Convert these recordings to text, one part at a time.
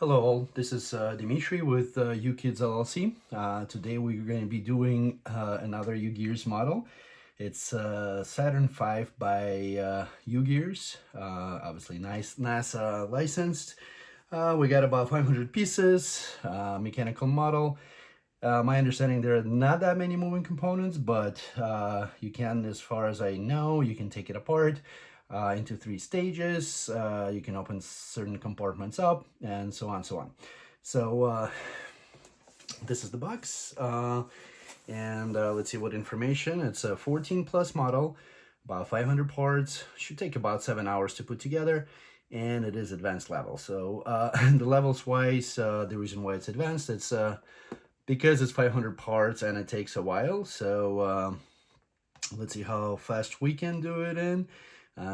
Hello all, this is Dimitri with Ukidz LLC. Today we're going to be doing another UGears model. It's Saturn V by UGears, obviously nice NASA licensed. We got about 500 pieces, mechanical model. My understanding there are not that many moving components, but you can, as far as I know, you can take it apart into 3 stages. You can open certain compartments up and so on, so on. So this is the box. And let's see what information. It's a 14 plus model, about 500 parts, should take about 7 hours to put together, and it is advanced level. So the levels wise, the reason why it's advanced, it's because it's 500 parts and it takes a while. So let's see how fast we can do it in.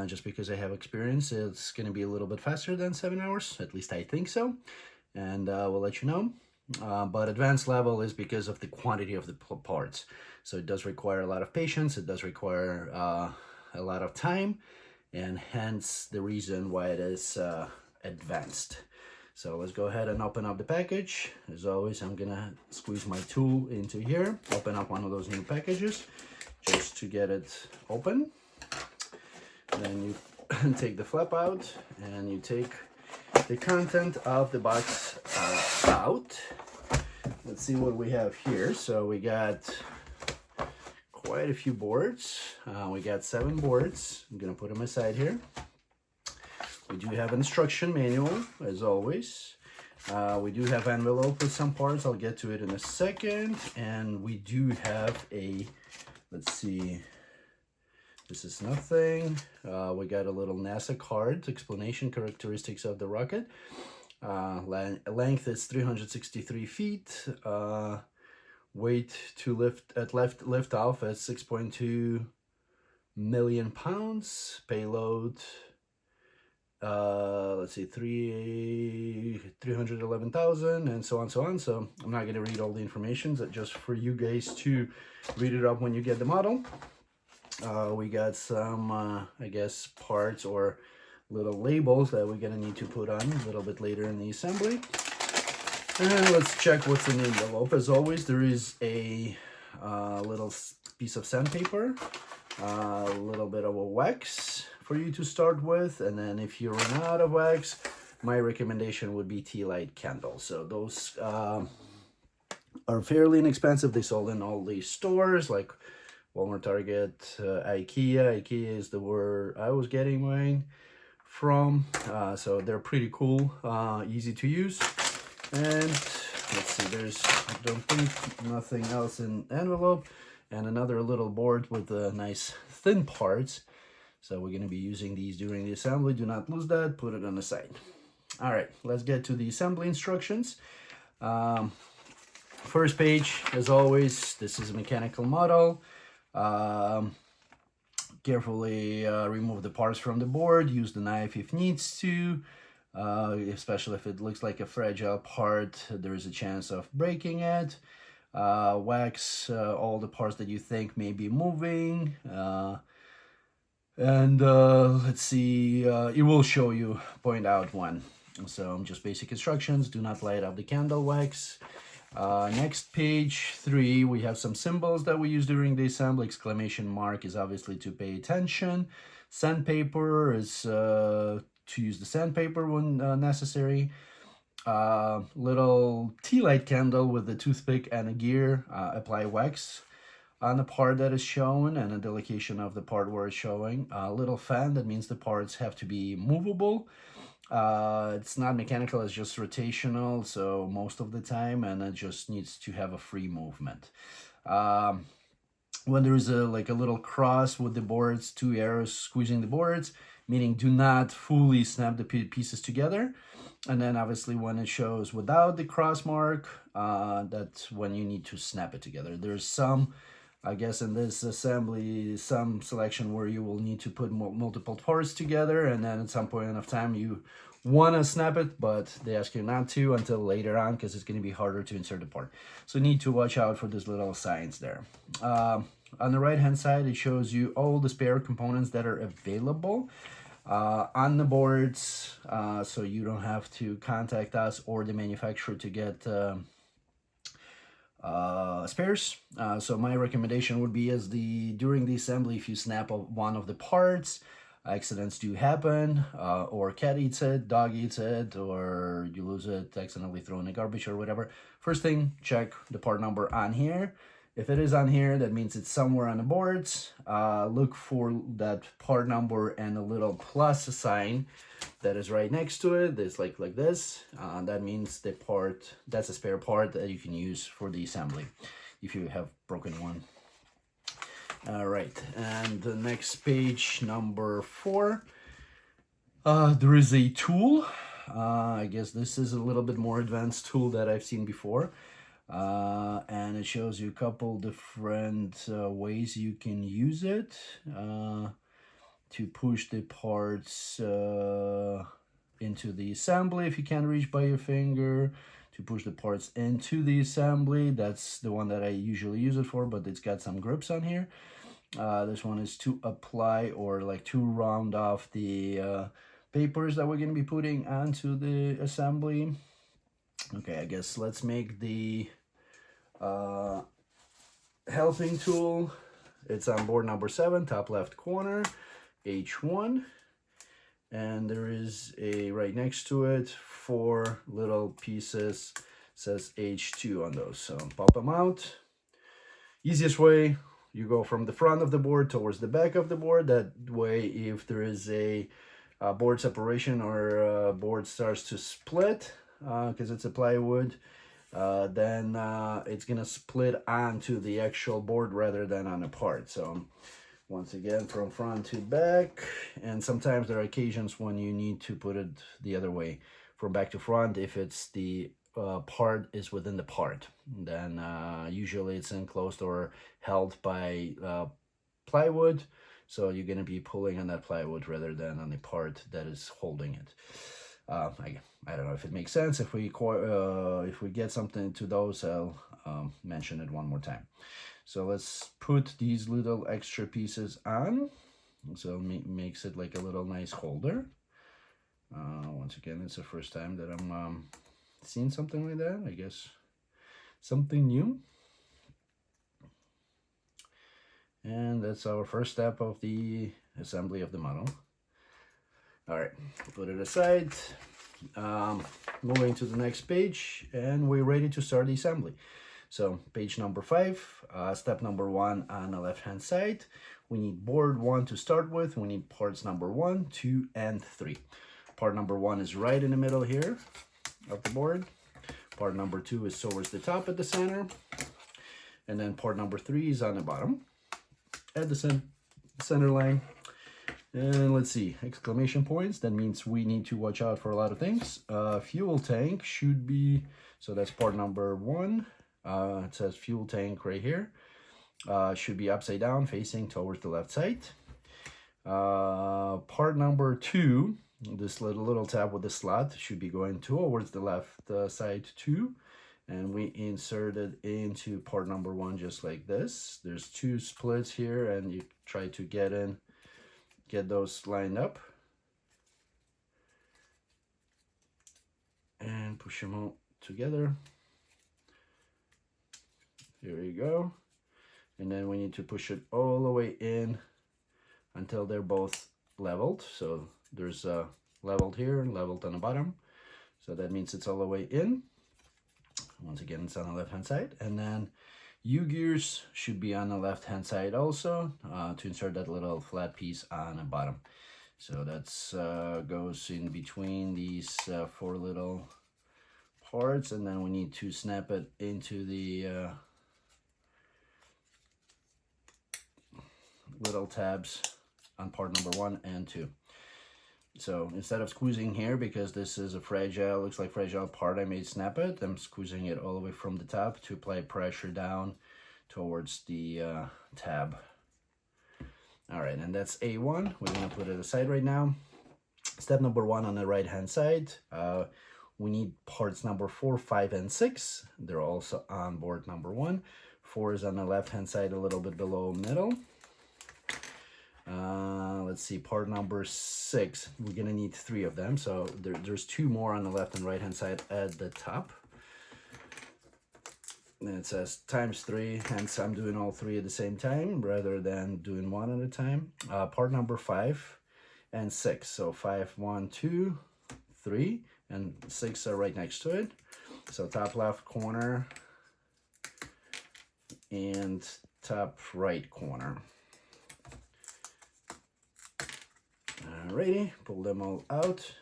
Just because I have experience, it's going to be a little bit faster than 7 hours, at least I think so, and we'll let you know. But advanced level is because of the quantity of the parts, so it does require a lot of patience, it does require a lot of time, and hence the reason why it is advanced. So let's go ahead and open up the package. As always, I'm gonna squeeze my tool into here, open up one of those new packages just to get it open. Then you take the flap out and you take the content of the box out. Let's see what we have here. So we got quite a few boards. We got 7 boards. I'm gonna put them aside here. We do have instruction manual, as always. We do have envelope with some parts. I'll get to it in a second. And we do have a, let's see, this is nothing. We got a little NASA card, explanation, characteristics of the rocket. Length is 363 feet. Weight to lift off at 6.2 million pounds. Payload, let's see, 311,000 and so on, so on. So I'm not going to read all the information, just for you guys to read it up when you get the model. We got some, I guess, parts or little labels that we're gonna need to put on a little bit later in the assembly. And let's check what's in the envelope. As always, there is a little piece of sandpaper, a little bit of a wax for you to start with, and then if you run out of wax, my recommendation would be tea light candles. So those are fairly inexpensive. They sold in all these stores like Walmart, Target, IKEA. IKEA is the word I was getting mine from. So they're pretty cool, easy to use. And let's see, there's, I don't think, nothing else in envelope. And another little board with nice thin parts. So we're going to be using these during the assembly. Do not lose that. Put it on the side. All right, let's get to the assembly instructions. First page, as always, this is a mechanical model. Carefully remove the parts from the board. Use the knife if needs to, especially if it looks like a fragile part. There is a chance of breaking it. Wax all the parts that you think may be moving. Let's see, it will show you, point out one. So just basic instructions: do not light up the candle wax. Next, page 3, we have some symbols that we use during the assembly. Exclamation mark is obviously to pay attention. Sandpaper is to use the sandpaper when necessary. Little tea light candle with a toothpick and a gear. Apply wax on the part that is shown and a delegation of the part where it's showing. A little fan, that means the parts have to be movable. It's not mechanical, it's just rotational, so most of the time, and it just needs to have a free movement. When there is a little cross with the boards, 2 arrows squeezing the boards, meaning do not fully snap the pieces together. And then obviously when it shows without the cross mark, that's when you need to snap it together. There's some, I guess, in this assembly, some selection where you will need to put multiple parts together, and then at some point of time you want to snap it, but they ask you not to until later on because it's going to be harder to insert the part. So you need to watch out for these little signs there. On the right hand side, it shows you all the spare components that are available. on the boards, so you don't have to contact us or the manufacturer to get spares. So my recommendation would be during the assembly, if you snap one of the parts, accidents do happen, or cat eats it, dog eats it, or you lose it, accidentally throw in the garbage or whatever. First thing, check the part number on here. If it is on here, that means it's somewhere on the boards. Look for that part number and a little plus sign that is right next to it. It's like this. That means the part, that's a spare part that you can use for the assembly if you have broken one. All right, and the next page, number 4. There is a tool. I guess this is a little bit more advanced tool that I've seen before. And it shows you a couple different ways you can use it to push the parts into the assembly if you can't reach by your finger, to push the parts into the assembly. That's the one that I usually use it for, but it's got some grips on here. This one is to apply, or like to round off the papers that we're going to be putting onto the assembly. Okay, I guess let's make the helping tool. It's on board number 7, top left corner, H1. And there is a, right next to it, 4 little pieces, says H2 on those. So pop them out. Easiest way, you go from the front of the board towards the back of the board. That way, if there is a board separation or board starts to split, because it's a plywood, then it's gonna split onto the actual board rather than on a part. So once again, from front to back, and sometimes there are occasions when you need to put it the other way, from back to front, if it's the part is within the part. Then usually it's enclosed or held by plywood, so you're going to be pulling on that plywood rather than on the part that is holding it. I don't know if it makes sense. If we get something to those, I'll mention it one more time. So let's put these little extra pieces on. So it makes it like a little nice holder. Once again, it's the first time that I'm seeing something like that. I guess something new. And that's our first step of the assembly of the model. All right, put it aside. Moving to the next page, and we're ready to start the assembly. So page number 5, step number 1 on the left hand side. We need board 1 to start with. We need parts number 1, 2, and 3. Part number 1 is right in the middle here of the board. Part number 2 is towards the top at the center. And then part number 3 is on the bottom at the center line. And let's see, exclamation points. That means we need to watch out for a lot of things. Fuel tank should be, so that's part number 1. It says fuel tank right here. Should be upside down, facing towards the left side. Part number 2, this little tab with the slot, should be going towards the left side too. And we insert it into part number 1 just like this. There's 2 splits here, and you try to get those lined up. And push them all together. Here we go. And then we need to push it all the way in until they're both leveled. So there's leveled here and leveled on the bottom. So that means it's all the way in. Once again, it's on the left hand side. And then UGears should be on the left hand side also, to insert that little flat piece on the bottom. So that's goes in between these 4 little parts, and then we need to snap it into the little tabs on part number 1 and 2. So instead of squeezing here, because this is a fragile, looks like fragile part, I may snap it. I'm squeezing it all the way from the top to apply pressure down towards the tab. All right, and that's A1. We're gonna put it aside right now. Step number 1 on the right hand side. We need parts number 4, 5, and 6. They're also on board number 1. 4 is on the left hand side, a little bit below middle. Let's see, part number 6. We're gonna need 3 of them, so there's 2 more on the left and right hand side at the top. And it says ×3, hence I'm doing all 3 at the same time rather than doing 1 at a time. Part number 5 and 6, so 5, 1, 2, 3, and 6 are right next to it. So top left corner and top right corner. Alrighty, pull them all out.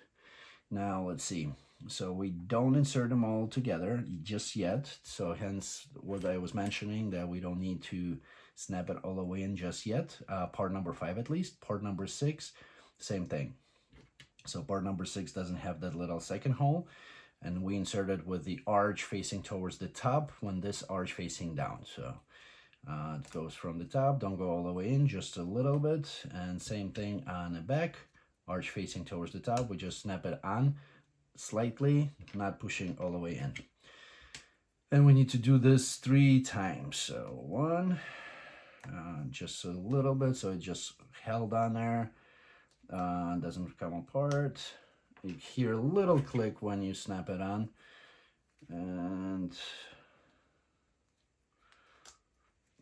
Now let's see. So we don't insert them all together just yet. So hence what I was mentioning, that we don't need to snap it all the way in just yet. Part number 5 at least. Part number 6, same thing. So part number 6 doesn't have that little second hole. And we insert it with the arch facing towards the top when this arch facing down. So it goes from the top, don't go all the way in, just a little bit. And same thing on the back, arch facing towards the top. We just snap it on slightly, not pushing all the way in. And we need to do this 3 times. So 1, just a little bit, so it just held on there, doesn't come apart. You hear a little click when you snap it on, and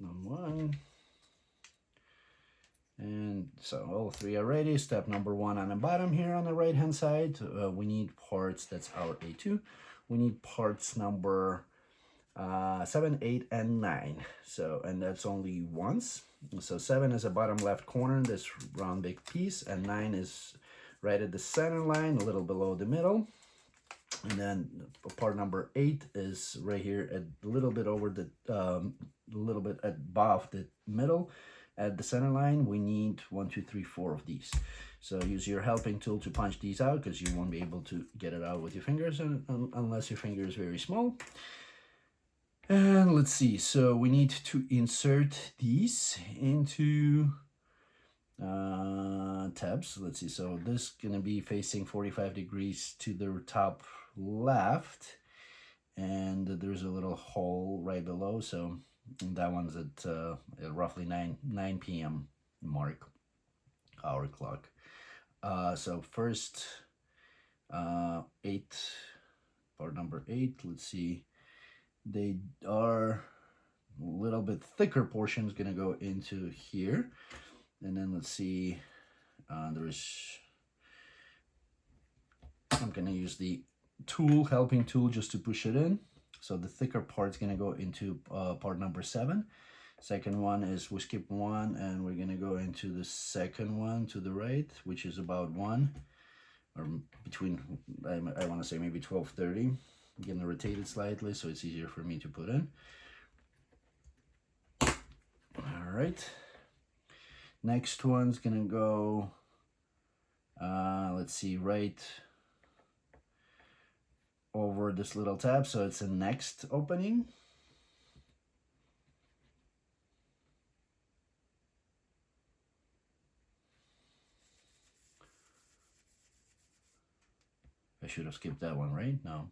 1, and so all 3 are ready. Step number 1 on the bottom here on the right hand side, we need parts, that's our A2. We need parts number 7, 8, and 9. So, and that's only once. So 7 is the bottom left corner, this round big piece, and 9 is right at the center line, a little below the middle. And then part number 8 is right here, a little bit over the, a little bit above the middle at the center line. We need 1, 2, 3, 4 of these. So use your helping tool to punch these out, because you won't be able to get it out with your fingers unless your finger is very small. And let's see, so we need to insert these into tabs. Let's see, so this is gonna be facing 45 degrees to the top left, and there's a little hole right below, so that one's at roughly 9 p.m. mark, hour clock. So first 8, part number 8, let's see, they are a little bit thicker portions gonna go into here. And then let's see, I'm gonna use the tool, helping tool, just to push it in. So the thicker part's gonna go into part number 7. Second one is, we skip 1 and we're gonna go into the second one to the right, which is about 1, or between, I wanna say maybe 12:30. I'm gonna rotate it slightly so it's easier for me to put in. All right. Next one's gonna go, let's see, right over this little tab, so it's a next opening. I should have skipped that one, right? No.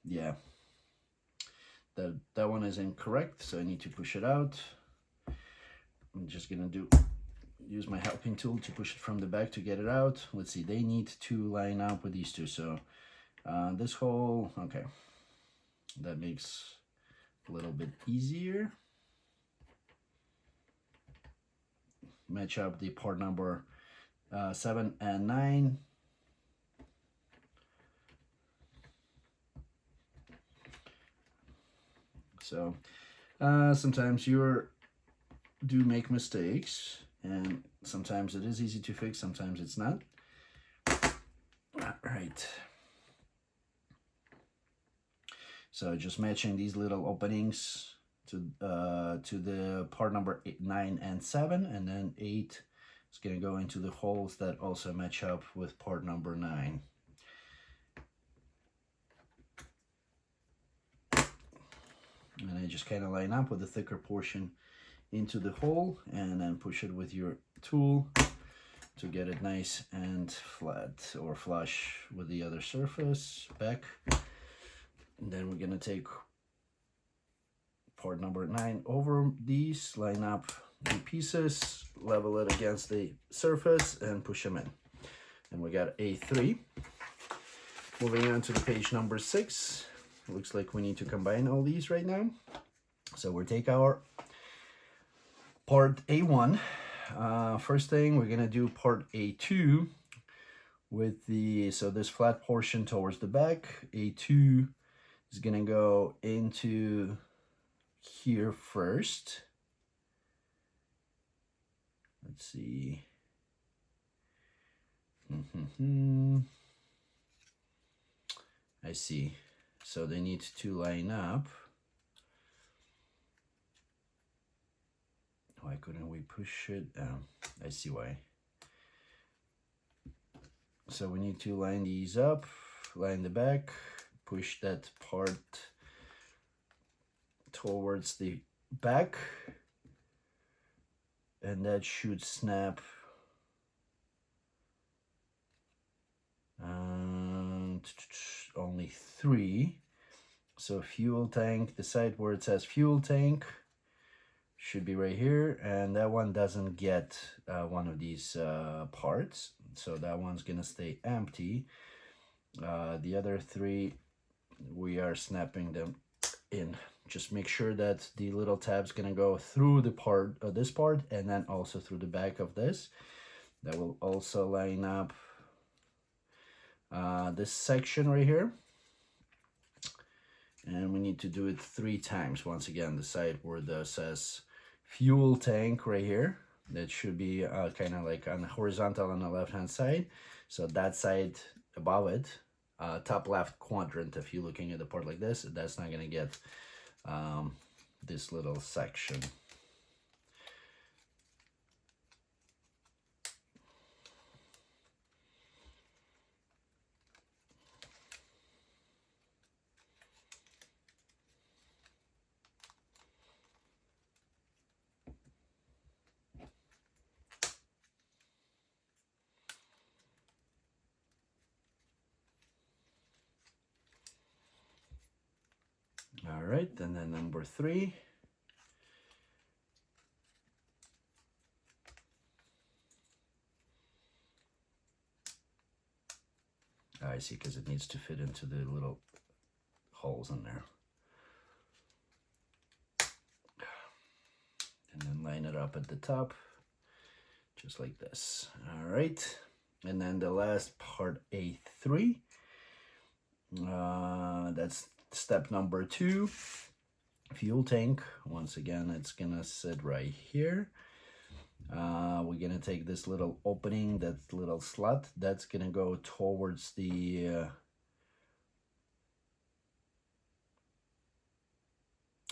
Yeah. That one is incorrect, so I need to push it out. I'm just gonna use my helping tool to push it from the back to get it out. Let's see, they need to line up with these two. So this hole, okay, that makes a little bit easier. Match up the part number 7 and 9. So sometimes you do make mistakes, and sometimes it is easy to fix, sometimes it's not. All right. So just matching these little openings to the part number 8, 9, and 7, and then 8 is going to go into the holes that also match up with part number 9. And I just kind of line up with the thicker portion into the hole, and then push it with your tool to get it nice and flat or flush with the other surface back. And then we're gonna take part number 9 over these, line up two pieces, level it against the surface, and push them in. And we got A3. Moving on to the page number 6. Looks like we need to combine all these right now. So we'll take our part A1. First thing, we're gonna do part A2 with the, so this flat portion towards the back. A2 is gonna go into here first. Let's see. I see. So they need to line up. Why couldn't we push it? I see why. So we need to line these up, line the back, push that part towards the back, and that should snap. Only 3. So fuel tank, the side where it says fuel tank should be right here, and that one doesn't get one of these parts, so that one's gonna stay empty. The other 3, we are snapping them in. Just make sure that the little tab's gonna go through the part of this part, and then also through the back of this. That will also line up this section right here, and we need to do it 3 times. Once again, the side where the says fuel tank right here, that should be kind of like on the horizontal on the left hand side. So that side above it, top left quadrant, if you're looking at the part like this, that's not gonna get this little section. All right, and then number 3. I see, because it needs to fit into the little holes in there. And then line it up at the top, just like this. All right, and then the last part, A3. That's step number 2, fuel tank. Once again, it's gonna sit right here. We're gonna take this little opening, that little slot, that's gonna go towards the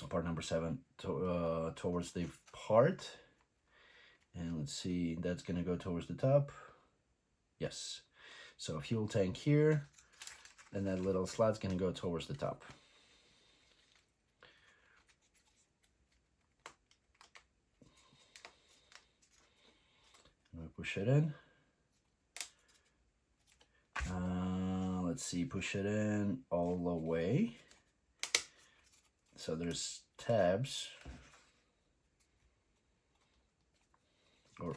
part number 7, towards the part. And let's see, that's gonna go towards the top. Yes. So fuel tank here, and that little slot's gonna go towards the top. We push it in. Let's see, push it in all the way. So there's tabs or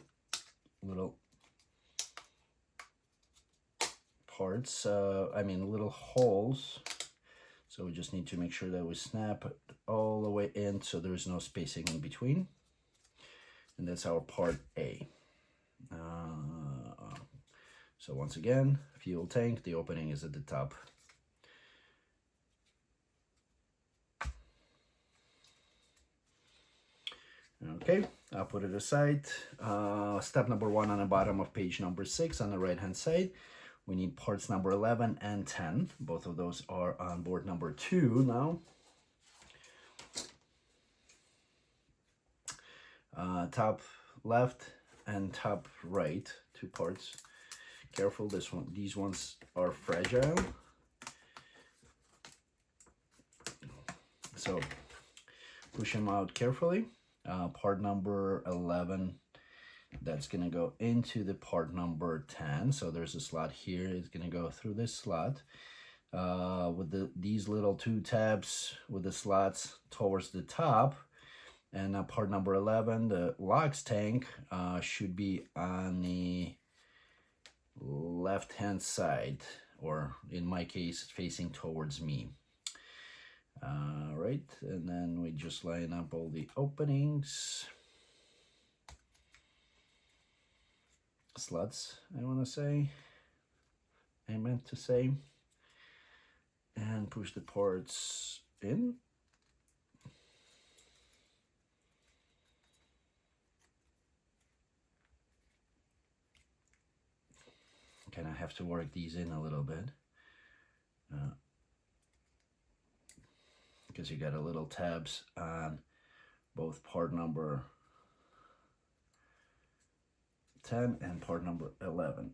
little parts, I mean little holes. So we just need to make sure that we snap it all the way in so there's no spacing in between. And that's our part A. So once again, fuel tank, the opening is at the top. Okay, I'll put it aside. Step number 1 on the bottom of page number 6 on the right hand side. We need parts number 11 and 10. Both of those are on board number 2 now. Top left and top right, 2 parts. Careful, these ones are fragile. So push them out carefully. Part number 11, that's gonna go into the part number 10. So there's a slot here, it's gonna go through this slot. With these little 2 tabs with the slots towards the top, And part number 11, the logs tank, should be on the left hand side, or in my case facing towards me. Right, and then we just line up all the openings, slots, I meant to say, and push the parts in. Kind of have to work these in a little bit, because you got a little tabs on both part number 10 and part number 11.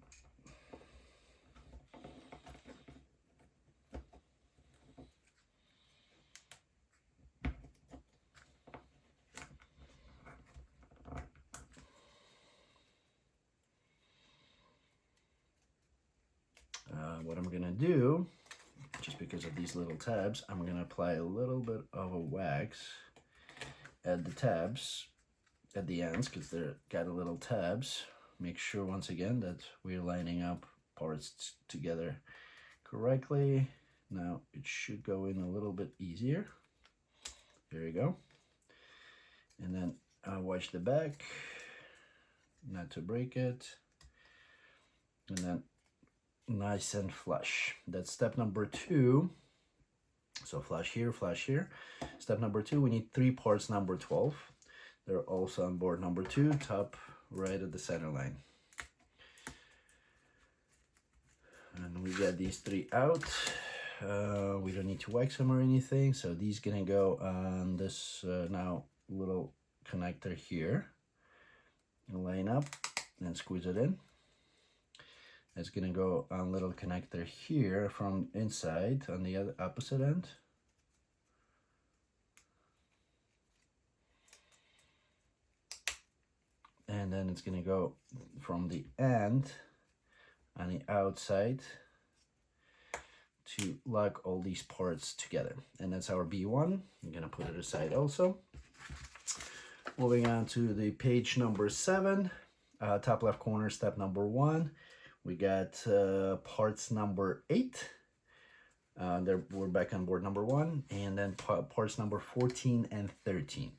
What I'm gonna do, just because of these little tabs, I'm gonna apply a little bit of a wax at the tabs, at the ends, because they're got a little tabs. Make sure once again that we're lining up parts together correctly. Now it should go in a little bit easier. There you go. And then watch the back, not to break it. And then nice and flush. That's step number 2. So flush here, flush here. Step number 2, we need 3 parts number 12. They're also on board number 2, top right at the center line. And we got these 3 out. We don't need to wax them or anything, so these gonna go on this now little connector here. Line up and squeeze it in. It's gonna go on little connector here from inside on the other opposite end. And then it's gonna go from the end on the outside to lock all these parts together. And that's our B1. I'm gonna put it aside also. Moving on to the page number 7, top left corner, step number 1. We got parts number 8. We're back on board number 1, and then parts number 14 and 13.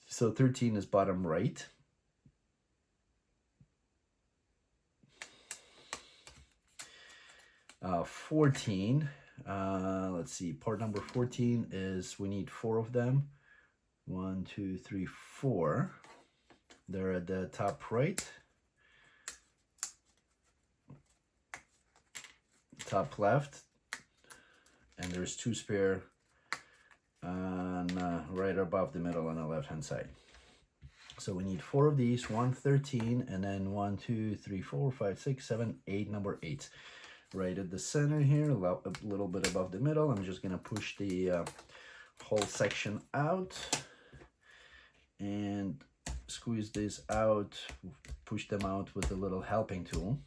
So 13 is bottom right. Uh, 14, let's see, part number 14 is, we need 4 of them. 1, 2, 3, 4. They're at the top right. Top left, and there's 2 spare on right above the middle on the left hand side. So we need 4 of these, 1, 13, and then 1, 2, 3, 4, 5, 6, 7, 8, number 8. Right at the center here, a little bit above the middle. I'm just gonna push the whole section out and squeeze this out, push them out with a little helping tool.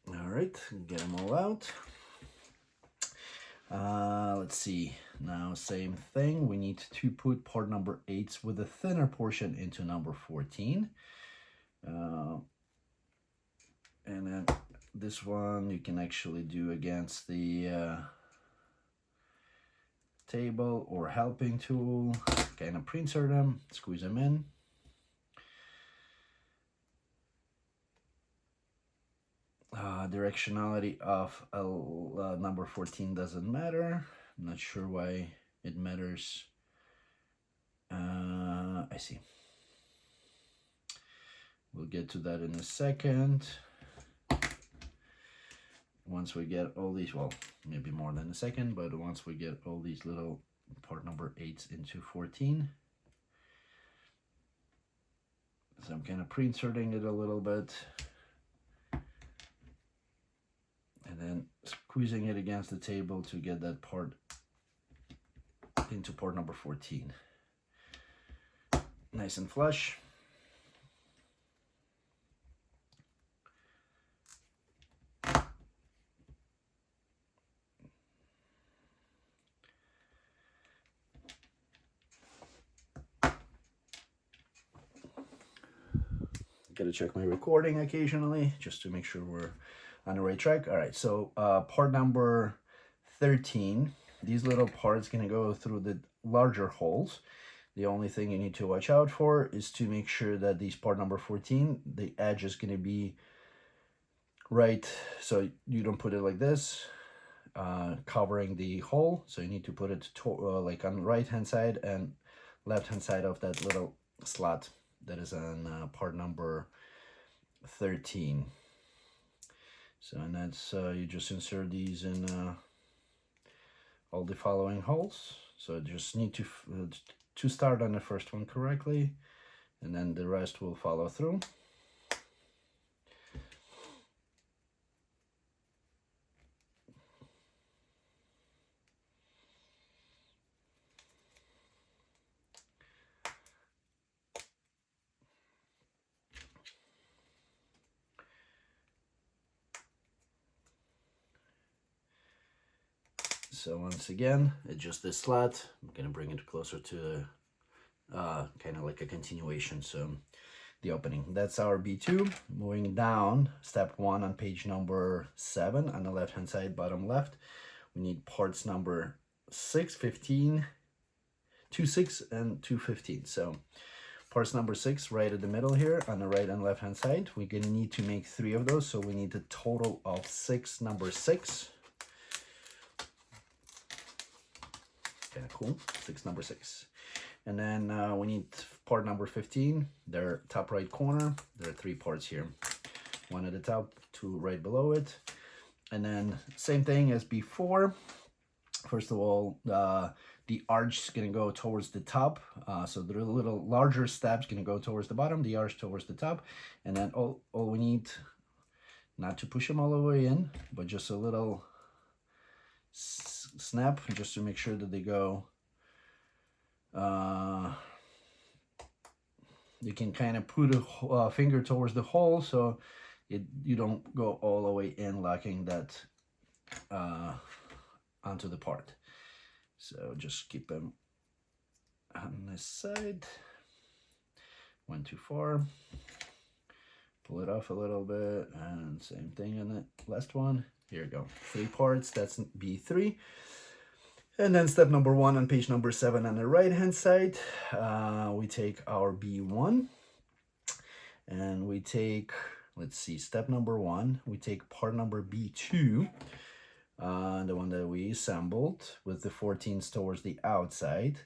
Alright, get them all out. Let's see, now same thing, we need to put part number 8 with a thinner portion into number 14. And then this one you can actually do against the table or helping tool. Kind of pre-insert them, squeeze them in. Directionality of number 14 doesn't matter. I'm not sure why it matters. I see. We'll get to that in a second. Once we get all these, well, maybe more than a second, but once we get all these little part number 8s into 14. So I'm kind of pre-inserting it a little bit. And then squeezing it against the table to get that part into part number 14. Nice and flush. gotta check my recording occasionally just to make sure we're on the right track. All right, so part number 13, these little parts gonna go through the larger holes. The only thing you need to watch out for is to make sure that these part number 14, the edge is gonna be right, so you don't put it like this, covering the hole. So you need to put it like on the right hand side and left hand side of that little slot that is on part number 13. So, and that's you just insert these in all the following holes. So just need to start on the first one correctly, and then the rest will follow through. So once again, adjust this slot. I'm gonna bring it closer to kind of like a continuation. So the opening, that's our B2. Moving down, step 1 on page number 7 on the left hand side, bottom left, we need parts number 6, 15, 26, and 215. So parts number 6 right at the middle here on the right and left hand side. We're gonna need to make 3 of those, so we need a total of 6 number 6. Kind of cool, 6 number 6. And then we need part number 15, their top right corner. There are 3 parts here, 1 at the top, 2 right below it. And then same thing as before. First of all, the arch is gonna go towards the top. So the little larger steps gonna go towards the bottom, the arch towards the top. And then all we need, not to push them all the way in, but just a little snap just to make sure that they go, you can kind of put a finger towards the hole so you don't go all the way in, locking that onto the part. So just keep them on this side. Went too far, pull it off a little bit, and same thing in the last one. Here you go, 3 parts, that's B3. And then step number 1 on page number 7 on the right hand side, we take our B1 and we take, let's see, step number 1, we take part number B2, the one that we assembled with the 14s towards the outside.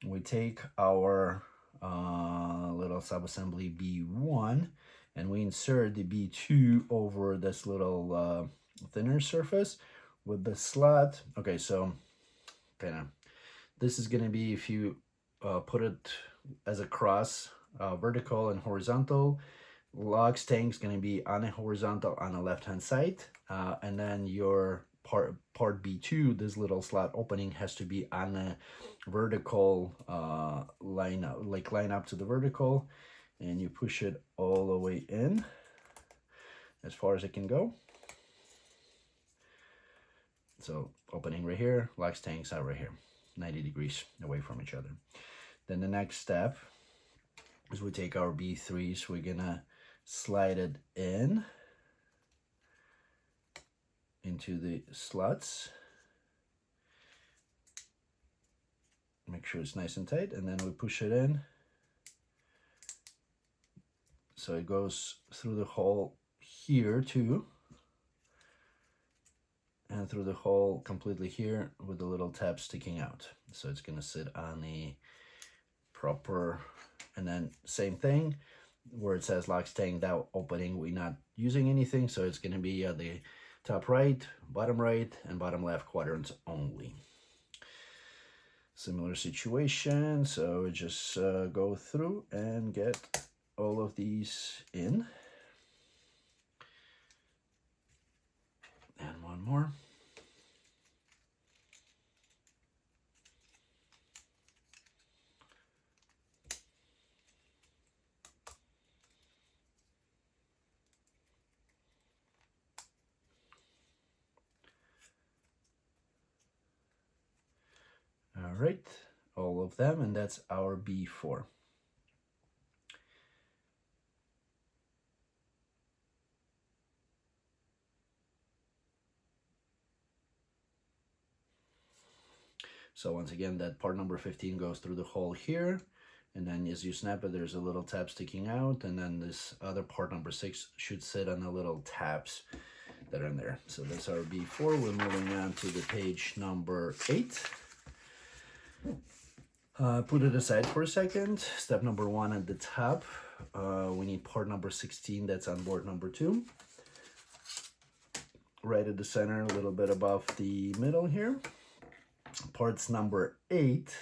We take our little subassembly B1 and we insert the B2 over this little thinner surface with the slot. Okay, so kind of this is going to be, if you put it as a cross, vertical and horizontal, log staying is going to be on a horizontal on the left hand side, and then your part B2, this little slot opening, has to be on a vertical line up to the vertical, and you push it all the way in as far as it can go. So opening right here, lock stayings out right here, 90 degrees away from each other. Then the next step is we take our B3s, we're gonna slide it into the slots. Make sure it's nice and tight, and then we push it in. So it goes through the hole here too, and through the hole completely here with the little tab sticking out. So it's gonna sit on the proper, and then same thing where it says lock staying, that opening we're not using anything, so it's gonna be the top right, and bottom left quadrants only. Similar situation, so just go through and get all of these in. And one more. All right, all of them, and that's our B4. So once again, that part number 15 goes through the hole here, and then as you snap it, there's a little tab sticking out, and then this other part number 6 should sit on the little tabs that are in there. So that's our B4. We're moving on to the page number 8. Put it aside for a second. Step number 1 at the top. We need part number 16 that's on board number 2. Right at the center, a little bit above the middle here. Parts number 8.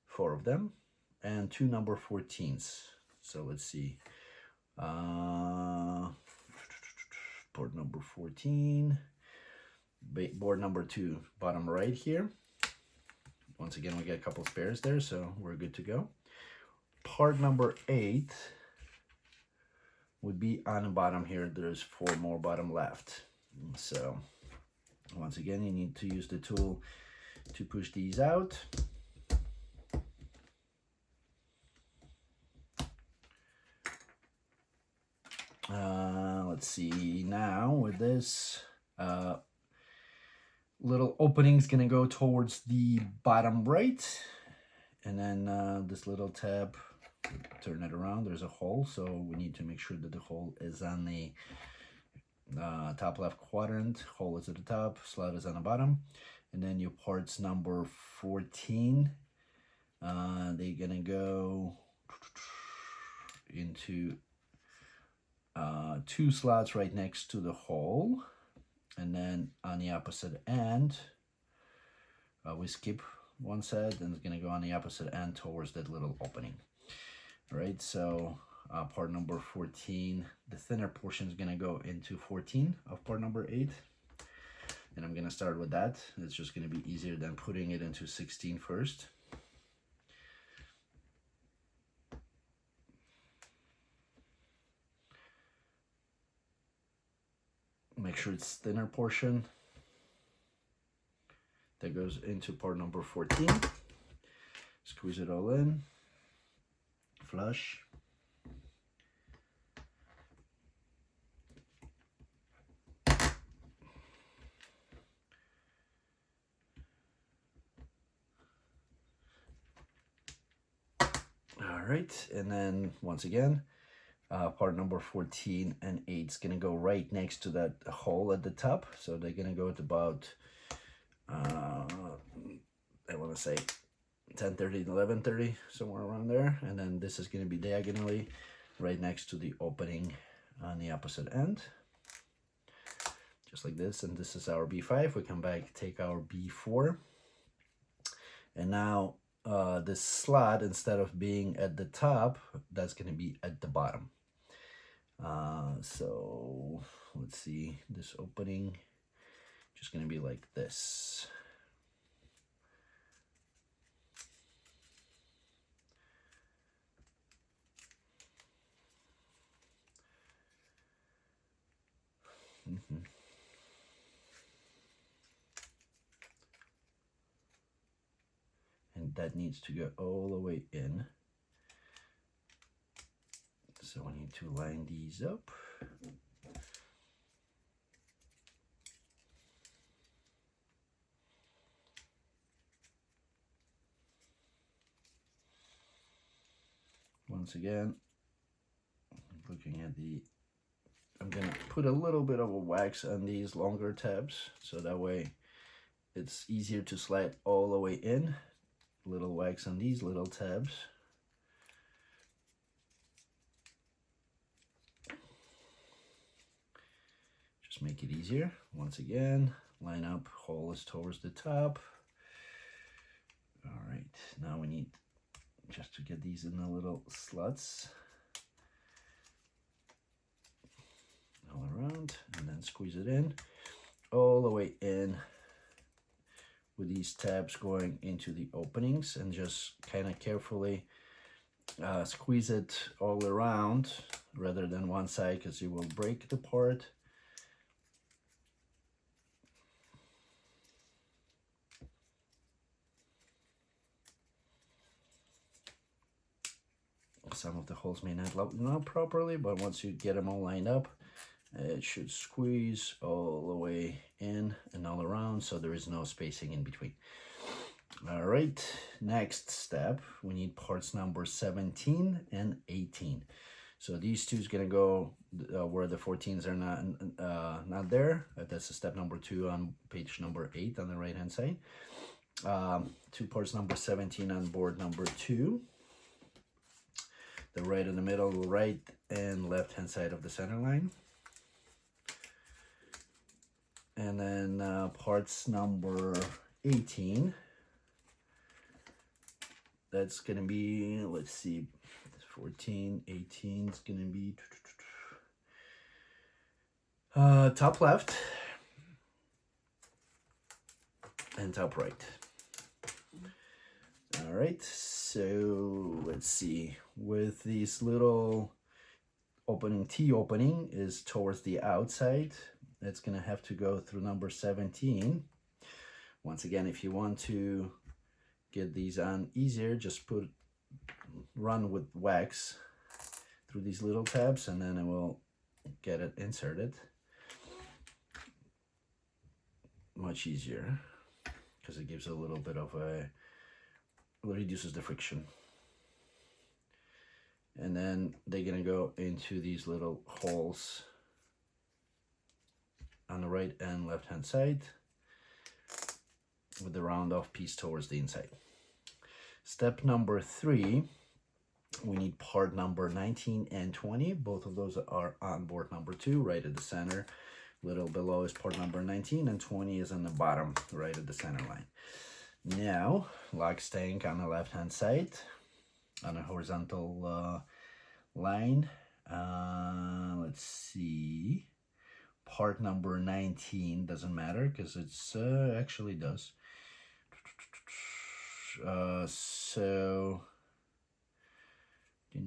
4 of them, and 2 number 14s. So let's see. Board number 14, board number 2, bottom right here. Once again, we get a couple spares there, so we're good to go. Part number 8 would be on the bottom here. There's 4 more bottom left. So once again, you need to use the tool to push these out. Let's see, now with this little opening is gonna go towards the bottom right, and then this little tab, turn it around, there's a hole, so we need to make sure that the hole is on the top left quadrant. Hole is at the top, slot is on the bottom, and then your parts number 14, they're gonna go into 2 slots right next to the hole, and then on the opposite end, we skip one set, and it's going to go on the opposite end towards that little opening. All right, so part number 14, the thinner portion is going to go into 14 of part number 8, and I'm going to start with that. It's just going to be easier than putting it into 16 first. Make sure it's thinner portion that goes into part number 14. Squeeze it all in, flush. All right, and then once again, part number 14 and 8 is going to go right next to that hole at the top. So they're going to go at about, I want to say 10:30 to 11:30, somewhere around there. And then this is going to be diagonally right next to the opening on the opposite end. Just like this. And this is our B5. We come back, take our B4. And now this slot, instead of being at the top, that's going to be at the bottom. So let's see, this opening just going to be like this. And that needs to go all the way in. So we need to line these up. Once again, looking at I'm gonna put a little bit of a wax on these longer tabs, so that way it's easier to slide all the way in. Little wax on these little tabs. Just make it easier. Once again, line up, hole is towards the top. All right, now we need just to get these in the little slots all around, and then squeeze it in all the way in with these tabs going into the openings, and just kind of carefully squeeze it all around rather than one side, because you will break the part. Some of the holes may not line up properly, but once you get them all lined up, It should squeeze all the way in and all around, so there is no spacing in between. All right, next step, we need parts number 17 and 18. So these two is gonna go where the 14s are not there. That's a step number 2 on page number 8 on the right hand side. Two parts number 17 on board number 2. The right in the middle, right and left hand side of the center line. And then parts number 18. That's gonna be, let's see, 14, 18 is gonna be top left and top right. All right, so let's see, with these little opening, T opening is towards the outside. It's gonna have to go through number 17. Once again, if you want to get these on easier, just run with wax through these little tabs, and then it will get it inserted. Much easier, because it gives a little bit of reduces the friction. And then they're gonna go into these little holes on the right and left hand side with the round off piece towards the inside. Step number 3, we need part number 19 and 20. Both of those are on board number 2, right at the center. Little below is part number 19, and 20 is on the bottom, right at the center line. Now, lock stank on the left hand side on a horizontal line. Let's see, part number 19 doesn't matter because it's actually does. So let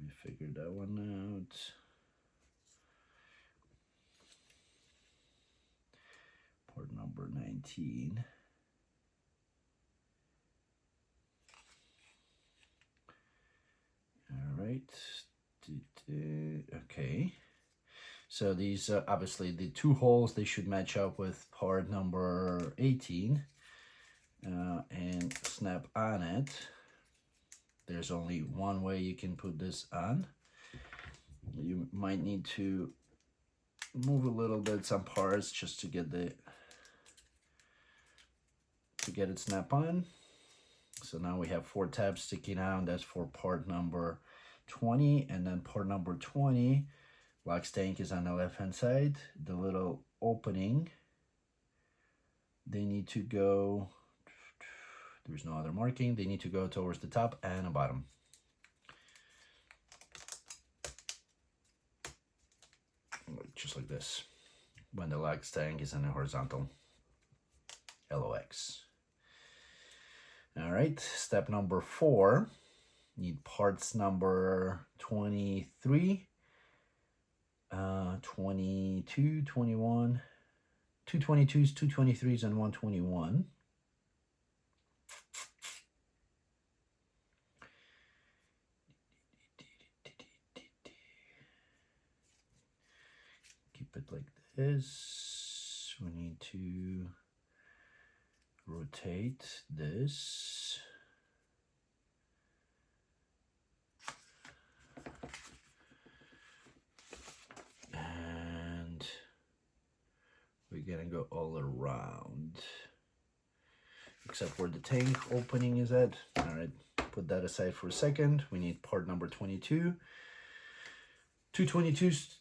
me figure that one out. Part number 19. All right. Okay. So these obviously the two holes, they should match up with part number 18 and snap on it. There's only one way you can put this on. You might need to move a little bit some parts just to get it snap on. So now we have 4 tabs sticking out. That's for part number 20, and then part number 20, lock stank is on the left hand side. The little opening, they need to go, there's no other marking, they need to go towards the top and the bottom. Just like this, when the lock stank is in the horizontal, LOX. All right, step number 4, need parts number 23, 22, 21, 2 22s, 2 23s, and 121. Keep it like this. We need to rotate this. And we're gonna go all around, except where the tank opening is at. All right, put that aside for a second. We need part number 22. 2 22s,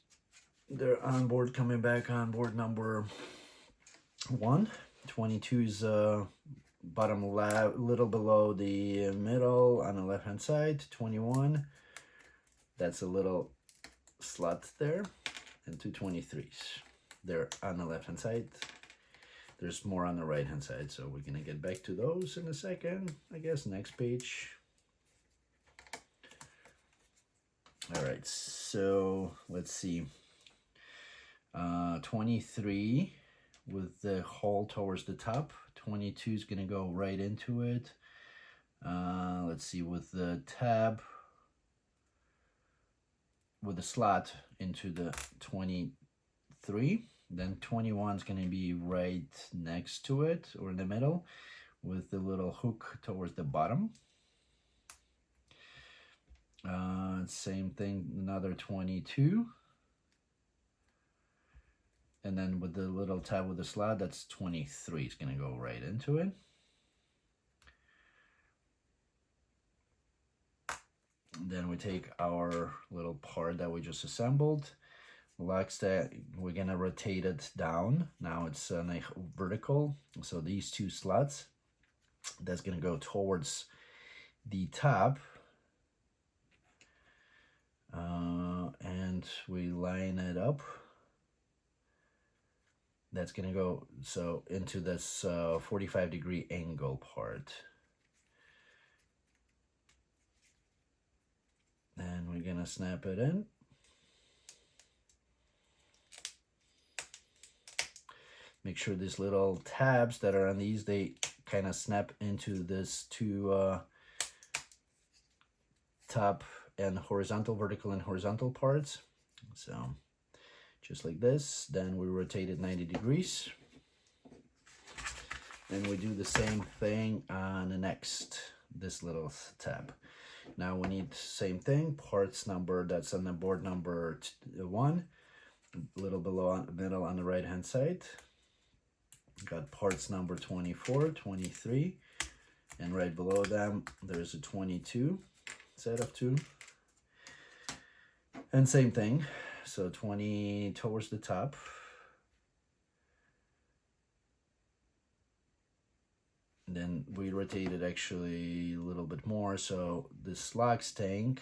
they're on board, coming back on board number 1. 22 is bottom left, little below the middle on the left hand side. 21, that's a little slot there. And 2 23s, they're on the left hand side. There's more on the right hand side, so we're gonna get back to those in a second, I guess. Next page. All right, so let's see. 23, with the hole towards the top. 22 is going to go right into it. Let's see, with the tab, with the slot into the 23. Then 21 is going to be right next to it, or in the middle, with the little hook towards the bottom. Same thing, another 22. And then with the little tab with the slot, that's 23. It's going to go right into it. Then we take our little part that we just assembled. Like that, we're going to rotate it down. Now it's vertical. So these two slots, that's going to go towards the top. And we line it up. That's going to go so into this 45-degree angle part. And we're going to snap it in. Make sure these little tabs that are on these, they kind of snap into this two top and horizontal, vertical and horizontal parts. So just like this. Then we rotate it 90 degrees. And we do the same thing on the next, this little tab. Now we need same thing, parts number that's on the board number 1, a little below on the middle on the right hand side. Got parts number 24, 23, and right below them there's a 22 set of 2. And same thing, so 20 towards the top. Then we rotate it actually a little bit more, so this LOX tank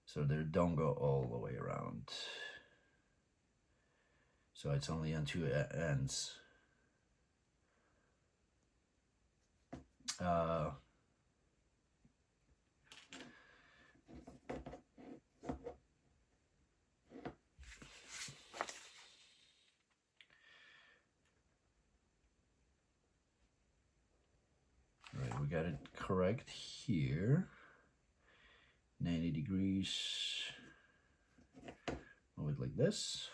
so they don't go all the way around. So it's only on 2 ends. Right, we got it correct here. 90 degrees. Move it like this.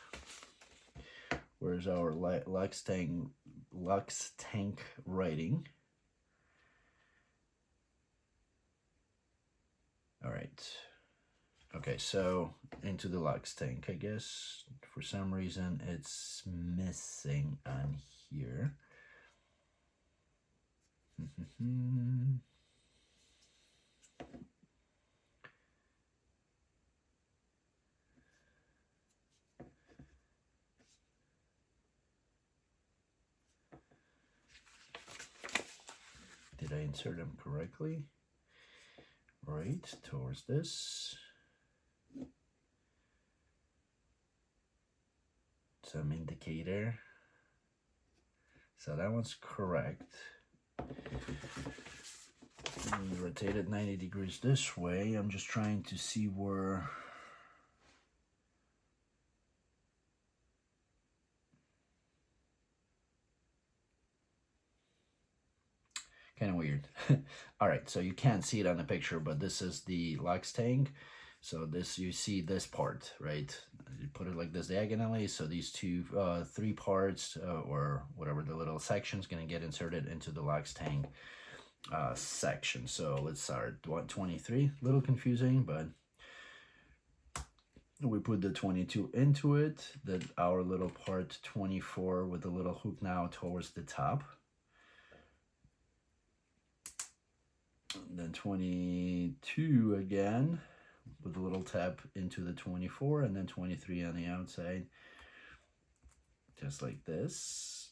Where's our LOX tank rating? All right. Okay, so into the LOX tank, I guess for some reason it's missing on here. Did I insert them correctly? Right, towards this. Some indicator. So that one's correct. Rotate it 90 degrees this way. I'm just trying to see where kind of weird. All right, so you can't see it on the picture, but this is the LOX tank. So this, you see this part, right? You put it like this diagonally. So these three parts or whatever the little section is going to get inserted into the LOX tank section. So let's start 23. A little confusing, but we put the 22 into it. That our little part 24 with the little hook now towards the top. And then 22 again with a little tap into the 24, and then 23 on the outside, just like this.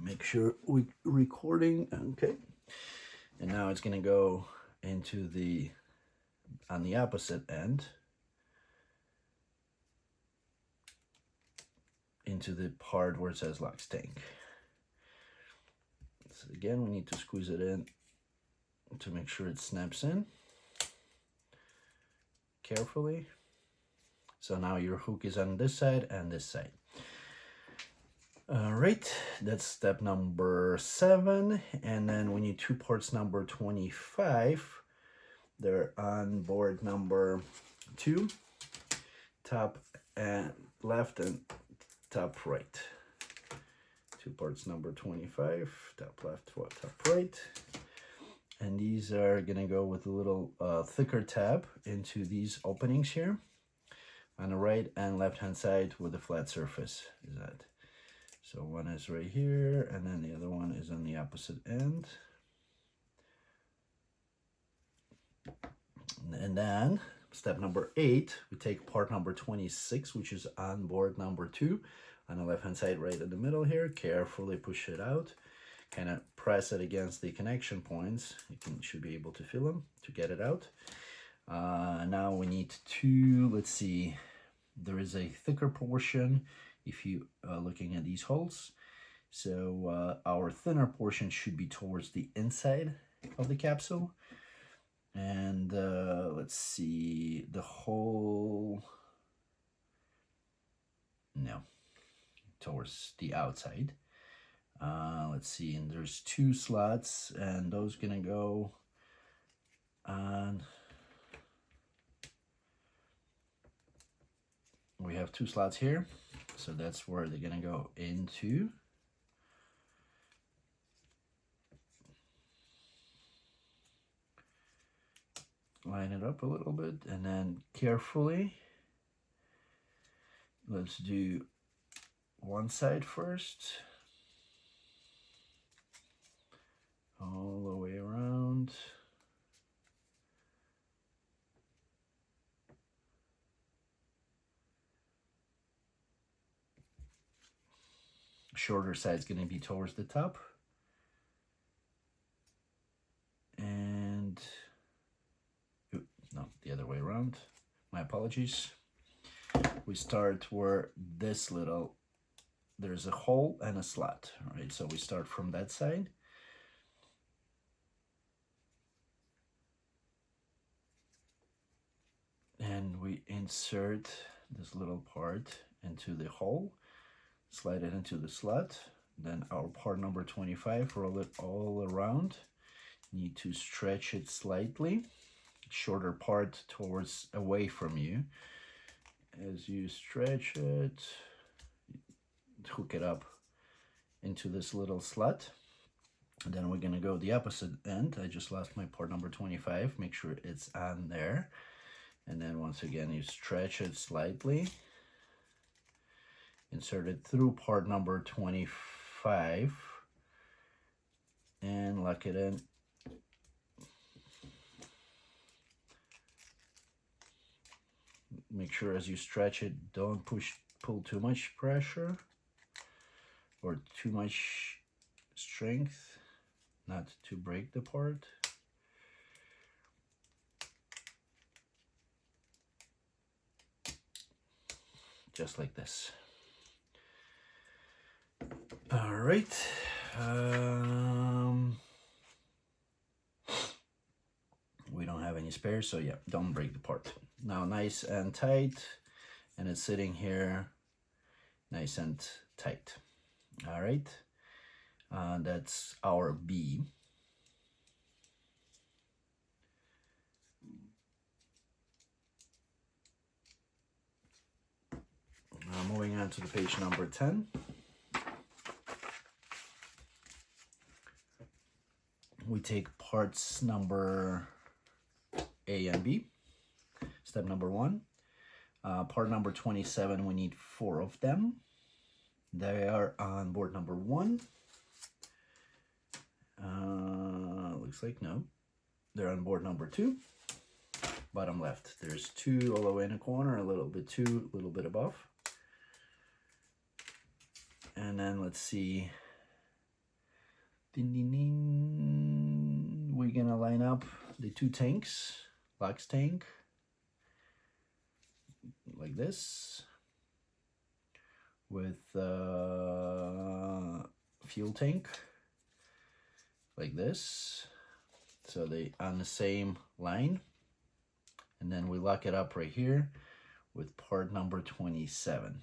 Make sure we're recording, okay. And now it's gonna go into the, on the opposite end, into the part where it says LOX tank. So again, we need to squeeze it in to make sure it snaps in carefully. So now your hook is on this side and this side. All right, that's step number 7. And then we need 2 parts number 25. They're on board number 2, top and left and top right. 2 parts number 25, top left, top right. And these are gonna go with a little thicker tab into these openings here on the right and left hand side with a flat surface is that. So one is right here and then the other one is on the opposite end. And then step number 8, we take part number 26, which is on board number 2 on the left hand side right in the middle here. Carefully push it out, kind of press it against the connection points. You should be able to feel them to get it out. Now we need to, let's see, there is a thicker portion if you are looking at these holes. So our thinner portion should be towards the inside of the capsule. And let's see, the hole, no, towards the outside. Let's see, and there's 2 slots and those gonna go on, we have 2 slots here, so that's where they're gonna go into. Line it up a little bit and then carefully, let's do one side first, all the way around. Shorter side is going to be towards the top. And no, the other way around. My apologies. We start where this little, there's a hole and a slot, all right? So we start from that side. And we insert this little part into the hole, slide it into the slot. Then our part number 25, roll it all around. Need to stretch it slightly. Shorter part towards away from you. As you stretch it, hook it up into this little slot. And then we're gonna go the opposite end. I just lost my part number 25. Make sure it's on there. And then once again, you stretch it slightly. Insert it through part number 25 and lock it in. Make sure as you stretch it, don't pull too much pressure or too much strength, not to break the part. Just like this. All right. We don't have any spares, so yeah, don't break the part. Now nice and tight, and it's sitting here nice and tight. All right, that's our B. Moving on to the page number 10. We take parts number A and B. Step number 1. Part number 27, we need 4 of them. They are on board number 1. Looks like no. They're on board number 2. Bottom left. There's 2 all the way in the corner, a little bit 2, a little bit above. And then let's see. Ding, ding, ding. We're gonna line up the two tanks, box tank, like this, with fuel tank, like this, so they on the same line, and then we lock it up right here with part number 27.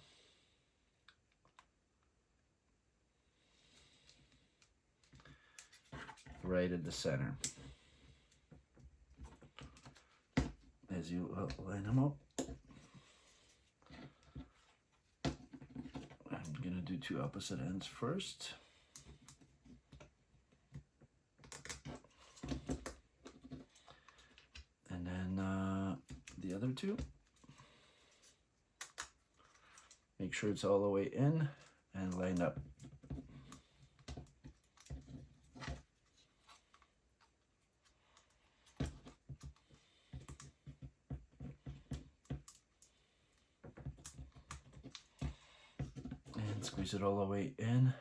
Right at the center. As you line them up, I'm gonna do two opposite ends first. And then the other two. Make sure it's all the way in and lined up. And squeeze it all the way in.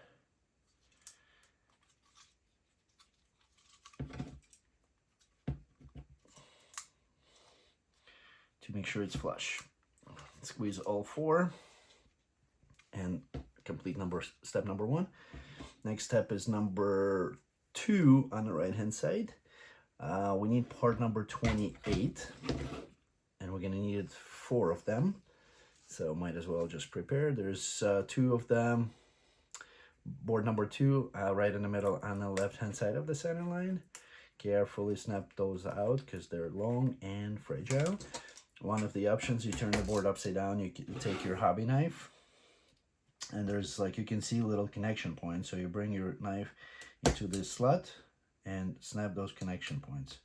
To make sure it's flush. Squeeze all four and complete step number 1. Next step is number 2 on the right hand side. We need part number 28, and we're gonna need 4 of them, so might as well just prepare. There's 2 of them. Board number 2 right in the middle on the left hand side of the center line. Carefully snap those out because they're long and fragile. One of the options, you turn the board upside down, you take your hobby knife, and there's, like, you can see little connection points, so you bring your knife into this slot and snap those connection points.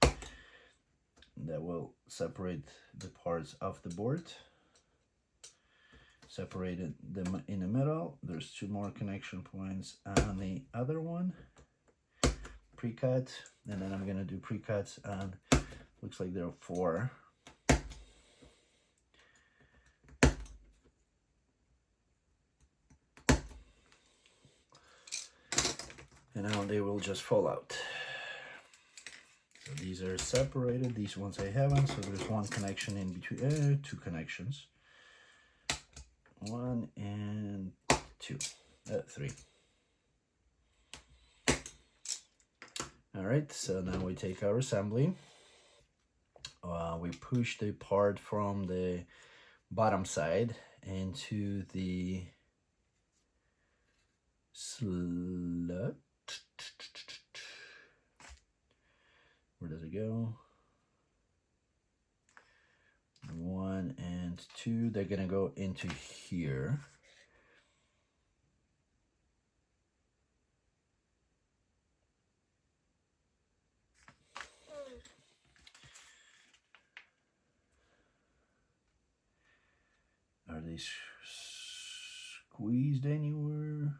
That will separate the parts of the board. Separated them in the middle. There's 2 more connection points on the other one. Pre-cut, and then I'm gonna do pre-cuts on, looks like there are 4. And now they will just fall out. So these are separated, these ones I haven't, so there's 1 connection in between, 2 connections. 1 and 2, 3. All right, so now we take our assembly. We push the part from the bottom side into the slot. Where does it go? 1 and 2, they're gonna go into here. Are they squeezed anywhere?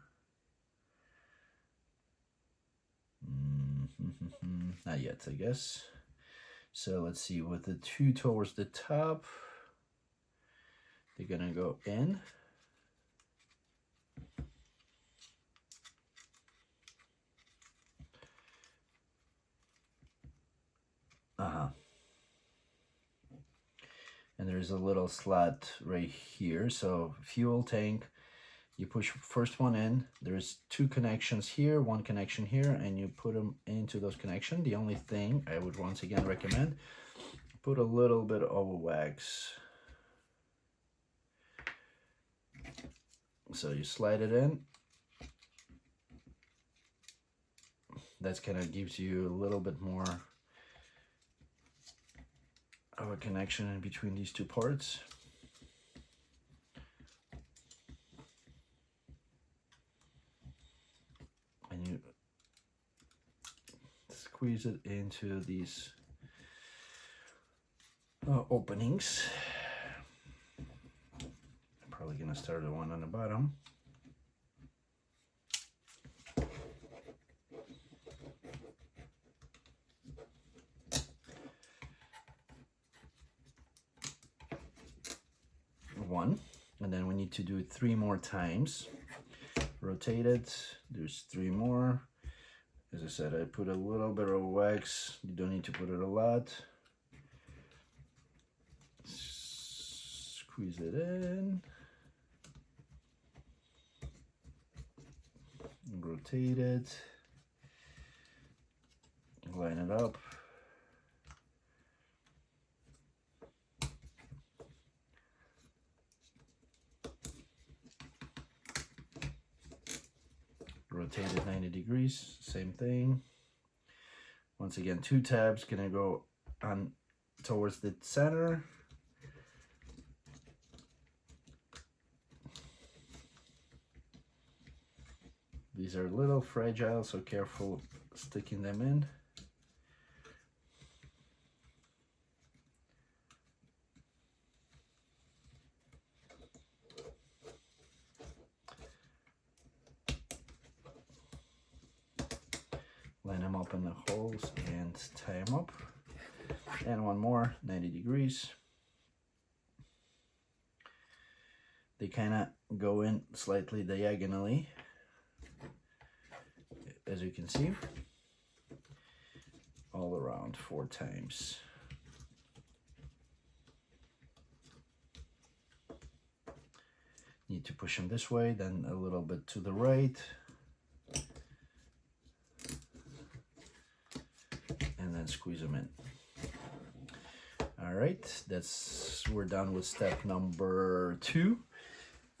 Not yet, I guess. So let's see, with the 2 towards the top, they're gonna go in. And there's a little slot right here. So fuel tank, you push first one in, there's 2 connections here, 1 connection here, and you put them into those connections. The only thing I would once again recommend, put a little bit of wax. So you slide it in. That kind of gives you a little bit more of a connection in between these 2 parts. And you squeeze it into these openings. I'm probably gonna start the one on the bottom. One, and then we need to do it 3 more times. Rotate it, there's 3 more, As I said, I put a little bit of wax. You don't need to put it a lot. Squeeze it in. Rotate it. Line it up. Rotate it 90 degrees, same thing. Once again, 2 tabs, gonna go on towards the center. These are a little fragile, so careful sticking them in. Line them up in the holes and tie them up. And one more, 90 degrees. They kind of go in slightly diagonally, as you can see, all around 4 times. Need to push them this way, then a little bit to the right. And then squeeze them in. All right, we're done with step number 2.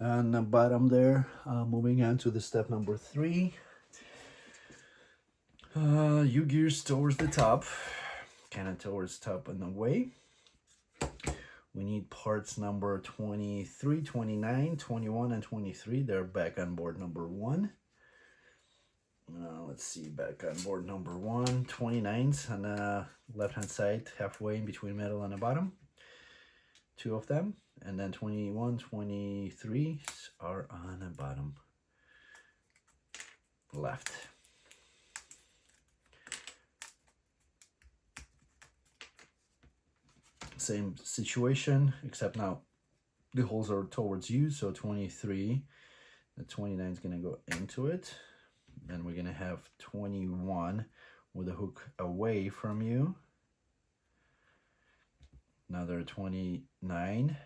On the bottom there, moving on to the step number 3. UGears towards the top, kind of towards top and away. We need parts number 23, 29, 21, and 23. They're back on board number 1. Let's see, back on board number 1, 29s on the left-hand side, halfway in between middle and the bottom. 2 of them. And then 21, 23s are on the bottom left. Same situation, except now the holes are towards you, so 23, the 29 is going to go into it. Then we're going to have 21 with the hook away from you. Another 29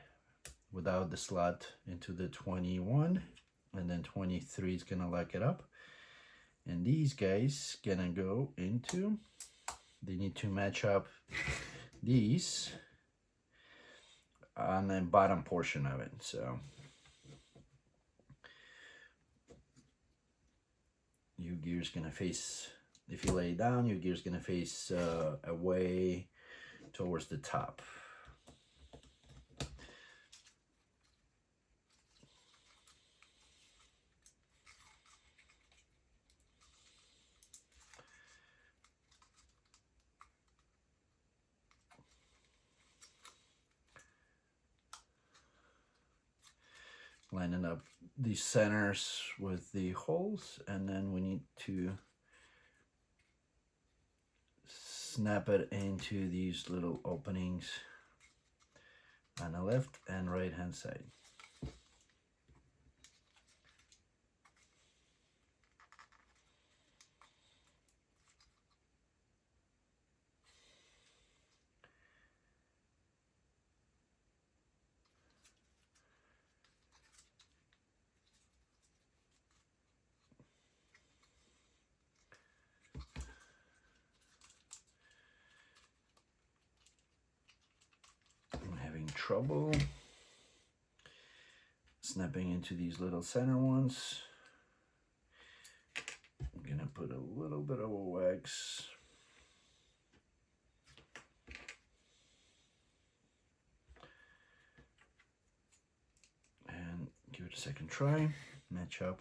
without the slot into the 21. And then 23 is going to lock it up. And these guys going to go into, they need to match up these on the bottom portion of it. So UGears gonna face, if you lay it down, UGears gonna face away towards the top. Lining up the centers with the holes, and then we need to snap it into these little openings on the left and right hand side. Trouble snapping into these little center ones. I'm gonna put a little bit of wax and give it a second try, match up.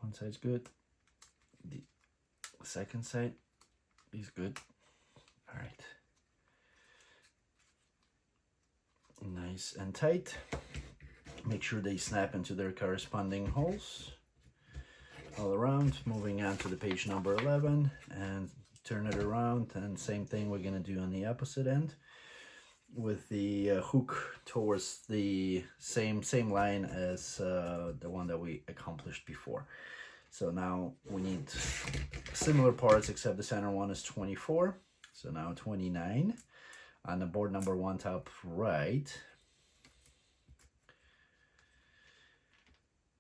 One side's good. The second side is good. All right. Nice and tight. Make sure they snap into their corresponding holes all around. Moving on to the page number 11 and turn it around, and same thing we're gonna do on the opposite end. with the hook towards the same line as the one that we accomplished before. So now we need similar parts, except the center one is 24. So now 29 on the board number 1 top right.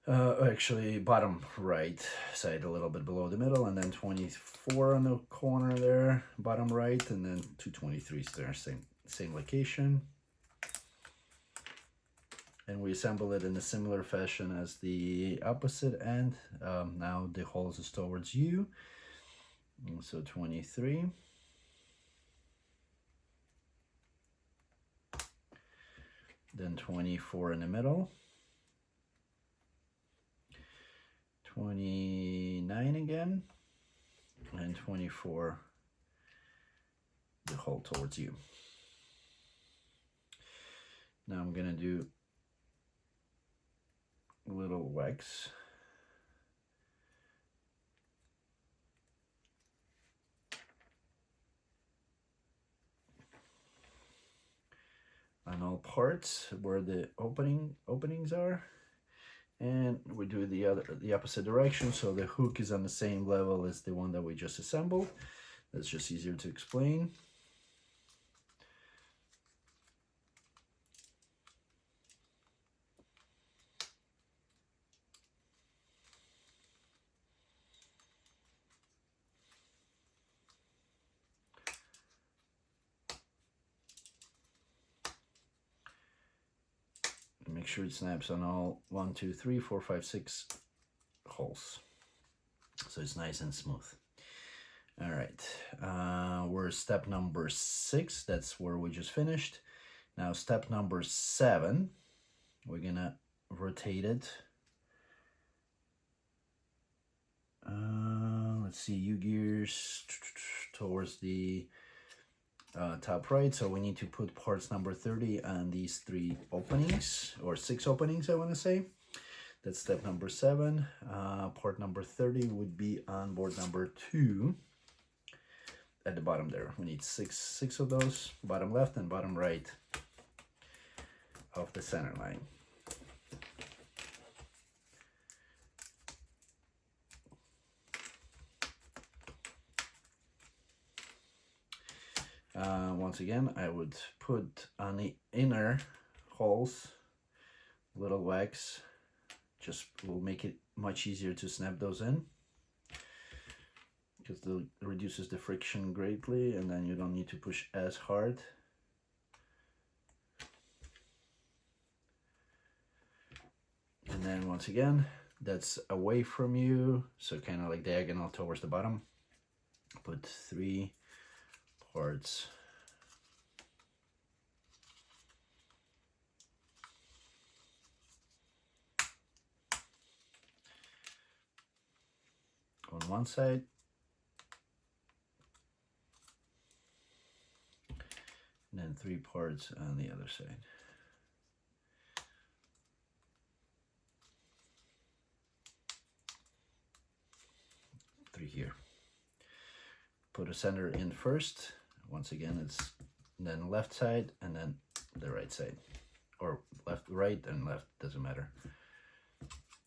Actually bottom right side, a little bit below the middle, and then 24 on the corner there, bottom right, and then 223s there, same location. And we assemble it in a similar fashion as the opposite end. Now the holes is towards you, so 23. Then 24 in the middle. 29 again, and 24, the hole towards you. Now I'm gonna do a little wax. On all parts where the openings are. And we do the opposite direction, so the hook is on the same level as the one that we just assembled. That's just easier to explain. Make sure it snaps on all 1, 2, 3, 4, 5, 6 holes, so it's nice and smooth. All right, we're step number 6. That's where we just finished. Now step number 7, we're gonna rotate it. Let's see, UGears towards the top right, so we need to put parts number 30 on these 3 openings, or 6 openings, I want to say. That's step number 7. Part number 30 would be on board number 2 at the bottom there. We need six of those, bottom left and bottom right of the center line. Once again, I would put on the inner holes a little wax, just will make it much easier to snap those in, because it reduces the friction greatly, and then you don't need to push as hard. And then once again, that's away from you, so kind of like diagonal towards the bottom. Put 3 parts. On one side, and then 3 parts on the other side. Three here. Put a center in first. Once again, it's then left side and then the right side, or left, right, and left, doesn't matter.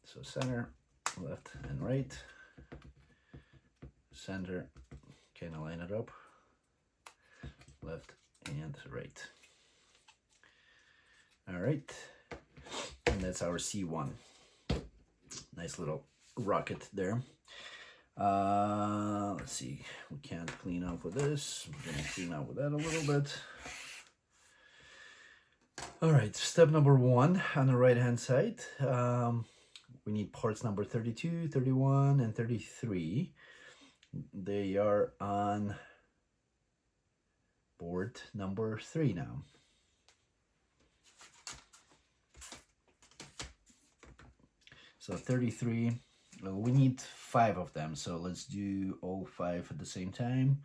So center, left and right. Center, kind of line it up, left and right. All right, and that's our C1. Nice little rocket there. Let's see, we can't clean up with this. I'm gonna clean up with that a little bit. All right, step number 1 on the right hand side. We need parts number 32, 31, and 33. They are on board number 3 now. So 33, we need 5 of them, so let's do all 5 at the same time.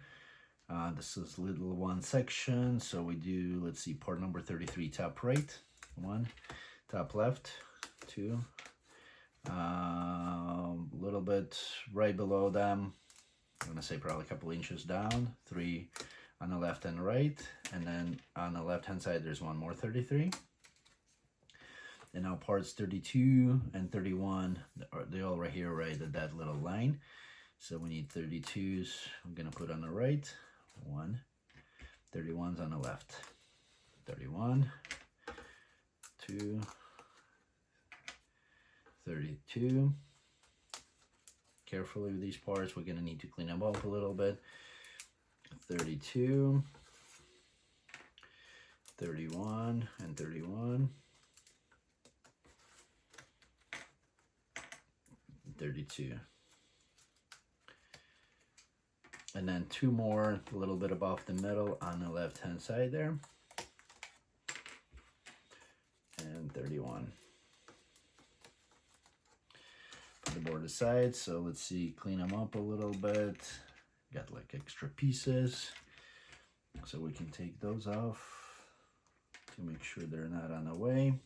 This is little one section, so we do, let's see, part number 33, top right, 1, top left, 2, little bit right below them, I'm gonna say probably a couple inches down, 3 on the left and right, and then on the left hand side there's one more 33. And now parts 32 and 31, they're all right here, right at that little line. So we need 32s, I'm gonna put on the right, 1, 31's on the left, 31, 2, 32. Carefully with these parts, we're gonna need to clean them up a little bit. 32, 31, and 31. 32. And then 2 more, a little bit above the middle on the left hand side there. And 31. Put the board aside, so let's see, clean them up a little bit. Got like extra pieces, so we can take those off to make sure they're not on the way.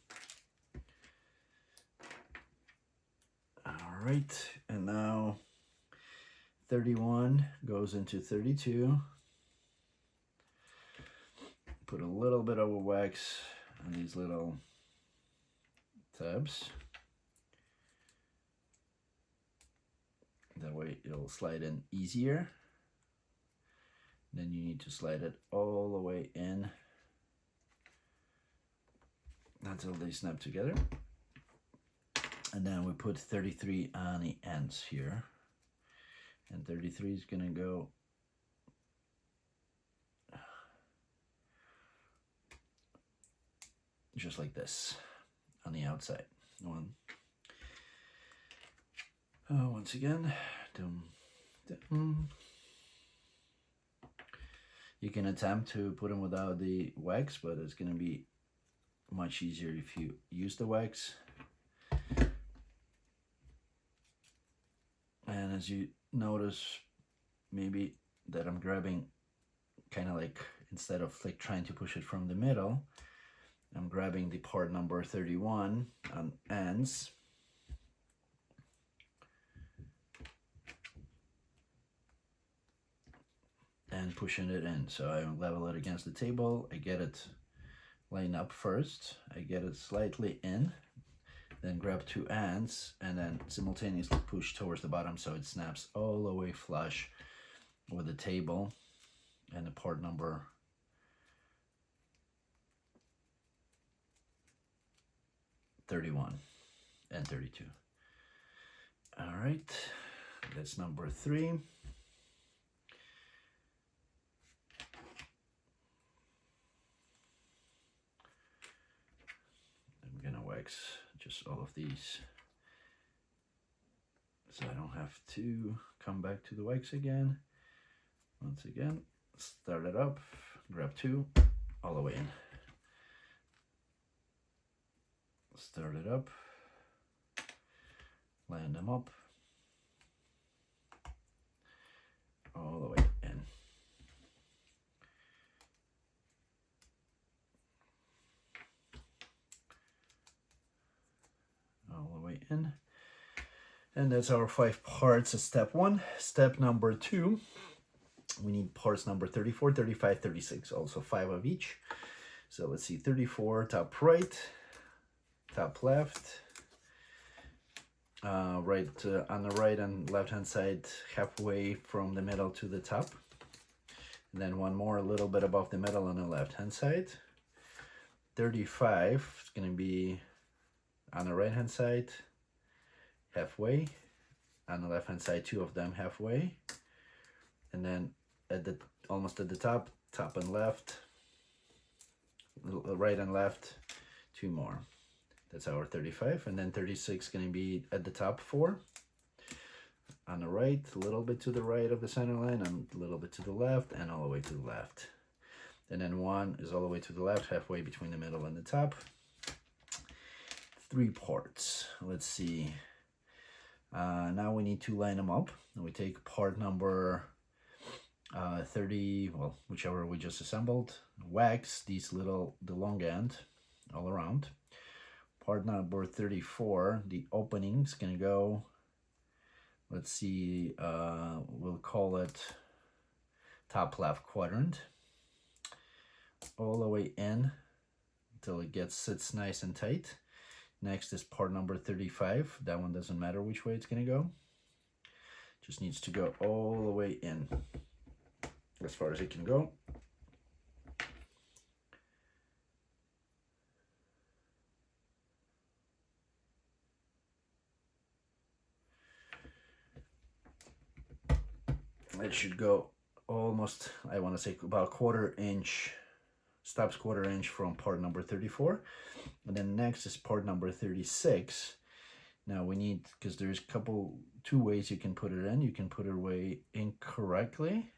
All right, and now 31 goes into 32. Put a little bit of wax on these little tabs. That way it'll slide in easier. Then you need to slide it all the way in until they snap together. And then we put 33 on the ends here. And 33 is gonna go just like this on the outside. Once again, you can attempt to put them without the wax, but it's gonna be much easier if you use the wax. And as you notice, maybe that I'm grabbing kind of like, instead of like trying to push it from the middle, I'm grabbing the part number 31 on ends. And pushing it in. So I level it against the table, I get it lined up first, I get it slightly in, then grab 2 ends and then simultaneously push towards the bottom so it snaps all the way flush with the table and the part number 31 and 32. All right, that's number 3. I'm gonna wax just all of these so I don't have to come back to the wax again. Once again, start it up, grab 2 all the way in, start it up, line them up all the way in. All the way in. And that's our 5 parts of step 1. Step number 2, we need parts number 34, 35, 36, also 5 of each. So let's see, 34, top right, top left, on the right and left hand side, halfway from the middle to the top. And then one more a little bit above the middle on the left hand side. 35 is going to be on the right hand side, halfway, on the left hand side 2 of them halfway, and then at the almost at the top and left, right and left 2 more. That's our 35. And then 36 going to be at the top 4 on the right, a little bit to the right of the center line, and a little bit to the left, and all the way to the left. And then 1 is all the way to the left, halfway between the middle and the top. 3 parts. Let's see. Now we need to line them up. And we take part number 30, well, whichever we just assembled, wax the long end all around. Part number 34, the opening's gonna go, let's see, we'll call it top left quadrant. all the way in until it sits nice and tight. Next is part number 35. That one doesn't matter which way it's gonna go. Just needs to go all the way in as far as it can go. It should go almost, I want to say about quarter inch, stops quarter inch from part number 34. And then next is part number 36. Now we need, because there's two ways you can put it in. You can put it away incorrectly,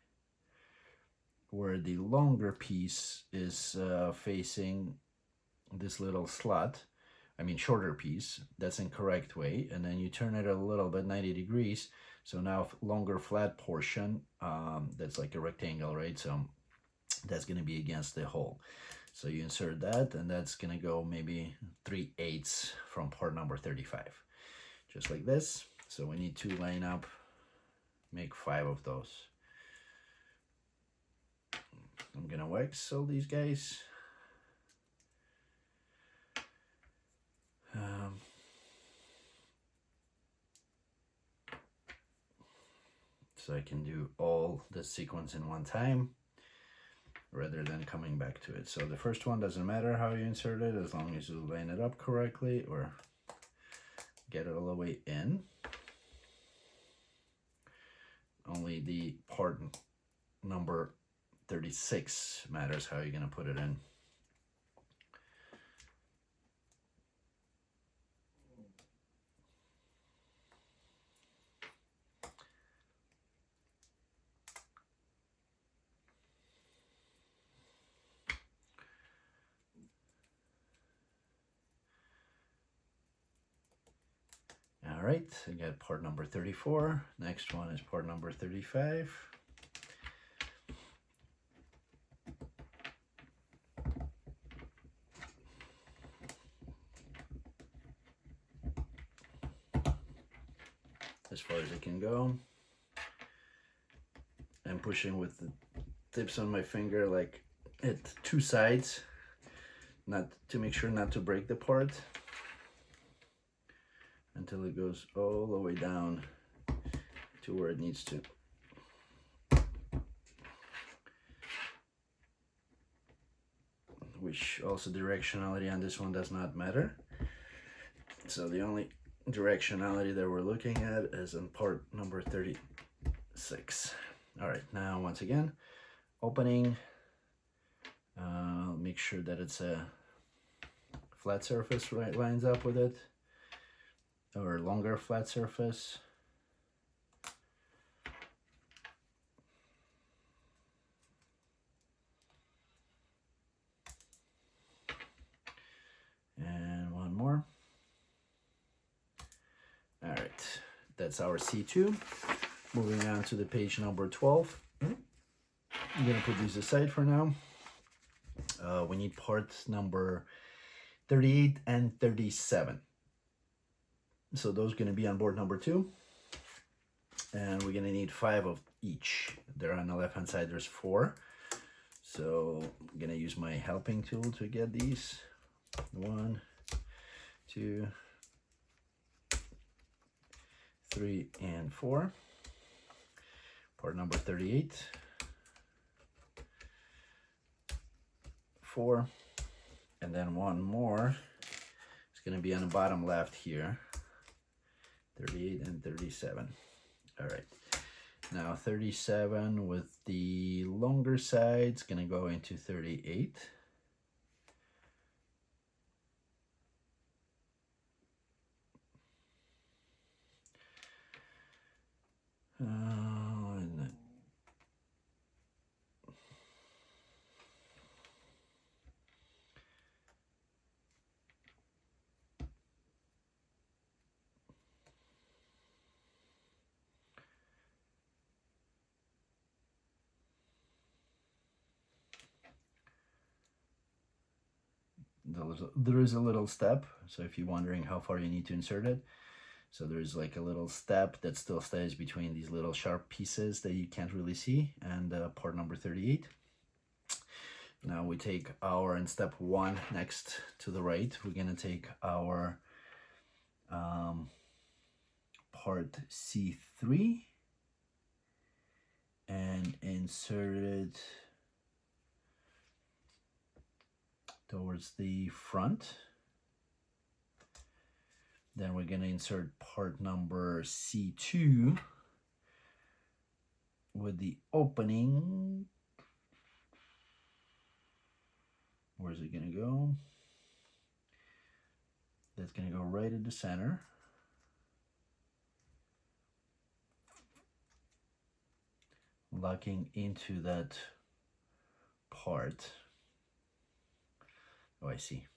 where the longer piece is facing this little slot. I mean shorter piece, that's incorrect way. And then you turn it a little bit, 90 degrees. So now longer flat portion, that's like a rectangle, right? So that's gonna be against the hole. So you insert that, and that's gonna go maybe 3/8 from part number 35. Just like this. So we need to line up, make 5 of those. I'm gonna wax all these guys. So I can do all the sequence in one time rather than coming back to it. So the first one doesn't matter how you insert it, as long as you line it up correctly or get it all the way in. Only the part number 36 matters how you're gonna put it in. All right, I got part number 34. Next one is part number 35. As far as it can go. I'm pushing with the tips on my finger like at 2 sides, not to make sure not to break the part, until it goes all the way down to where it needs to. Which also directionality on this one does not matter. So the only directionality that we're looking at is on part number 36. All right, now once again, opening, make sure that it's a flat surface, right, lines up with it, or longer flat surface. And one more. All right, that's our C2. Moving on to the page number 12. I'm gonna put these aside for now. We need parts number 38 and 37. So those are gonna be on board number 2. And we're gonna need 5 of each. They're on the left-hand side, there's 4. So I'm gonna use my helping tool to get these. 1, 2, 3, and 4. Part number 38, 4, and then one more. It's going to be on the bottom left here, 38 and 37. All right, now 37 with the longer side is going to go into 38. There is a little step, so if you're wondering how far you need to insert it, so there's like a little step that still stays between these little sharp pieces that you can't really see, and part number 38. Now we take our, in step 1 next to the right, we're gonna take our part C3 and insert it towards the front. Then we're gonna insert part number C2 with the opening. Where's it gonna go? That's gonna go right at the center. Locking into that part. Oh, I see.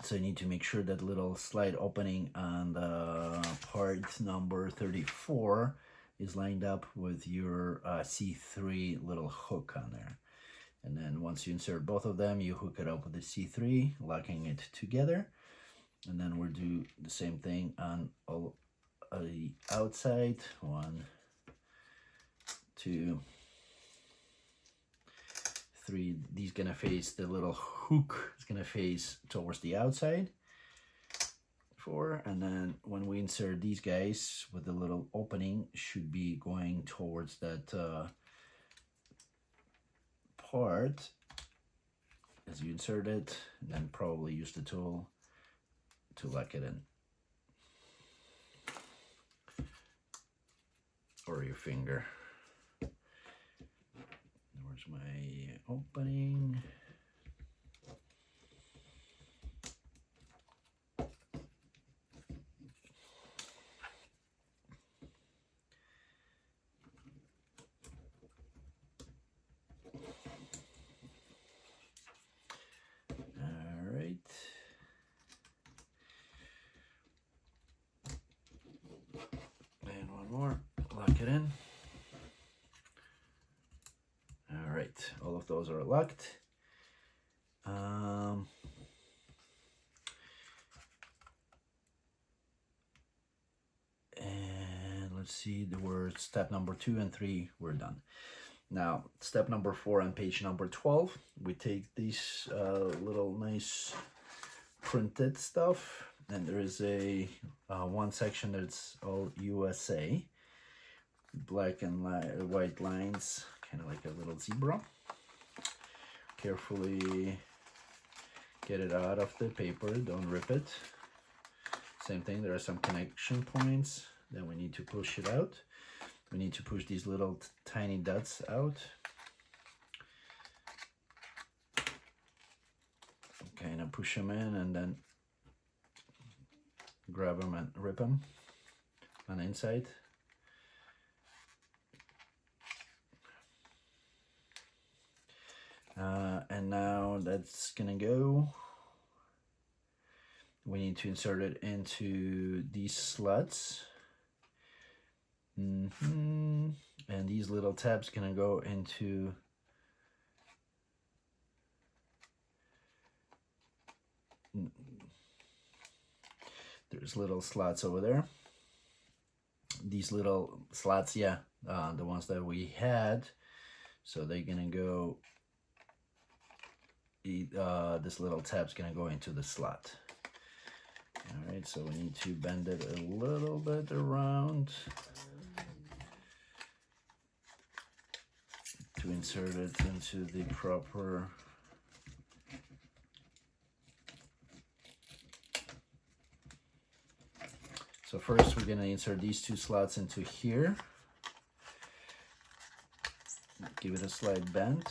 So you need to make sure that little slide opening on the part number 34 is lined up with your C3 little hook on there. And then once you insert both of them, you hook it up with the C3, locking it together. And then we'll do the same thing on all the outside. 1, 2, 3. These gonna face, the little hook is gonna face towards the outside. 4, and then when we insert these guys with the little opening, should be going towards that part as you insert it, and then probably use the tool to lock it in, or your finger. Where's my opening? Lock it in. All right, all of those are locked. And let's see, the word step number 2 and 3 were done. Now, step number 4 on page number 12, we take these little nice printed stuff, and there is a one section that's all USA. Black and white lines, kind of like a little zebra. Carefully get it out of the paper, don't rip it. Same thing, there are some connection points that we need to push it out. We need to push these little tiny dots out. Okay, now push them in and then grab them and rip them on the inside. And now that's gonna go. We need to insert it into these slots. And these little tabs gonna go into there's little slots over there. These little slots, the ones that we had. So they're gonna go, this little tab's gonna go into the slot. All right, so we need to bend it a little bit around to insert it into the proper So first we're gonna insert these 2 slots into here. Give it a slight bend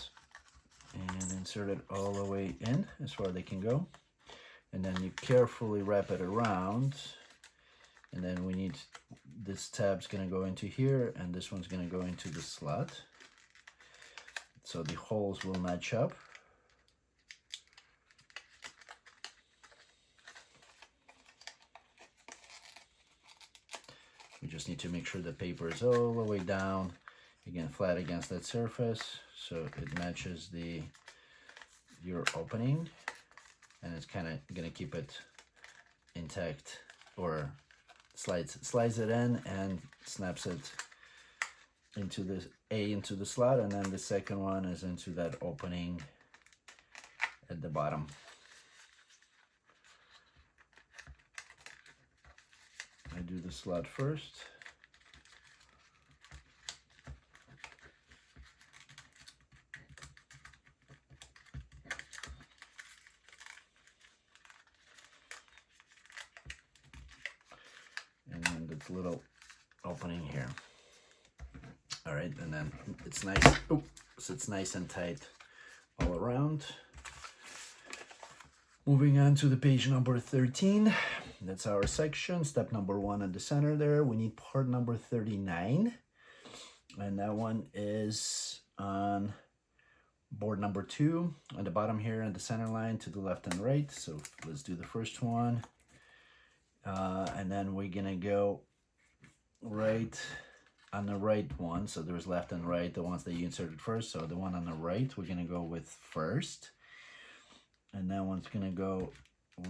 and insert it all the way in as far as they can go. And then you carefully wrap it around. And then we need, this tab's gonna go into here and this one's gonna go into the slot. So the holes will match up. We just need to make sure the paper is all the way down, again, flat against that surface, so it matches your opening, and it's kind of gonna keep it intact, or slides it in and snaps it into this into the slot, and then the second one is into that opening at the bottom. I do the slot first. And then this little opening here. All right, and then it's nice. Oh, so it's nice and tight all around. Moving on to the page number 13. That's our section. Step number 1 at the center there. We need part number 39. And that one is on board number 2 at the bottom here in the center line to the left and right. So let's do the first one. And then we're gonna go right on the right one. So there's left and right, the ones that you inserted first. So the one on the right, we're gonna go with first. And that one's gonna go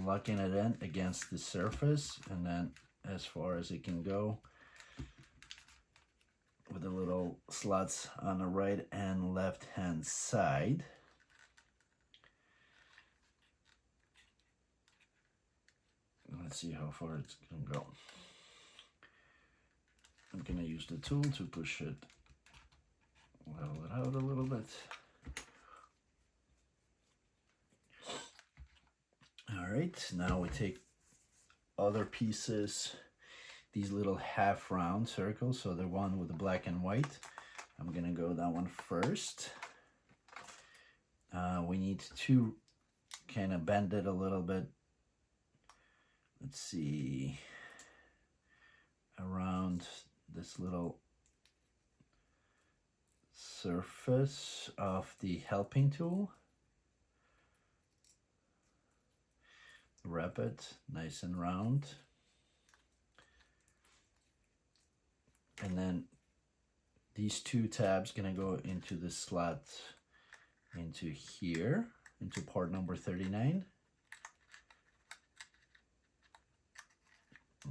locking it in against the surface, and then as far as it can go with the little slots on the right and left hand side. Let's see how far it's gonna go. I'm gonna use the tool to push it, level it out a little bit. All right, now we take other pieces, these little half round circles, so the one with the black and white. I'm gonna go that one first. We need to kind of bend it a little bit. Let's see, around this little surface of the helping tool. Wrap it nice and round. And then these two tabs gonna go into the slot into here, into part number 39.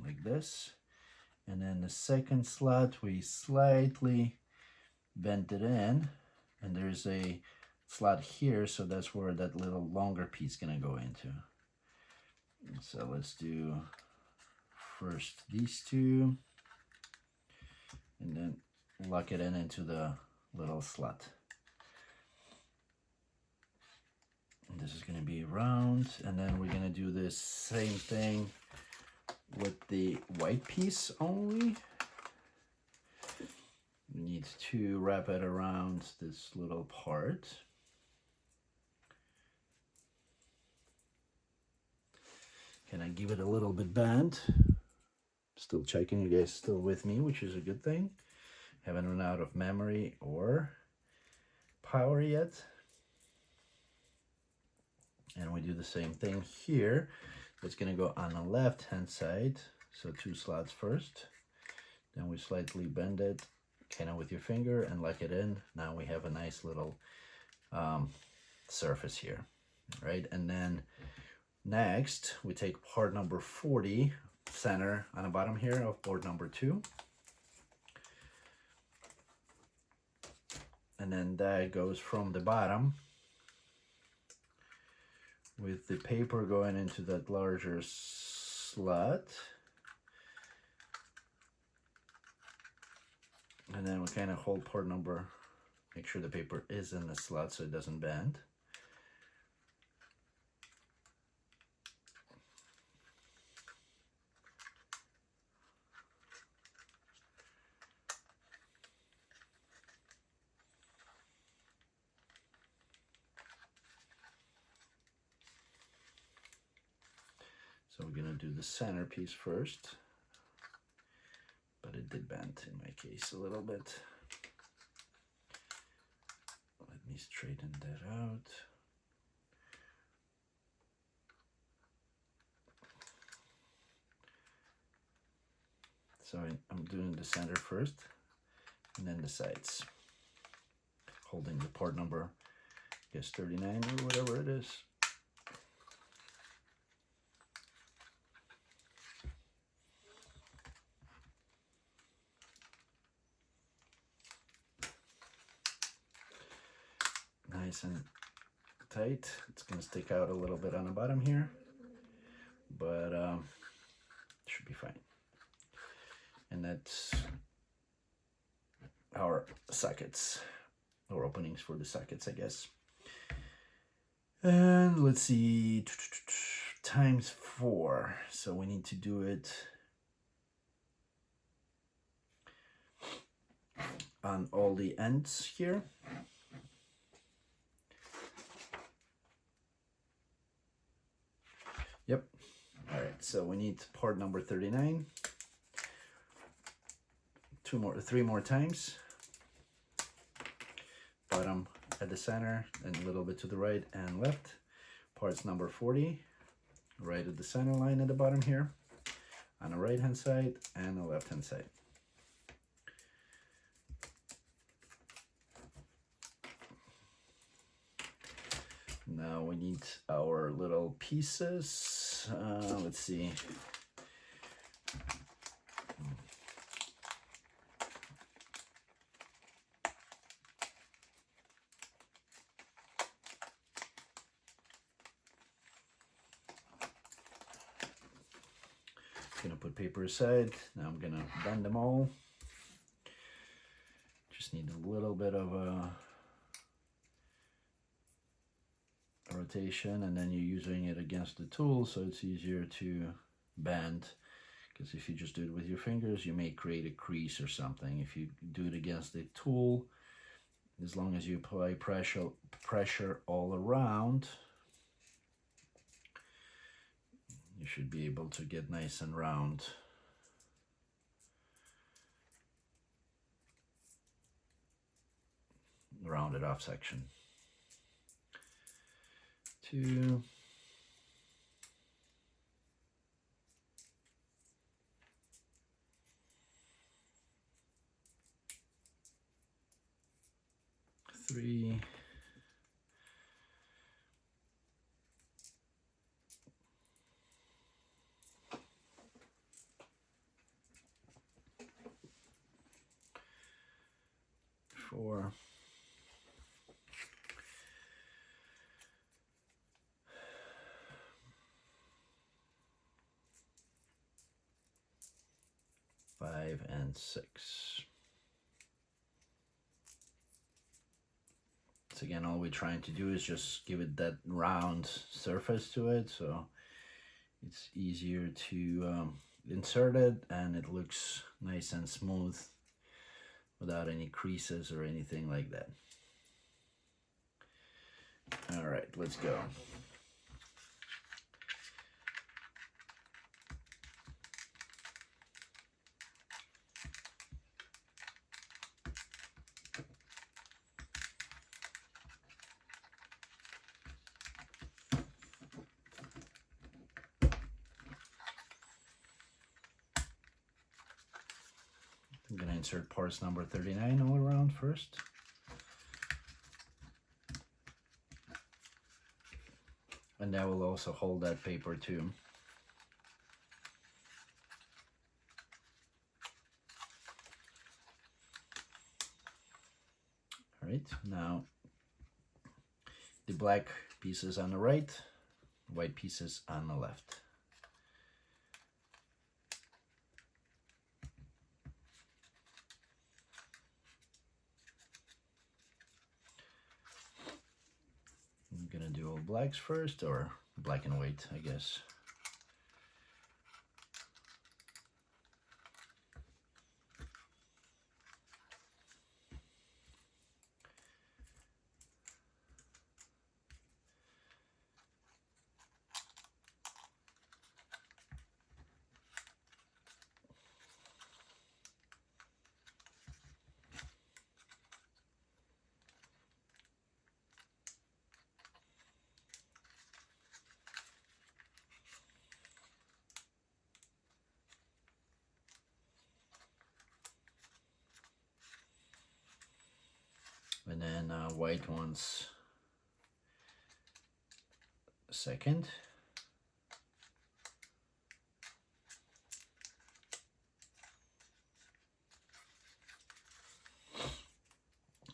Like this. And then the second slot, we slightly bent it in, and there's a slot here, so that's where that little longer piece gonna go into. So let's do first these two, and then lock it in into the little slot. And this is going to be round, and then we're going to do this same thing with the white piece only. We need to wrap it around this little part. Can I give it a little bit bend? Still checking you guys still with me, which is a good thing. Haven't run out of memory or power yet. And we do the same thing here. It's gonna go on the left hand side. So two slots first. Then we slightly bend it, kind of with your finger, and lock it in. Now we have a nice little surface here, right? And then next, we take part number 40, center on the bottom here of board number 2. And then that goes from the bottom with the paper going into that larger slot. And then we kind of hold part number, make sure the paper is in the slot so it doesn't bend. So we're gonna do the center piece first, but it did bend in my case a little bit. Let me straighten that out. So I'm doing the center first, and then the sides, holding the part number, I guess 39 or whatever it is. nice and tight. It's going to stick out a little bit on the bottom here, but should be fine. And that's our sockets, or openings for the sockets, I guess. And let's see, times 4. So we need to do it on all the ends here. Yep. All right, so we need part number 39. 3 more times. Bottom at the center and a little bit to the right and left. Parts number 40, right at the center line at the bottom here, on the right hand side and the left hand side. Now we need our little pieces. Let's see. Gonna put paper aside. Now I'm gonna bend them all. Just need a little bit of a rotation, and then you're using it against the tool, so it's easier to bend. Because if you just do it with your fingers, you may create a crease or something. If you do it against the tool, as long as you apply pressure all around, you should be able to get nice and rounded off section. 2, 3, 4, 5, and 6. So again, all we're trying to do is just give it that round surface to it, so it's easier to insert it and it looks nice and smooth without any creases or anything like that. All right, let's go. I'm going to insert parts number 39 all around first. And that will also hold that paper too. All right, now the black pieces on the right, white pieces on the left. I'm gonna do all blacks first, or black and white, I guess. And then white ones second.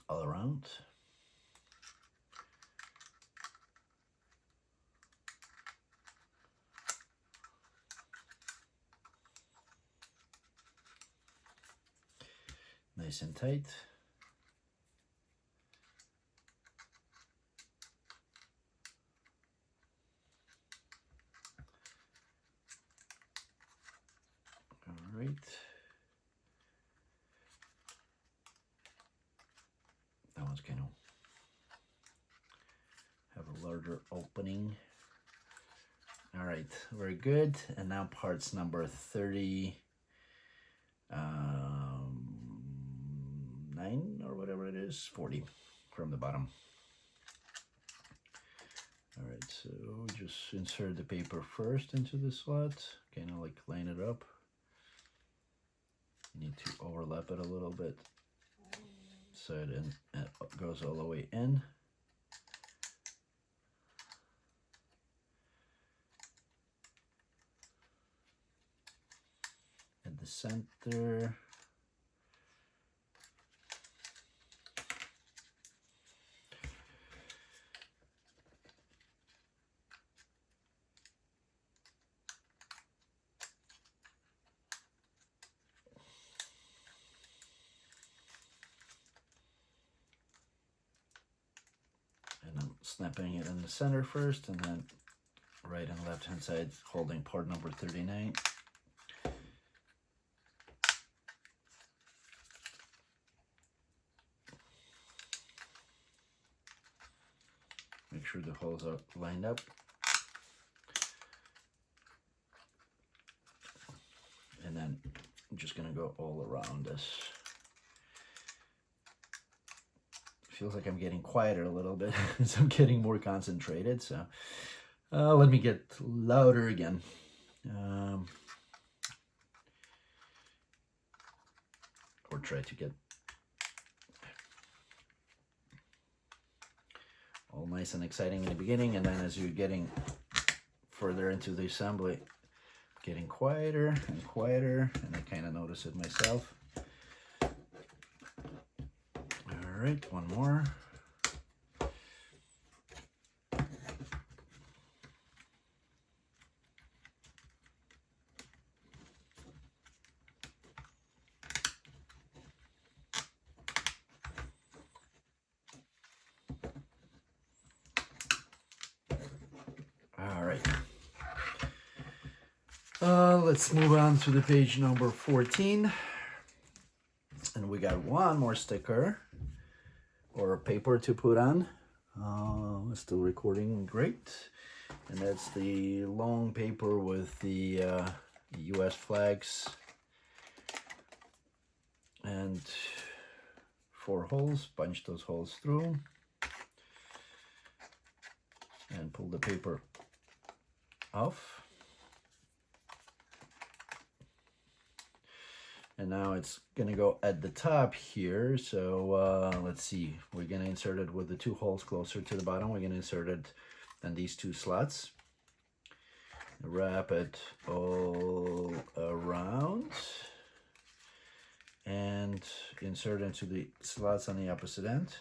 All around. nice and tight. All right. That one's kind of have a larger opening. All right, very good. And now parts number 39 or whatever it is, 40 from the bottom. All right, so just insert the paper first into the slot, kind of like line it up. You need to overlap it a little bit so it goes all the way in. At the center. And I'm snapping it in the center first, and then right and left hand side holding part number 39. Make sure the holes are lined up. And then I'm just gonna go all around this. Feels like I'm getting quieter a little bit as I'm getting more concentrated. So let me get louder again. Or try to get all nice and exciting in the beginning, and then as you're getting further into the assembly, getting quieter and quieter, and I kind of notice it myself. All right, one more. All right. Let's move on to the page number 14. And we got one more sticker or paper to put on. Still recording, great. And that's the long paper with the US flags and 4 holes. Punch those holes through and pull the paper off. And now it's gonna go at the top here. So let's see, we're gonna insert it with the 2 holes closer to the bottom. We're gonna insert it in these 2 slots. Wrap it all around and insert into the slots on the opposite end.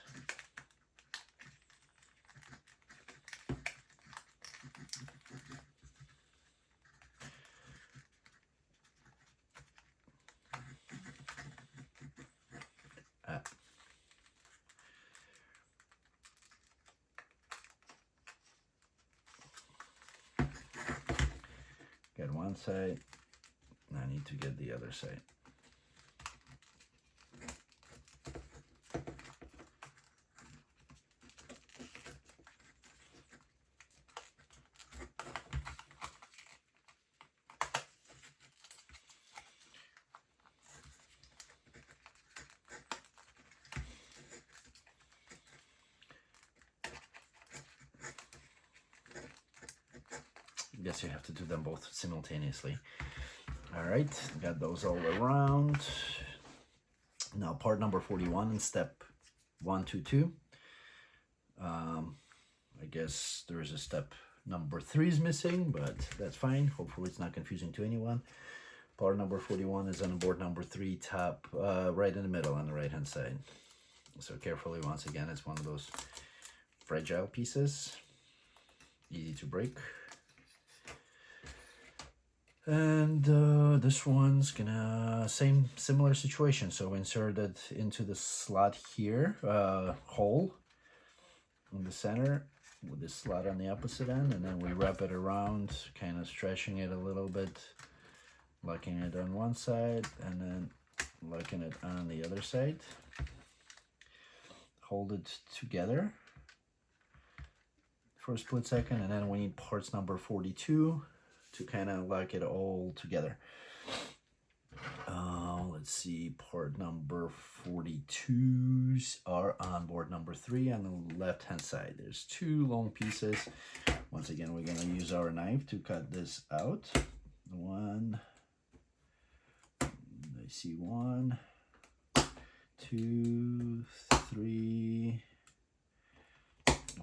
Get one side, I need to get the other side. I guess you have to do them both simultaneously. All right, got those all around. Now part number 41 in step 1, 2, 2. I guess there's a step number 3 is missing, but that's fine. Hopefully it's not confusing to anyone. Part number 41 is on board number 3, top right in the middle on the right hand side. So carefully, once again, it's one of those fragile pieces, easy to break. And this one's gonna similar situation. So insert it into the slot here, hole in the center with the slot on the opposite end, and then we wrap it around, kind of stretching it a little bit, locking it on one side and then locking it on the other side. Hold it together for a split second, and then we need parts number 42 to kind of lock it all together. Let's see, part number 42s are on board number 3 on the left hand side. There's 2 long pieces. Once again, we're going to use our knife to cut this out. 1, I see 1, 2, 3,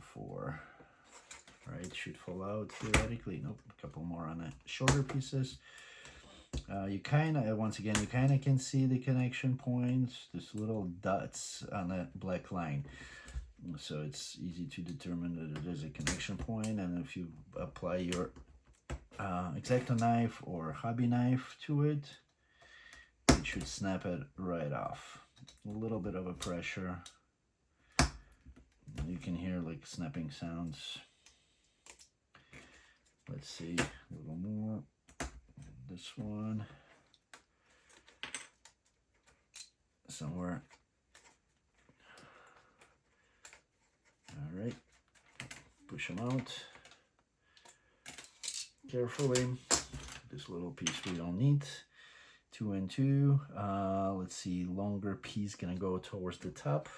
4. All right, should fall out theoretically. Nope, a couple more on the shorter pieces. You kind of, once again, you kind of can see the connection points, these little dots on that black line. So it's easy to determine that it is a connection point. And if you apply your X-Acto knife or hobby knife to it, it should snap it right off. A little bit of a pressure. You can hear like snapping sounds. Let's see, a little more. This one. Somewhere. All right. Push them out. Carefully. This little piece we don't need. 2 and 2. Let's see, longer piece gonna go towards the top.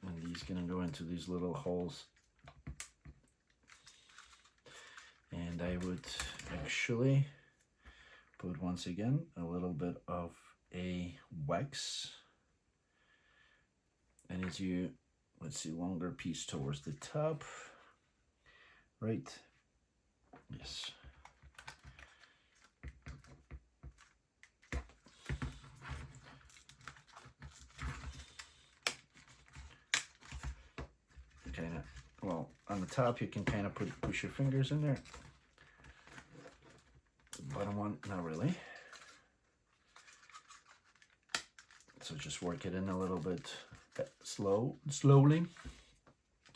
And these gonna go into these little holes. And I would actually put, once again, a little bit of a wax. And as you, let's see, longer piece towards the top. Right? Yes. Kind of, well, on the top you can kind of push your fingers in there. The bottom one, not really. So just work it in a little bit slowly.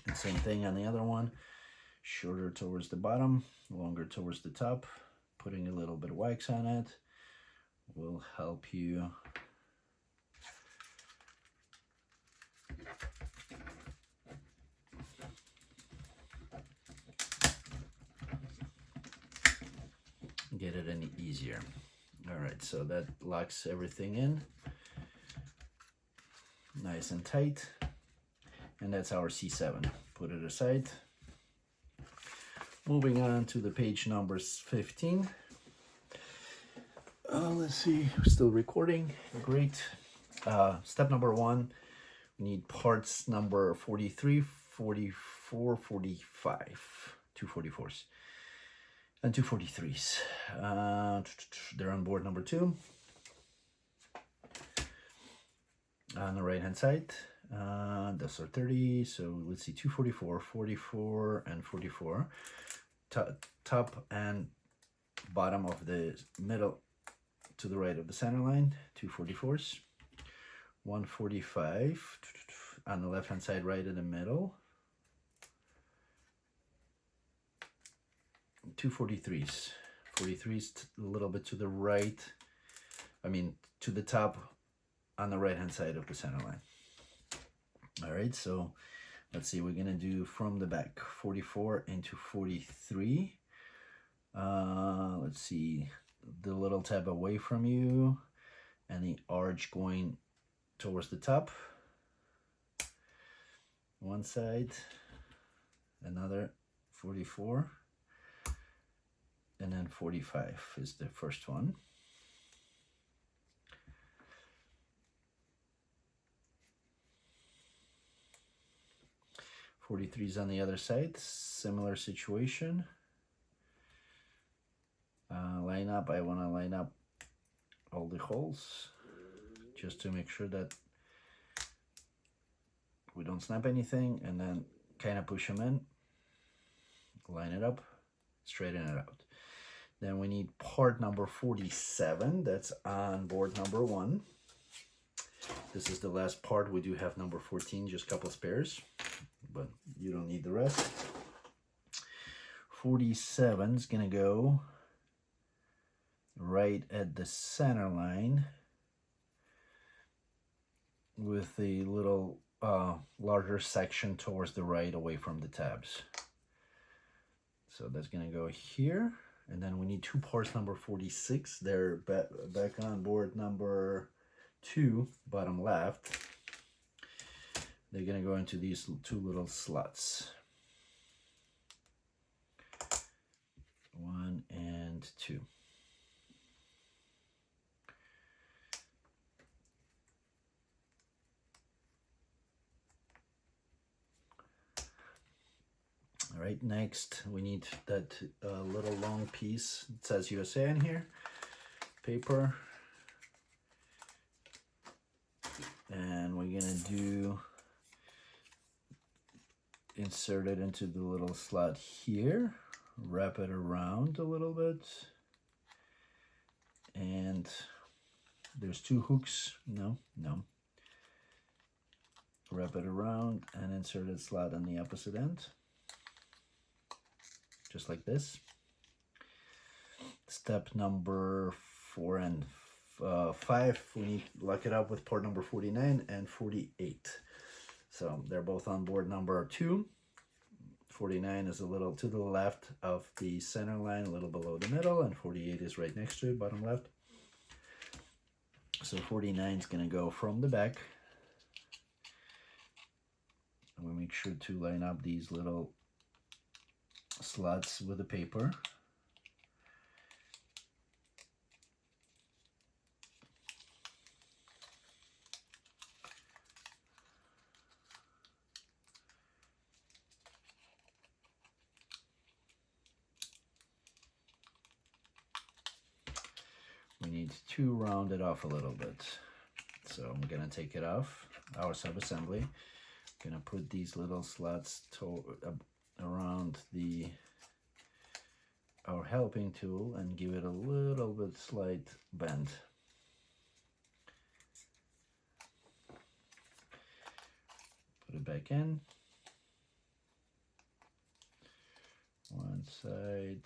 And same thing on the other one. Shorter towards the bottom, longer towards the top. Putting a little bit of wax on it will help you get it any easier. All right, so that locks everything in nice and tight, and that's our C7. Put it aside. Moving on to the page number 15. Let's see, we're still recording. Great. Step number 1, we need parts number 43, 44, 45, 244s. And 243s. They're on board number 2. On the right hand side, those are 30. So let's see, 244, 44, and 44. Top and bottom of the middle to the right of the center line, 244s. 145 on the left hand side, right in the middle. 243s. 43s a little bit to the right, I mean to the top on the right hand side of the center line. All right, so let's see, we're gonna do from the back 44 into 43. Let's see, the little tab away from you and the arch going towards the top. One side, another 44. And then 45 is the first one. '43 is on the other side, similar situation. Line up, I want to line up all the holes just to make sure that we don't snap anything, and then kind of push them in, line it up, straighten it out. Then we need part number 47. That's on board number 1. This is the last part. We do have number 14, just a couple spares, but you don't need the rest. 47 is going to go right at the center line with the little larger section towards the right away from the tabs. So that's going to go here. And then we need 2 parts number 46. They're back on board number 2, bottom left. They're going to go into these 2 little slots. 1 and 2. All right, next we need that little long piece. It says USA in here, paper, and we're gonna do insert it into the little slot here, wrap it around a little bit, and there's 2 hooks. No, wrap it around and insert a slot on the opposite end, just like this. Step number 4 and 5, we need to lock it up with part number 49 and 48. So they're both on board number 2. 49 is a little to the left of the center line, a little below the middle, and 48 is right next to it, bottom left. So 49 is going to go from the back. And we make sure to line up these little slots with the paper. We need to round it off a little bit. So I'm gonna take it off our sub-assembly. Gonna put these little slots around our helping tool and give it a little bit slight bend. Put it back in. One side.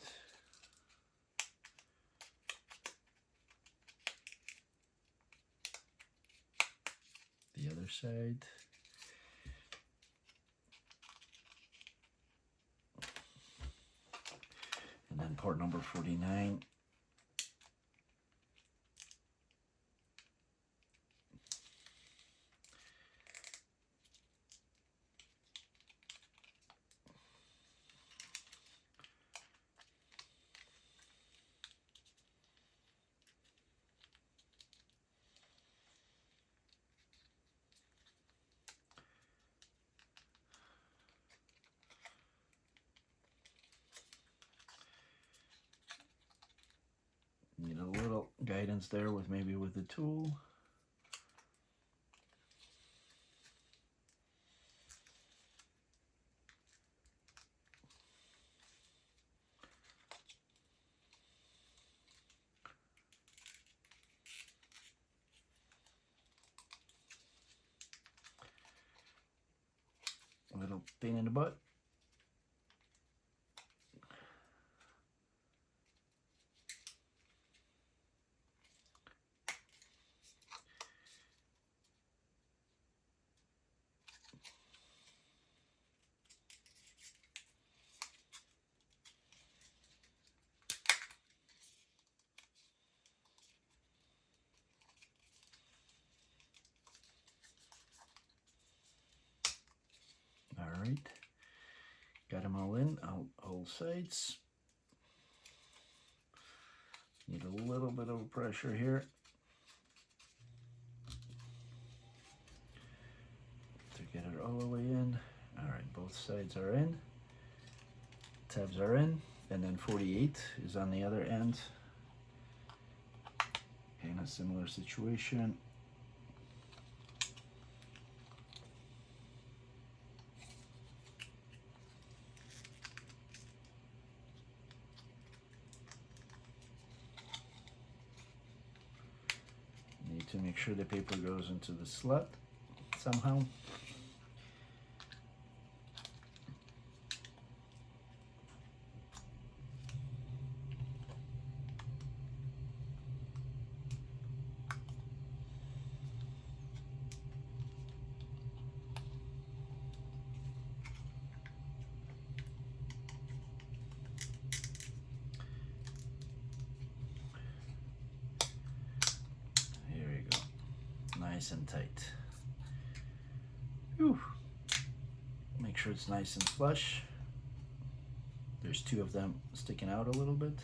The other side. And then part number 49. Need a little guidance there with maybe with the tool. A little pain in the butt. All right, got them all in, all sides. Need a little bit of pressure here to get it all the way in. All right, both sides are in, tabs are in, and then 48 is on the other end. In a similar situation. Make sure the paper goes into the slot somehow. Nice and tight. Whew. Make sure it's nice and flush. There's two of them sticking out a little bit.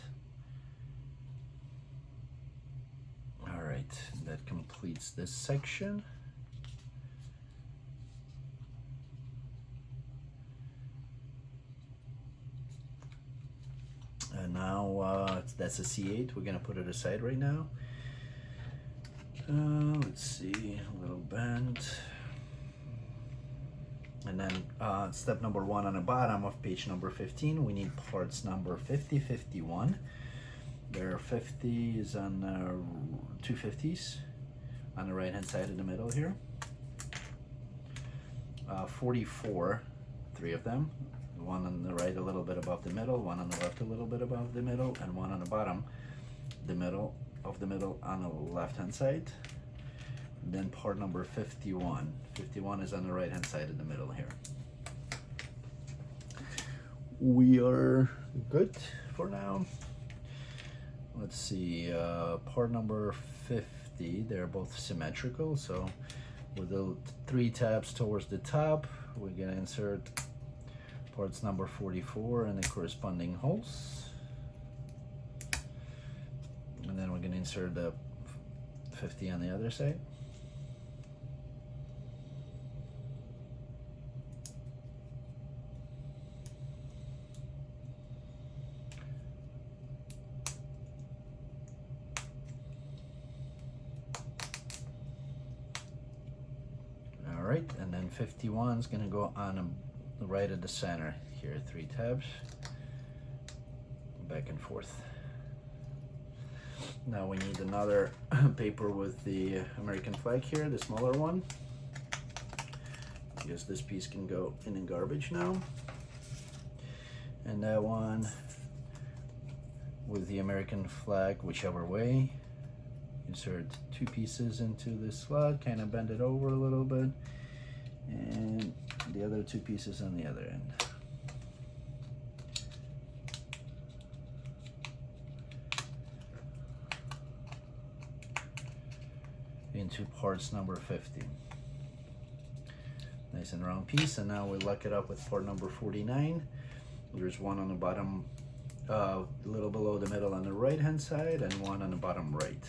All right, that completes this section. And now that's a C8. We're gonna put it aside right now. Let's see, a little bend. And then step number 1 on the bottom of page number 15, we need parts number 50, 51. There are 50s on 250s on the right hand side in the middle here. 44, 3 of them. One on the right a little bit above the middle, one on the left a little bit above the middle, and one on the bottom, the middle of the middle on the left hand side. Then part number 51. 51 is on the right hand side in the middle here. We are good for now. Let's see, part number 50, they're both symmetrical, so with the 3 tabs towards the top, we're gonna insert parts number 44 and the corresponding holes. And then we're gonna insert the 50 on the other side. All right, and then 51 is gonna go on the right of the center here, 3 tabs, back and forth. Now we need another paper with the American flag here, the smaller one. I guess this piece can go in the garbage now. And that one with the American flag, whichever way. Insert 2 pieces into this slot, kind of bend it over a little bit, and the other 2 pieces on the other end. Into parts number 50. Nice and round piece, and now we lock it up with part number 49. There's one on the bottom, a little below the middle on the right hand side, and one on the bottom right.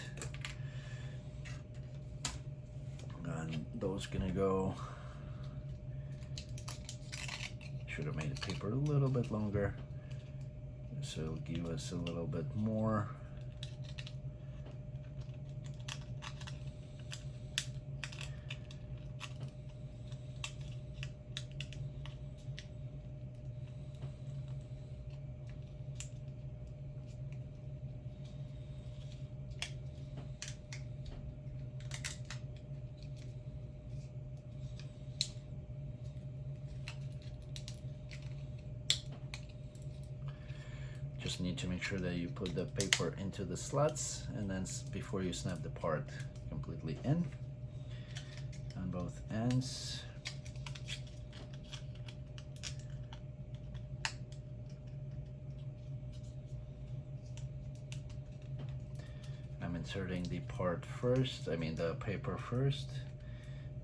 And those gonna go, should have made the paper a little bit longer, so it'll give us a little bit more. Just need to make sure that you put the paper into the slots, and then before you snap the part completely in on both ends. I'm inserting the part first, I mean the paper first,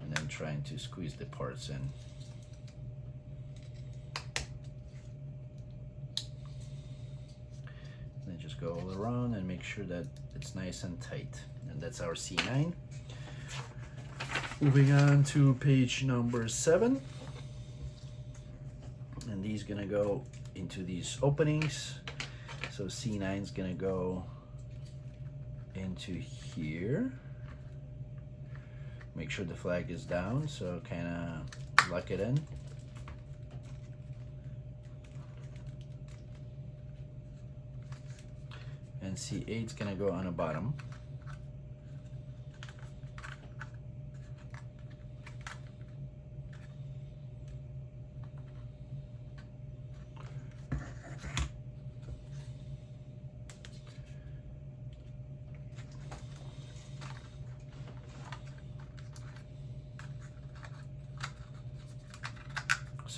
and then trying to squeeze the parts in. Go all around and make sure that it's nice and tight. And that's our C9. Moving on to page number 7. And these gonna go into these openings. So C9 is gonna go into here. Make sure the flag is down, so kind of lock it in. And C8 is gonna go on the bottom.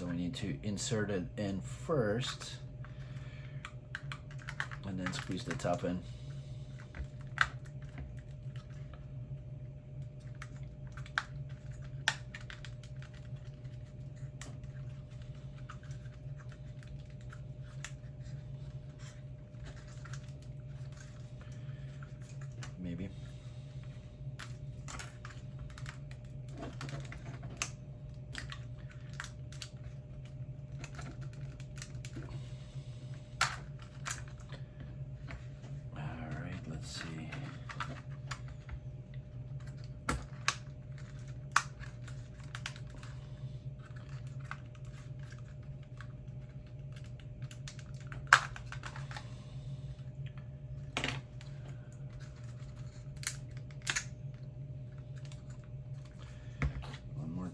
So we need to insert it in first and then squeeze the top in. Maybe.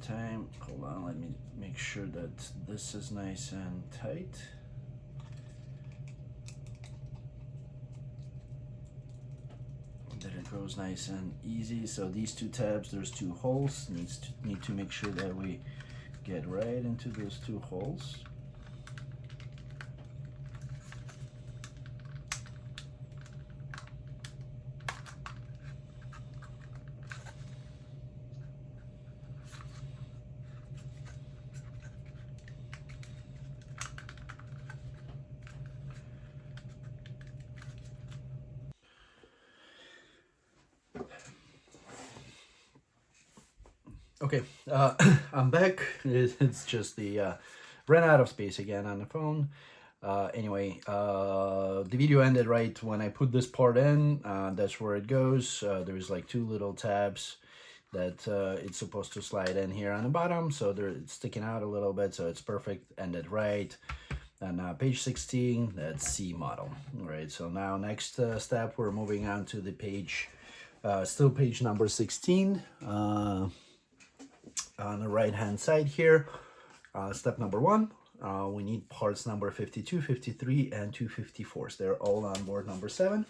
Time. Hold on, let me make sure that this is nice and tight. That it goes nice and easy. So these two tabs, there's two holes. Need to make sure that we get right into those two holes. Okay, I'm back. It's just the ran out of space again on the phone. Anyway, the video ended right when I put this part in. That's where it goes. There's like two little tabs that it's supposed to slide in here on the bottom, so it's sticking out a little bit, so it's perfect. Ended right. And page 16, that's C model. All right, so now next step, we're moving on to the page, still page number 16. On the right hand side here, step number 1, we need parts number 52, 53, and 254s. They're all on board number 7.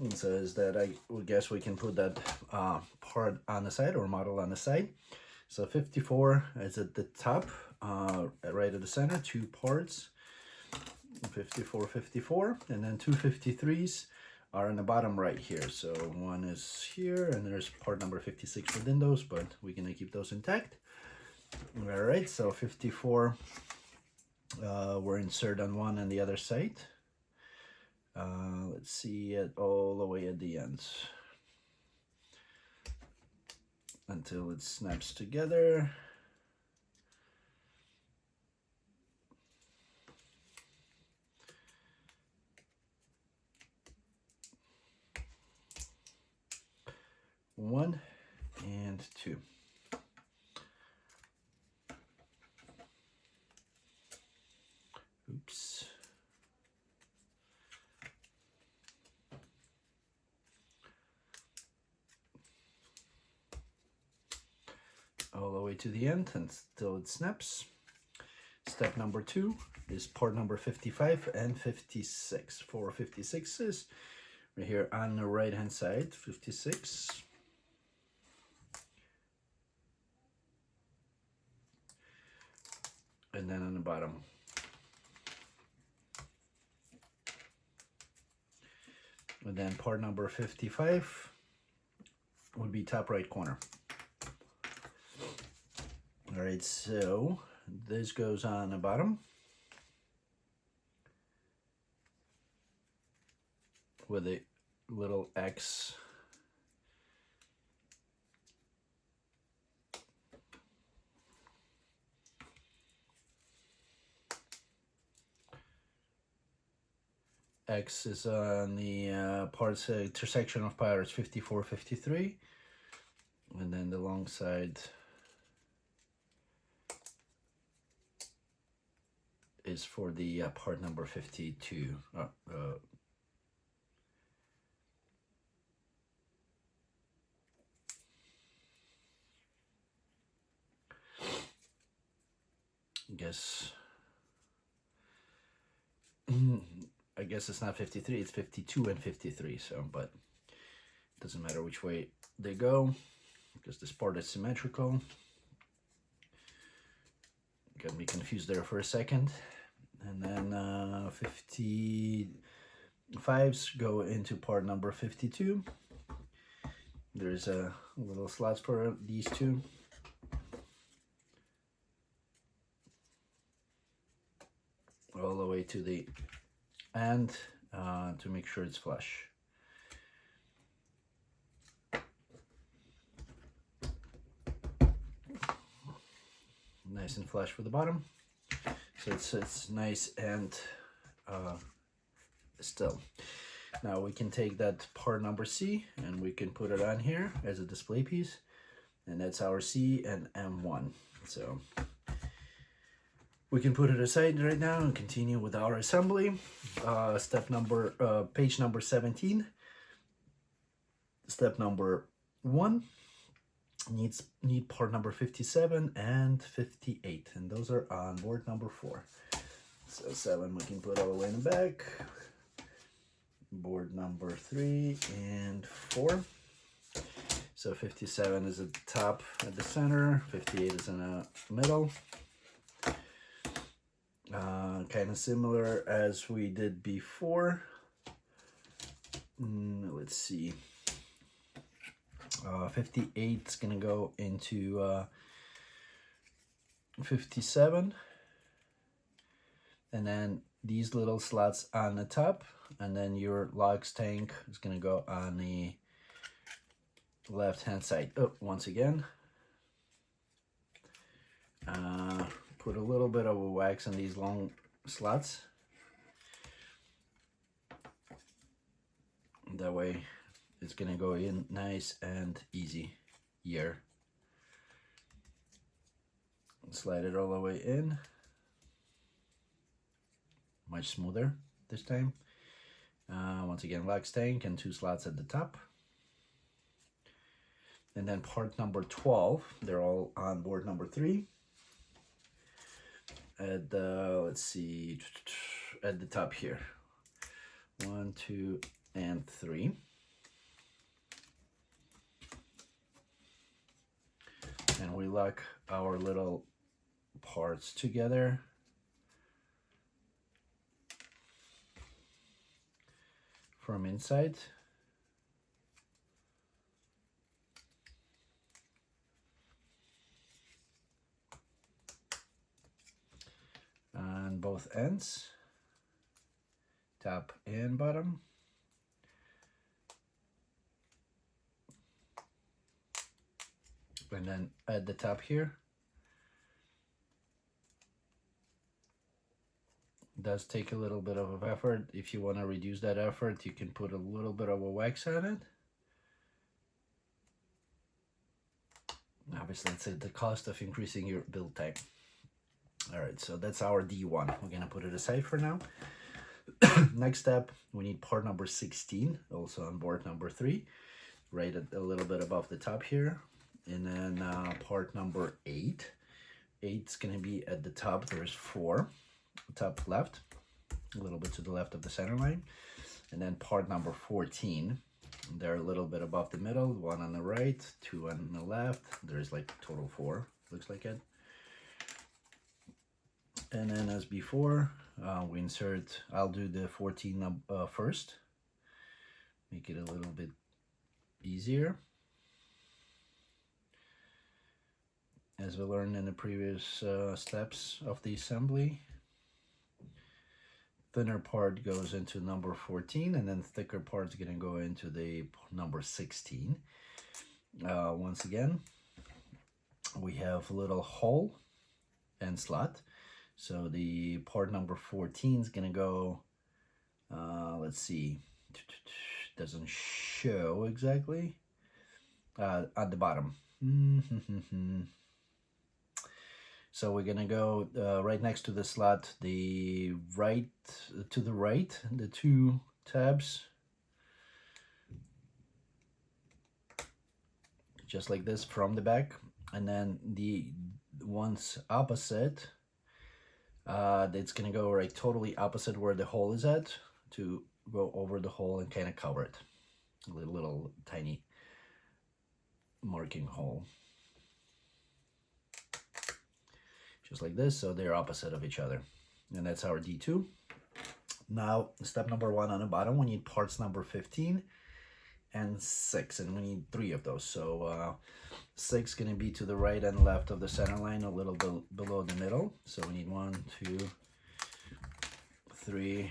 It says that I would guess we can put that part on the side, or model on the side. So 54 is at the top, right at the center, 2 parts, 54, 54, and then 253s are in the bottom right here. So one is here, and there's part number 56 within those, but we're gonna keep those intact. All right, so 54 we're insert on one and the other side. Let's see it all the way at the end until it snaps together. One and two. Oops. All the way to the end until it snaps. Step number 2 is part number 55 and 56. For 56s, right here on the right hand side, 56. And then on the bottom. And then part number 55 would be top right corner. All right, so this goes on the bottom with a little X. X is on the parts intersection of parts 54, 53, and then the long side is for the part number 52. I guess it's not 53, it's 52 and 53, so, but it doesn't matter which way they go because this part is symmetrical. Got me confused there for a second. And then 55s go into part number 52. There's a little slots for these two. All the way to the end to make sure it's flush. Nice and flush for the bottom, so it's nice and still. Now we can take that part number C and we can put it on here as a display piece, and that's our C and M1. So we can put it aside right now and continue with our assembly. Page number 17. Step number 1. Need part number 57 and 58, and those are on board number 4. So 7 we can put all the way in the back. Board number 3 and 4. So 57 is at the top at the center, 58 is in the middle. Kind of similar as we did before. Let's see. 58 is going to go into 57, and then these little slots on the top, and then your logs tank is going to go on the left hand side. Oh, once again, put a little bit of a wax on these long slots, that way it's gonna go in nice and easy here. Slide it all the way in. Much smoother this time. Once again, logs tank and 2 slots at the top. And then part number 12, they're all on board number 3. At the, let's see, at the top here. 1, 2, and 3. And we lock our little parts together. From inside. On both ends, top and bottom. And then at the top here, does take a little bit of effort. If you want to reduce that effort, you can put a little bit of a wax on it. Obviously, it's at the cost of increasing your build time. All right, so that's our D1. We're gonna put it aside for now. Next step, we need part number 16, also on board number 3, right at a little bit above the top here. And then part number 8. 8's gonna be at the top. There's 4, top left, a little bit to the left of the center line. And then part number 14, they're a little bit above the middle, 1 on the right, 2 on the left. There's like total 4, looks like it. And then as before, we insert, I'll do the 14 first, make it a little bit easier. As we learned in the previous steps of the assembly, thinner part goes into number 14, and then thicker part's gonna go into the number 16. Once again, we have a little hole and slot. So the part number 14 is gonna go, let's see, doesn't show exactly, at the bottom. So we're gonna go right next to the slot, the right, to the right, the 2 tabs, just like this from the back, and then the ones opposite, it's gonna go right totally opposite where the hole is at, to go over the hole and kind of cover it, a little tiny marking hole. just like this, so they're opposite of each other. And that's our D2. Now, step number 1 on the bottom, we need parts number 15 and 6, and we need 3 of those. So 6 going to be to the right and left of the center line, a little bit below the middle. So we need 1, 2, 3,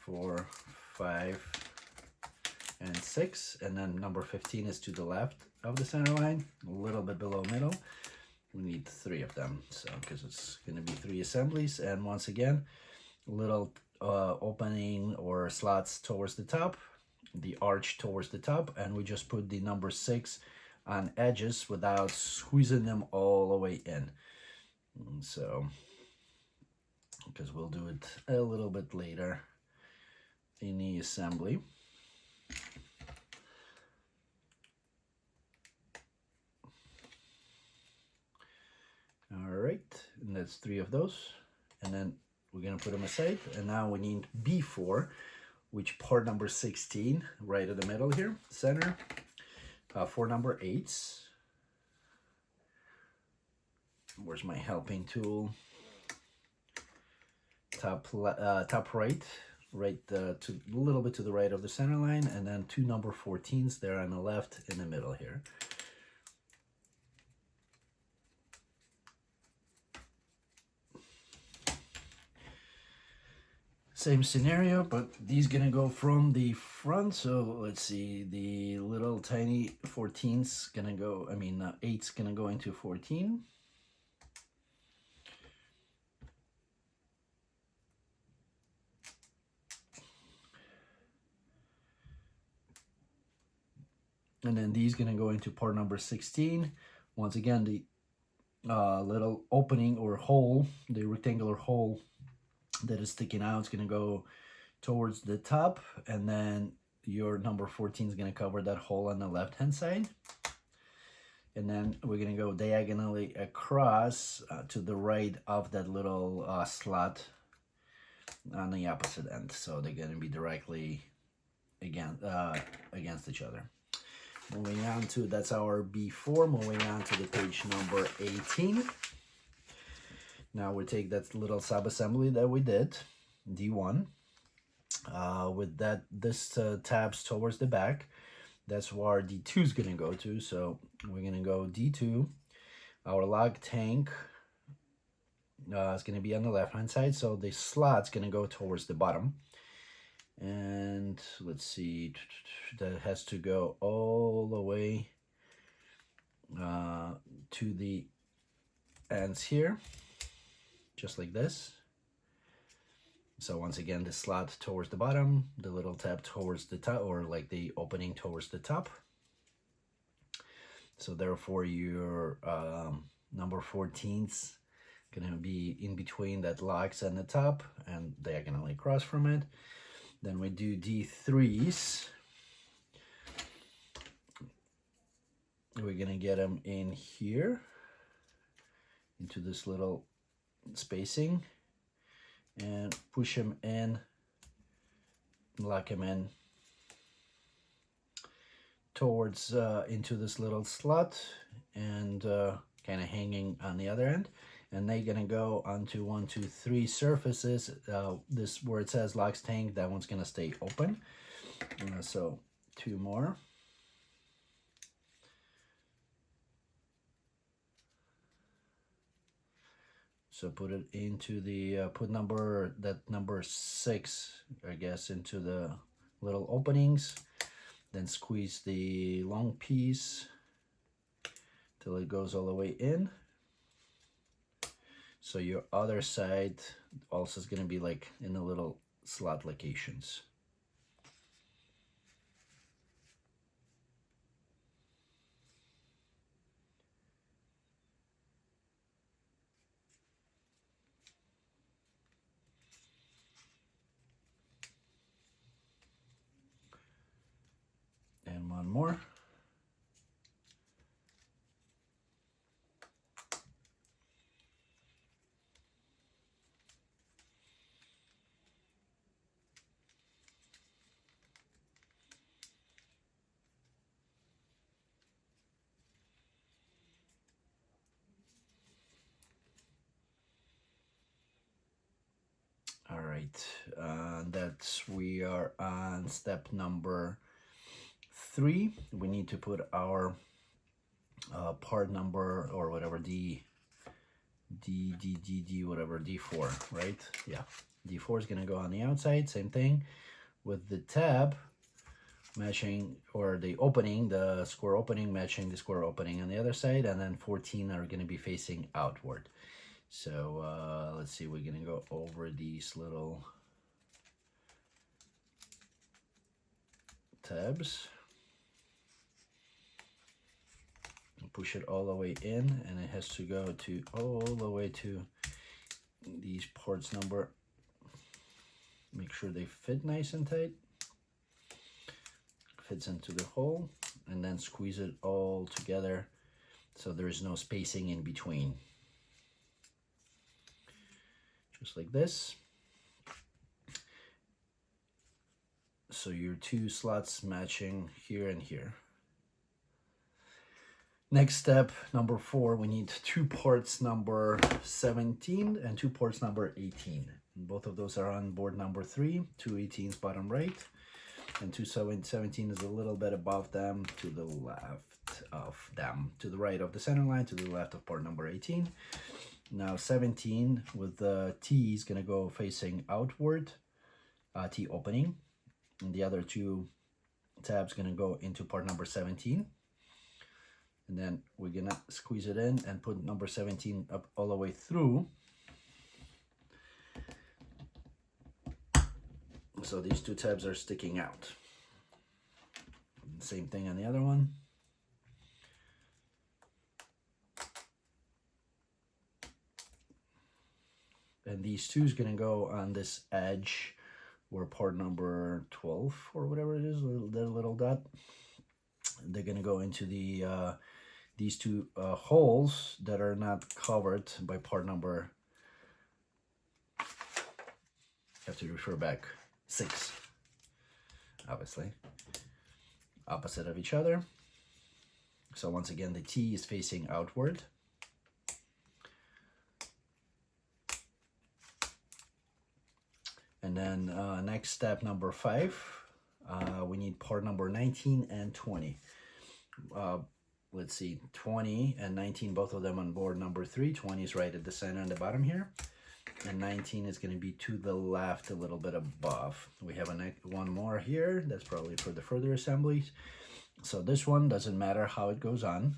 4, 5, and 6. And then number 15 is to the left of the center line, a little bit below middle. We need 3 of them, so because it's going to be 3 assemblies. And once again, little opening or slots towards the top, the arch towards the top, and we just put the number 6 on edges without squeezing them all the way in. So, because we'll do it a little bit later in the assembly. All right, and that's 3 of those, and then we're gonna put them aside. And now we need B4, which part number 16, right in the middle here, center, for number 8s. Where's my helping tool? Top right, to a little bit to the right of the center line, and then 2 number 14s there on the left in the middle here. Same scenario, but these gonna go from the front. So let's see, the little tiny 14's gonna go, 8's gonna go into 14. And then these gonna go into part number 16. Once again, the little opening or hole, the rectangular hole that is sticking out is going to go towards the top, and then your number 14 is going to cover that hole on the left hand side. And then we're going to go diagonally across to the right of that little slot on the opposite end, so they're going to be directly against each other. Moving on to, that's our B4. Moving on to the page number 18. Now we take that little sub-assembly that we did, D1, with this tabs towards the back. That's where our D2 is going to go to. So we're going to go D2. Our log tank is going to be on the left-hand side, so the slot's going to go towards the bottom. And let's see, that has to go all the way to the ends here, just like this. So once again, the slot towards the bottom, the little tab towards the top, or like the opening towards the top. So therefore your number 14's gonna be in between that locks and the top and diagonally across from it. Then we do D3s. We're gonna get them in here into this little spacing and push them in, lock them in towards into this little slot, and kind of hanging on the other end. And they're gonna go onto 1, 2, 3 surfaces. This where it says locks tank, that one's gonna stay open. So 2 more. So put it into the put number 6, I guess, into the little openings. Then squeeze the long piece till it goes all the way in. So your other side also is going to be like in the little slot locations. And one more. right, we are on step number 3. We need to put our part number, or whatever, whatever, D4, right? Yeah, D4 is gonna go on the outside. Same thing with the tab matching, or the opening, the square opening matching the square opening on the other side, and then 14 are gonna be facing outward. So let's see, we're gonna go over these little tabs, push it all the way in, and it has to go to all the way to these parts number. Make sure they fit nice and tight, fits into the hole, and then squeeze it all together so there is no spacing in between. Just like this. So your 2 slots matching here and here. Next step, number 4, we need 2 parts number 17 and 2 parts number 18. And both of those are on board number 3, 2 18s bottom right, and 2 17 is a little bit above them, to the left of them, to the right of the center line, to the left of part number 18. Now 17 with the T is gonna go facing outward, T opening, and the other 2 tabs gonna go into part number 17. And then we're gonna squeeze it in and put number 17 up all the way through. So these 2 tabs are sticking out. Same thing on the other one. And these 2 is gonna go on this edge, or part number 12, or whatever it is, the little dot. They're gonna go into the these 2 holes that are not covered by part number, I have to refer back, 6, obviously, opposite of each other. So once again, the T is facing outward. And then next step, number 5, we need part number 19 and 20. Let's see, 20 and 19, both of them on board number 3. 20 is right at the center and the bottom here, and 19 is going to be to the left, a little bit above. We have one more here, that's probably for the further assemblies. So this one doesn't matter how it goes on.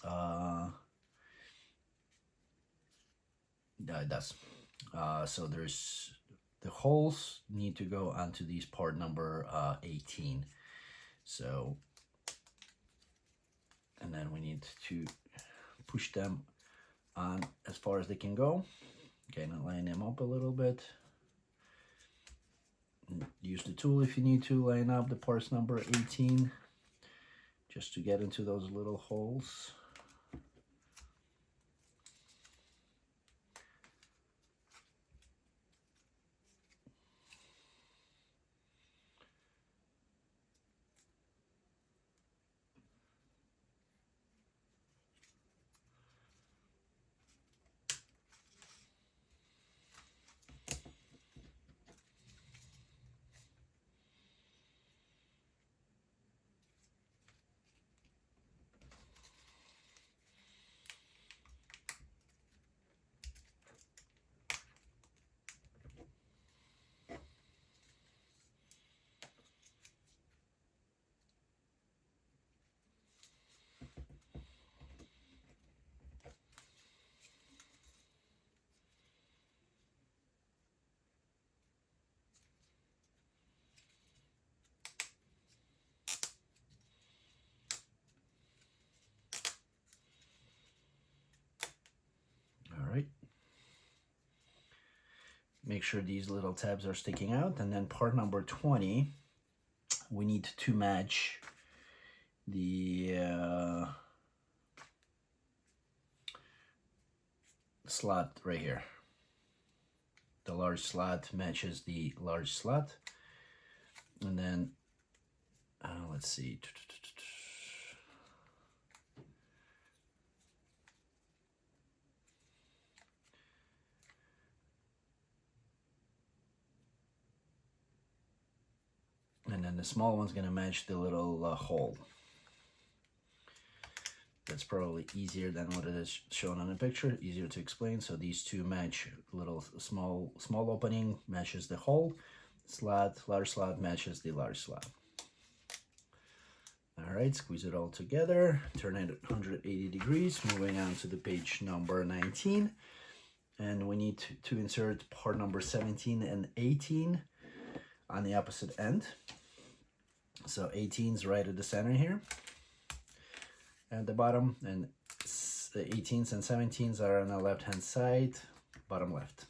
Yeah, it does. So there's, the holes need to go onto these part number 18. So, and then we need to push them on as far as they can go. Okay, now line them up a little bit. Use the tool if you need to line up the parts number 18 just to get into those little holes. Make sure these little tabs are sticking out. And then part number 20, we need to match the slot right here. The large slot matches the large slot. And then let's see. and then the small one's going to match the little hole. That's probably easier than what it is shown on the picture, easier to explain. So these two match. Little small opening matches the hole, slot, large slot matches the large slot. All right, squeeze it all together, turn it 180 degrees, moving on to the page number 19. And we need to insert part number 17 and 18 on the opposite end. So 18 is right at the center here at the bottom, and the 18s and 17s are on the left hand side, bottom left.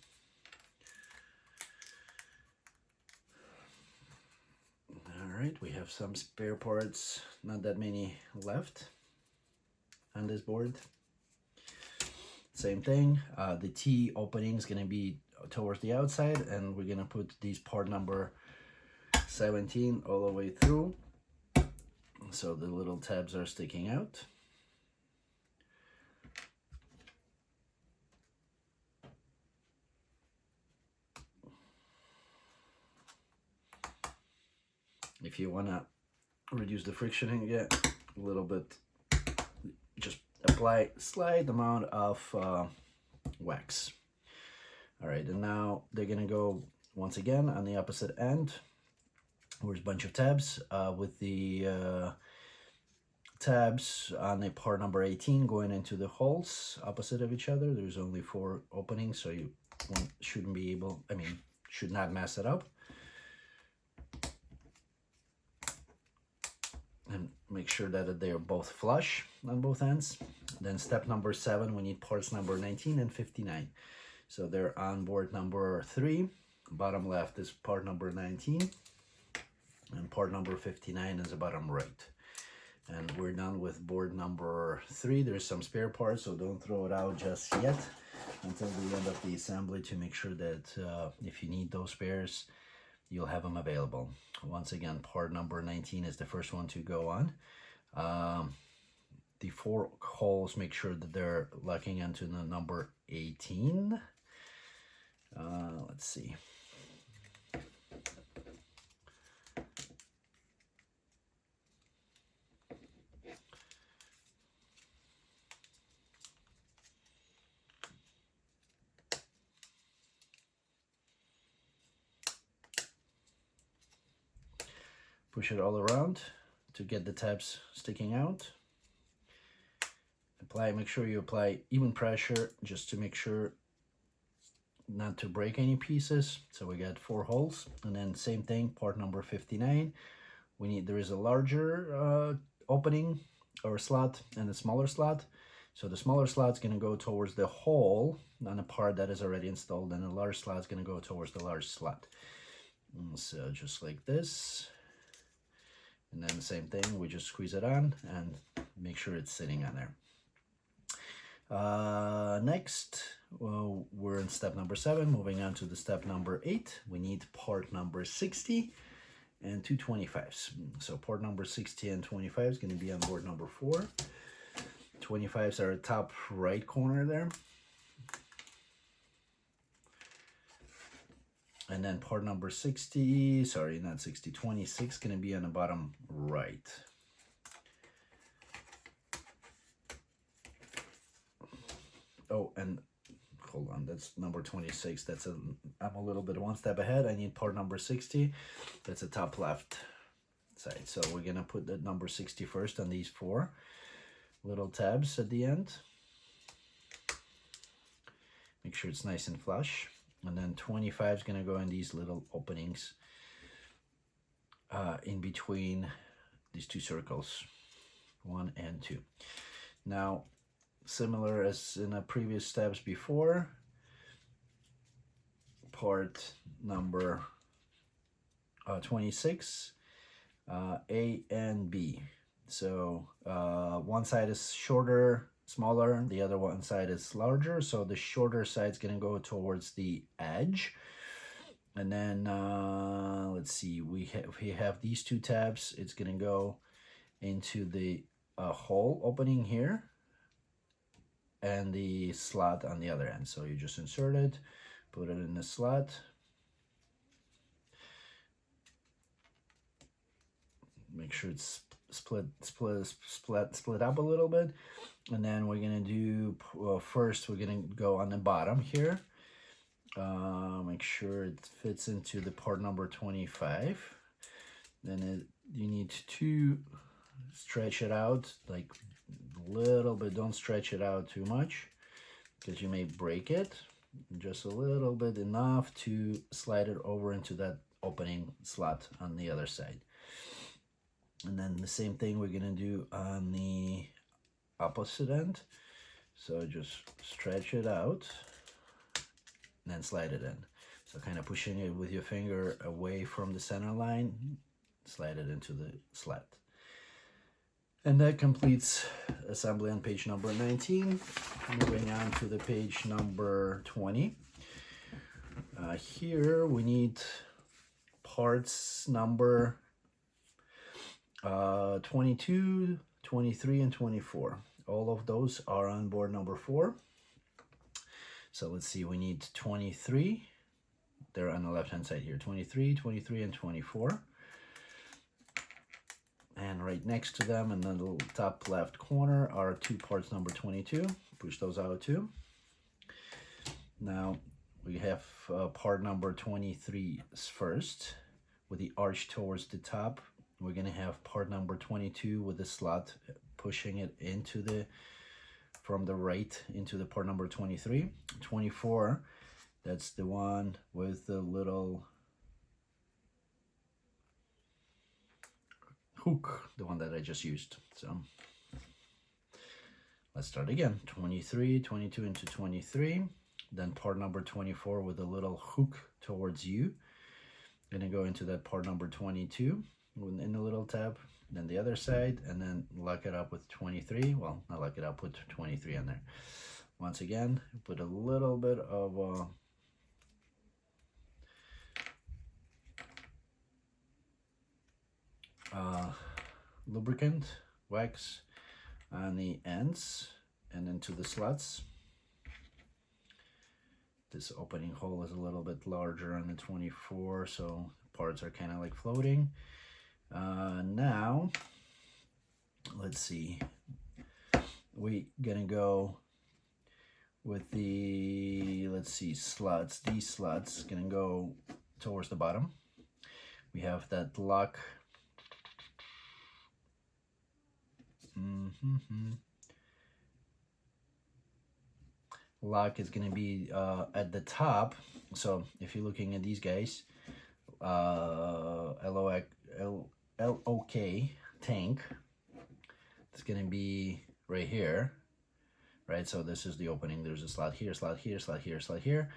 All right, we have some spare parts, not that many left on this board. Same thing, the T opening is going to be towards the outside, and we're going to put these part number 17 all the way through, so the little tabs are sticking out. If you want to reduce the friction and get a little bit, just apply slight amount of wax. All right, and now they're gonna go once again on the opposite end. There's a bunch of tabs with the tabs on the part number 18 going into the holes opposite of each other. There's only 4 openings, so you shouldn't be able, should not mess it up. And make sure that they are both flush on both ends. Then step number 7, we need parts number 19 and 59. So they're on board number 3. Bottom left is part number 19, and part number 59 is the bottom right. And we're done with board number 3. There's some spare parts, so don't throw it out just yet until the end of the assembly, to make sure that if you need those spares, you'll have them available. Once again, part number 19 is the first one to go on. The 4 holes, make sure that they're locking into the number 18. Let's see. Push it all around to get the tabs sticking out. Make sure you apply even pressure, just to make sure not to break any pieces. So we got 4 holes, and then same thing, part number 59. There is a larger opening or slot and a smaller slot. So the smaller slot is going to go towards the hole on the part that is already installed, and the large slot is going to go towards the large slot. So just like this. And then the same thing, we just squeeze it on and make sure it's sitting on there. Next, well, we're in step number 7, moving on to the step number 8. We need part number 60 and 2 25s. So part number 60 and 25 is going to be on board number 4. 25s are at top right corner there. And then part number 60, sorry, not 60, 26, going to be on the bottom right. Oh, and hold on, that's number 26. I'm a little bit one step ahead. I need part number 60. That's the top left side. So we're going to put the number 60 first on these 4 little tabs at the end. Make sure it's nice and flush. And then 25 is going to go in these little openings in between these 2 circles, 1 and 2. Now, similar as in the previous steps before, part number 26, A and B. So one side is shorter, smaller, the other one side is larger, so the shorter side is going to go towards the edge. And then let's see, we have these 2 tabs. It's going to go into the hole opening here and the slot on the other end. So you just insert it, put it in the slot, sure it's split up a little bit. And then we're gonna do, first we're gonna go on the bottom here. Make sure it fits into the part number 25. Then you need to stretch it out like a little bit. Don't stretch it out too much because you may break it. Just a little bit, enough to slide it over into that opening slot on the other side. And then the same thing we're gonna do on the opposite end. So just stretch it out and then slide it in. So kind of pushing it with your finger away from the center line, slide it into the slot. And that completes assembly on page number 19. Moving on to the page number 20. Here we need parts number 22, 23, and 24. All of those are on board number 4. So let's see, we need 23. They're on the left-hand side here. 23, 23, and 24. And right next to them in the little top left corner are 2 parts number 22. Push those out too. Now we have part number 23 first with the arch towards the top. We're gonna have part number 22 with the slot pushing it into the, from the right into the part number 23. 24, that's the one with the little hook, the one that I just used. So let's start again. 23, 22 into 23, then part number 24 with a little hook towards you. Gonna go into that part number 22 in the little tab, then the other side, and then lock it up with 23. Well, not lock it up, put 23 in there. Once again, put a little bit of lubricant wax on the ends and into the slots. This opening hole is a little bit larger on the 24, so parts are kind of like floating. Now let's see, we gonna go with the, let's see, slots. These slots gonna go towards the bottom. We have that lock. Lock is going to be at the top. So if you're looking at these guys, LOK tank, it's going to be right here, right? So this is the opening. There's a slot here, slot here, slot here, slot here.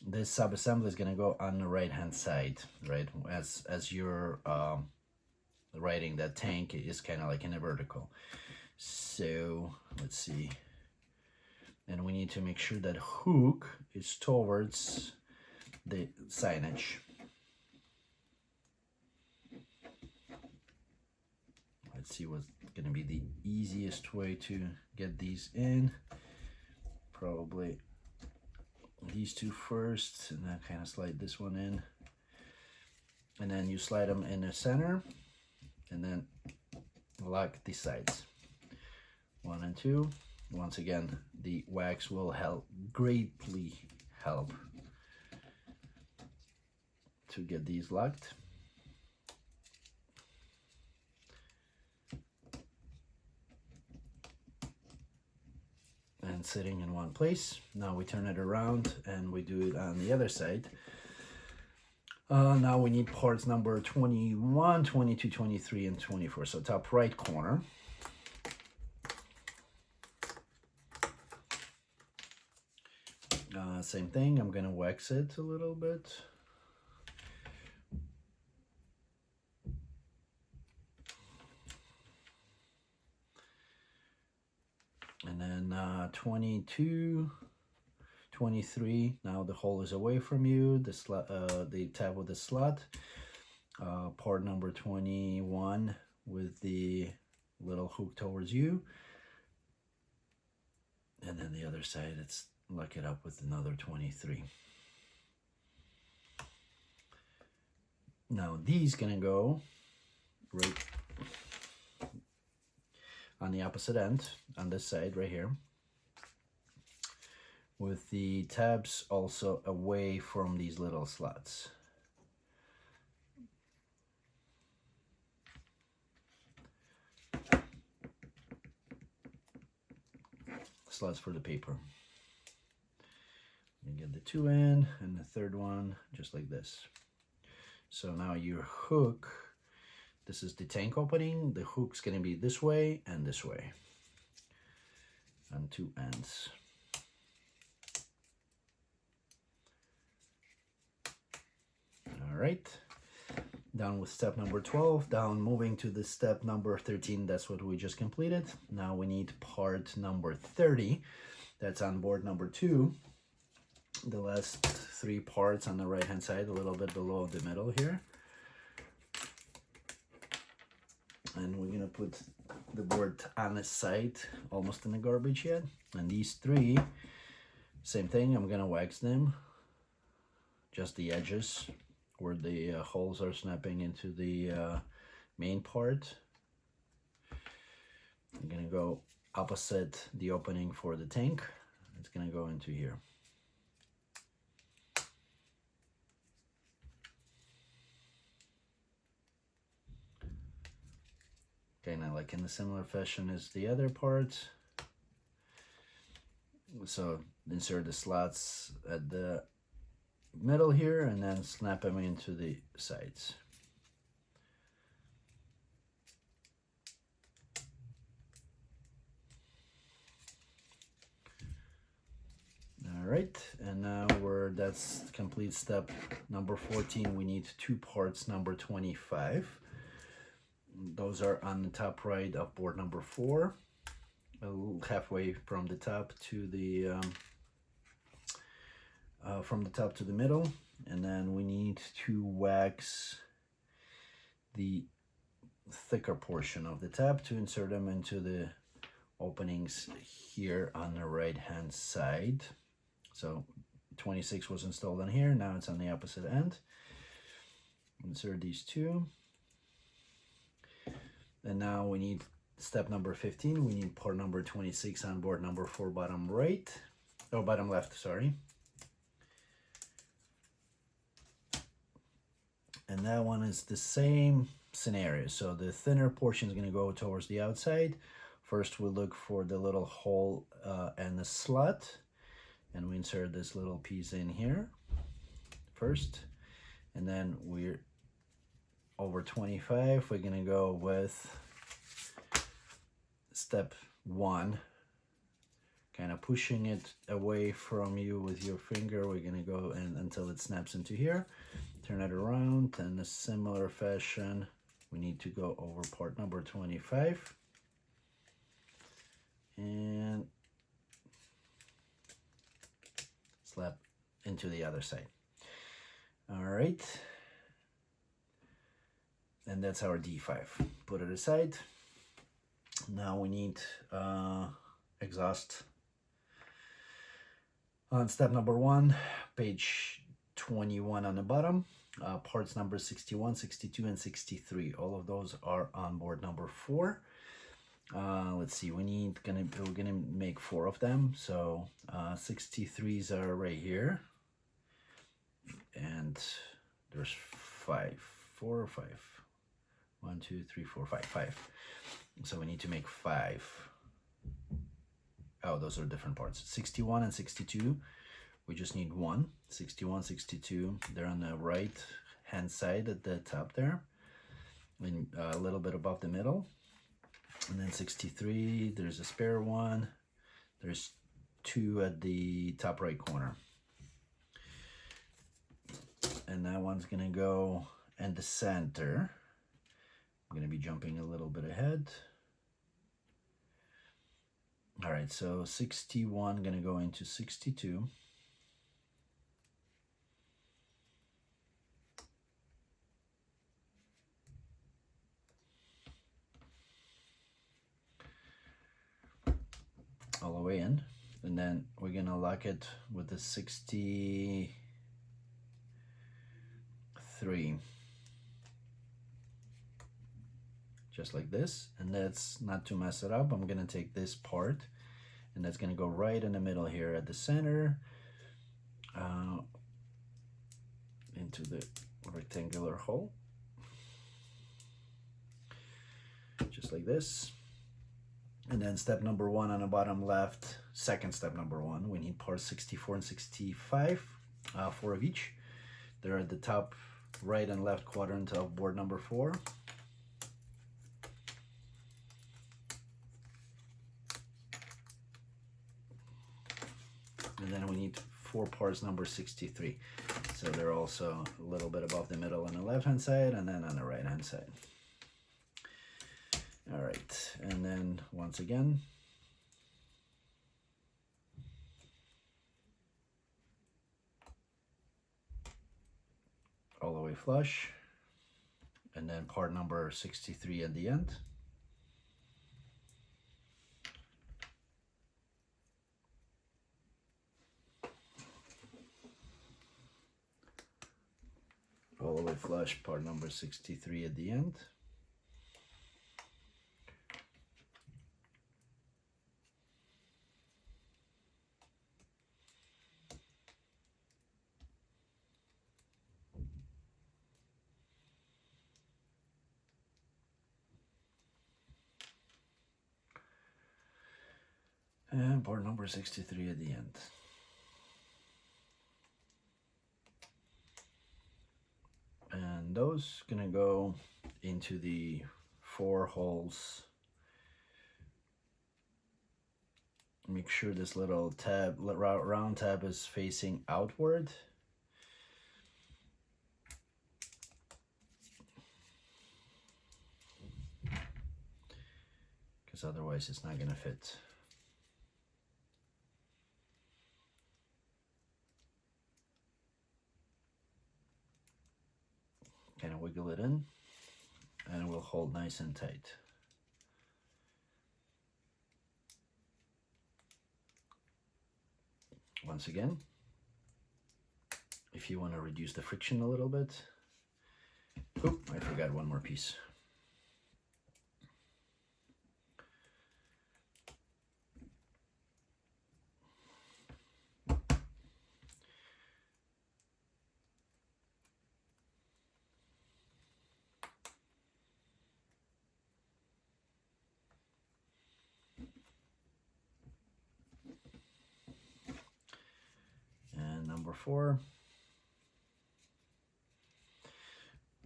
This sub-assembly is going to go on the right-hand side, right? As you're writing, that tank is kind of like in a vertical. So let's see. And we need to make sure that hook is towards the signage. Let's see what's going to be the easiest way to get these in. Probably these two first, and then kind of slide this one in. And then you slide them in the center, and then lock the sides. 1 and 2. Once again, the wax will greatly help to get these locked. And sitting in one place. Now we turn it around and we do it on the other side. Now we need parts number 21, 22, 23, and 24. So top right corner. Same thing, I'm gonna wax it a little bit. And then 22, 23, now the hole is away from you, the tab with the slot. Part number 21 with the little hook towards you. And then the other side, it's lock it up with another 23. Now these gonna go right on the opposite end, on this side right here, with the tabs also away from these little slots. Slots for the paper. You get the two in and the third one just like this. So now your hook, this is the tank opening. The hook's going to be this way and this way on two ends. All right, done with step number 12. Down, moving to the step number 13. That's what we just completed. Now we need part number 30. That's on board number 2. The last 3 parts on the right hand side, a little bit below the middle here. And we're gonna put the board on the side, almost in the garbage yet. And these 3, same thing, I'm gonna wax them, just the edges where the holes are snapping into the main part. I'm gonna go opposite the opening for the tank. It's gonna go into here. Okay, now like in a similar fashion as the other part. So insert the slots at the middle here and then snap them into the sides. All right, and now that's complete step number 14. We need 2 parts number 25. Those are on the top right of board number 4, halfway from the top to the middle. And then we need to wax the thicker portion of the tab to insert them into the openings here on the right hand side. So 26 was installed on here, now it's on the opposite end. Insert these 2. And now we need step number 15. We need part number 26 on board number 4, bottom right. Oh, bottom left, sorry. And that one is the same scenario. So the thinner portion is going to go towards the outside. First, we look for the little hole and the slot. And we insert this little piece in here first. And then we're over 25, we're gonna go with step 1, kind of pushing it away from you with your finger. We're gonna go until it snaps into here, turn it around, and in a similar fashion, we need to go over part number 25 and slap into the other side. All right. And that's our D5. Put it aside. Now we need exhaust. On step number 1, page 21 on the bottom, parts number 61, 62, and 63. All of those are on board number 4. Let's see, we're gonna make 4 of them. So 63s are right here, and there's 4 or 5. 1, 2, 3, 4, 5. So we need to make 5. Oh, those are different parts. 61 and 62, we just need 1. 61, 62, they're on the right hand side at the top there, and a little bit above the middle. And then 63, there's a spare one. There's 2 at the top right corner. And that one's gonna go in the center. I'm going to be jumping a little bit ahead. All right, so 61 going to go into 62. All the way in. And then we're going to lock it with the 63. just like this. And that's not to mess it up. I'm gonna take this part and that's gonna go right in the middle here at the center, into the rectangular hole, just like this. And then step number 1 on the bottom left, second step number 1, we need parts 64 and 65, 4 of each. They're at the top right and left quadrant of board number 4. And then we need 4 parts number 63. So they're also a little bit above the middle on the left hand side and then on the right hand side. All right, and then once again, all the way flush, and then part number 63 at the end. All the way flush, part number 63 at the end. And part number 63 at the end. And those gonna go into the 4 holes. Make sure this little tab, round tab, is facing outward. Because otherwise it's not gonna fit. Kind of wiggle it in and it will hold nice and tight. Once again, if you want to reduce the friction a little bit, oop, I forgot one more piece. Number 4,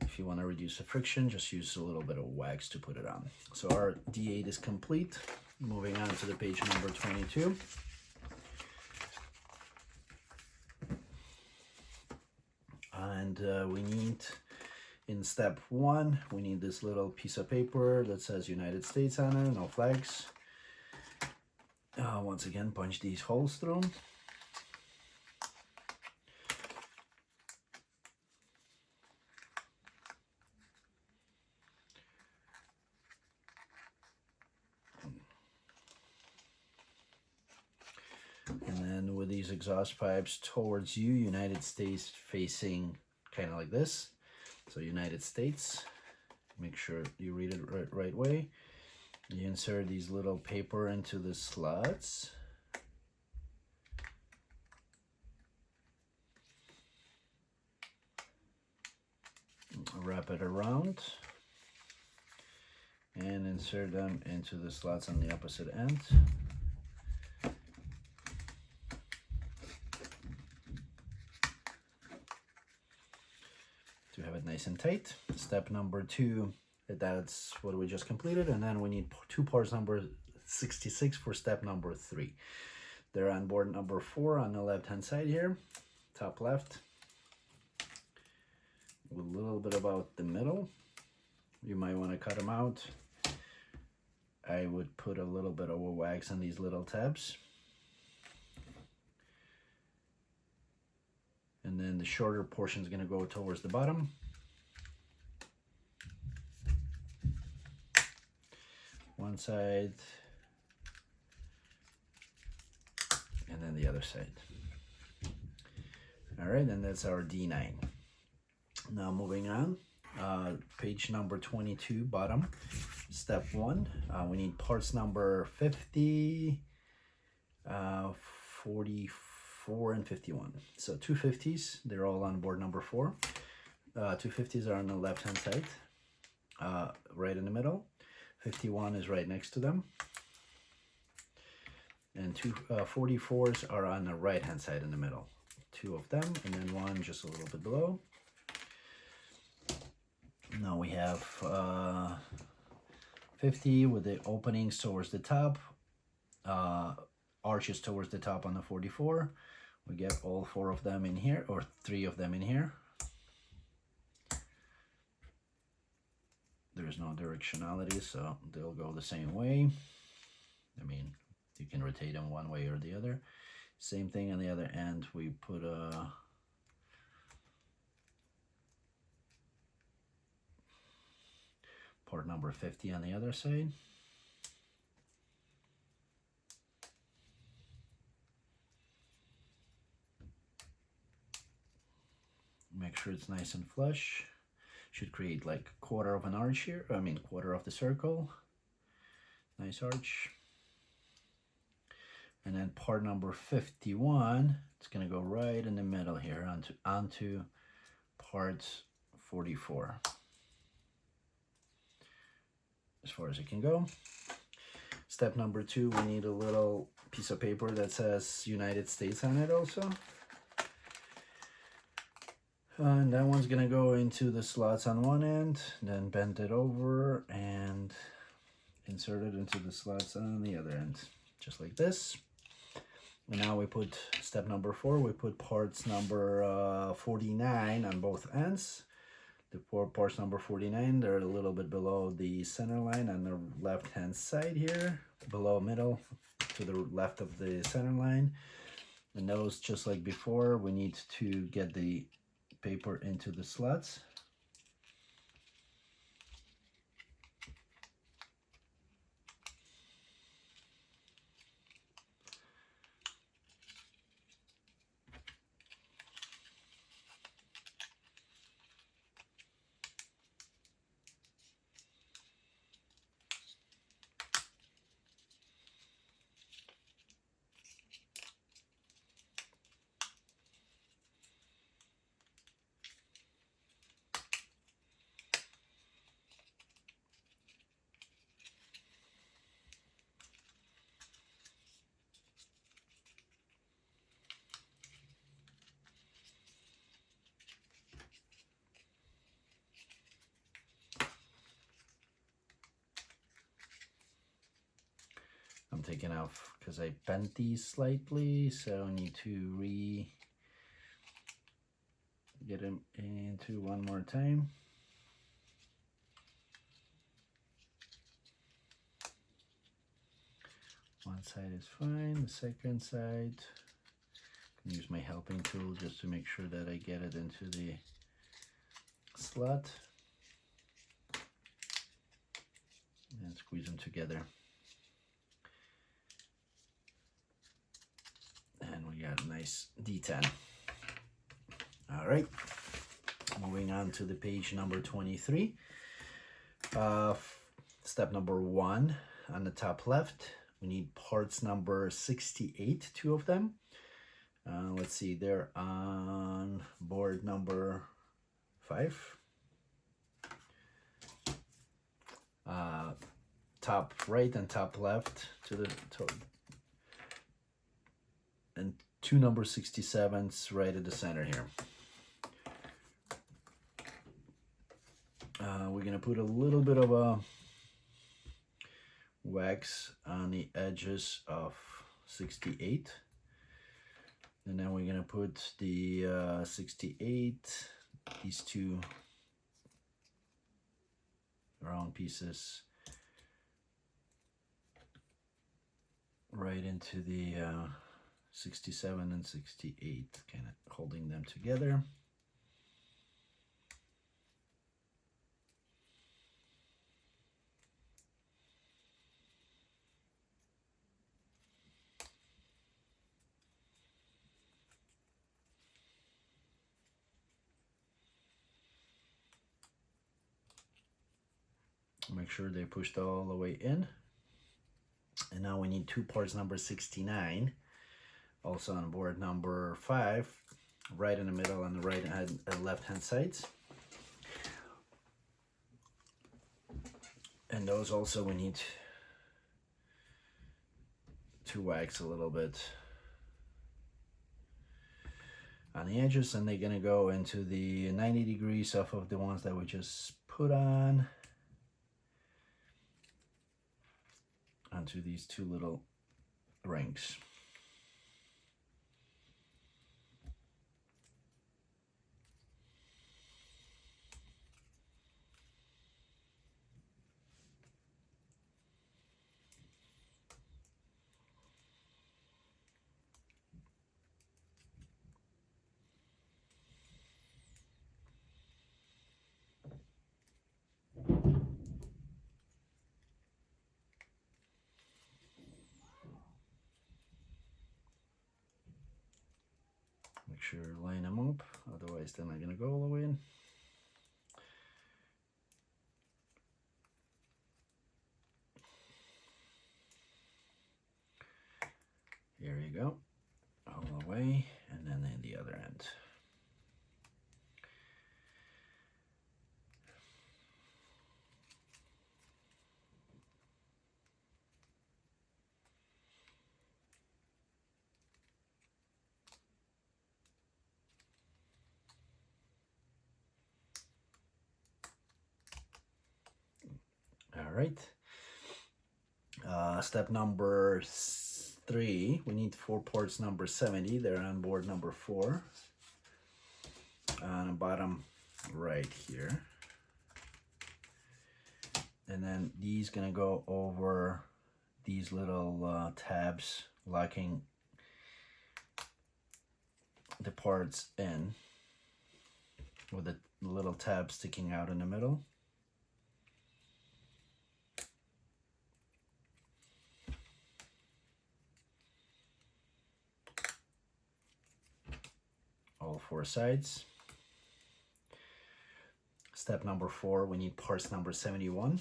if you want to reduce the friction, just use a little bit of wax to put it on. So our D8 is complete. Moving on to the page number 22. And we need, in step 1, we need this little piece of paper that says United States on it, no flags. Once again, punch these holes through. And then with these exhaust pipes towards you, United States facing kind of like this. So United States, make sure you read it right way. You insert these little paper into the slots. Wrap it around and insert them into the slots on the opposite end. To have it nice and tight. Step number 2, that's what we just completed, and then we need 2 parts number 66 for step number 3. They're on board number 4 on the left hand side here, top left, a little bit about the middle. You might want to cut them out. I would put a little bit of wax on these little tabs. And then the shorter portion is going to go towards the bottom. One side, and then the other side. All right, and that's our D9. Now moving on, page number 22, bottom. Step 1, we need parts number 50, 44, and 51. So 250s, they're all on board number 4. 250s are on the left hand side, right in the middle. 51 is right next to them. And 44s are on the right hand side in the middle. 2 of them, and then 1 just a little bit below. Now we have 50 with the openings towards the top, arches towards the top on the 44. We get all 4 of them in here, or 3 of them in here. There's no directionality, so they'll go the same way. I mean, you can rotate them one way or the other. Same thing on the other end. We put a part number 50 on the other side. Make sure it's nice and flush. Should create like a quarter of an arch here. I mean, quarter of the circle. Nice arch. And then part number 51, it's gonna go right in the middle here onto part 44. As far as it can go. Step number 2, we need a little piece of paper that says United States on it also. And that one's gonna go into the slots on one end, then bend it over and insert it into the slots on the other end, just like this. And now we put step number 4, we put parts number 49 on both ends. The 4 parts number 49, they're a little bit below the center line on the left hand side here, below middle to the left of the center line. And those, just like before, we need to get the paper into the slots. I'm taking off because I bent these slightly, so I need to get them into one more time. One side is fine, the second side, I can use my helping tool just to make sure that I get it into the slot and squeeze them together. And we got a nice D10. All right, moving on to the page number 23. Step number 1 on the top left, we need parts number 68, 2 of them. Let's see, they're on board number 5. Top right and top left to the top. And 2 number 67s right at the center here. We're gonna put a little bit of a wax on the edges of 68, and then we're gonna put the 68, these 2 round pieces right into the 67 and 68, kind of holding them together. Make sure they pushed all the way in. And now we need two ports number 69, also on board number 5, right in the middle on the right and left hand sides. And those also we need to wax a little bit on the edges, and they're gonna go into the 90 degrees off of the ones that we just put on onto these two little rings. Make sure you line them up, otherwise they're not gonna go all the way in. Here you go, all the way, and then in the other end. All right. Step number 3, we need 4 ports number 70. They're on board number 4. On the bottom right here. And then these gonna go over these little tabs, locking the parts in with a little tab sticking out in the middle. All 4 sides. Step number 4, we need parts number 71.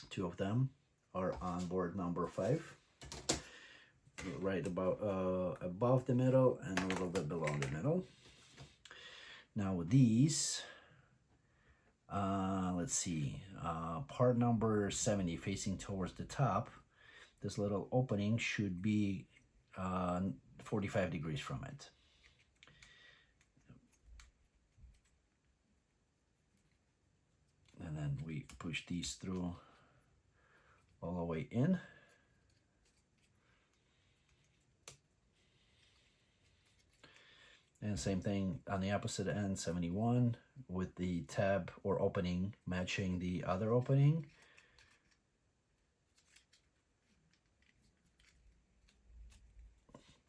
2 of them are on board number 5. Right about above the middle and a little bit below the middle. Now with these, let's see, part number 70 facing towards the top, this little opening should be 45 degrees from it. And then we push these through all the way in. And same thing on the opposite end, 71, with the tab or opening matching the other opening.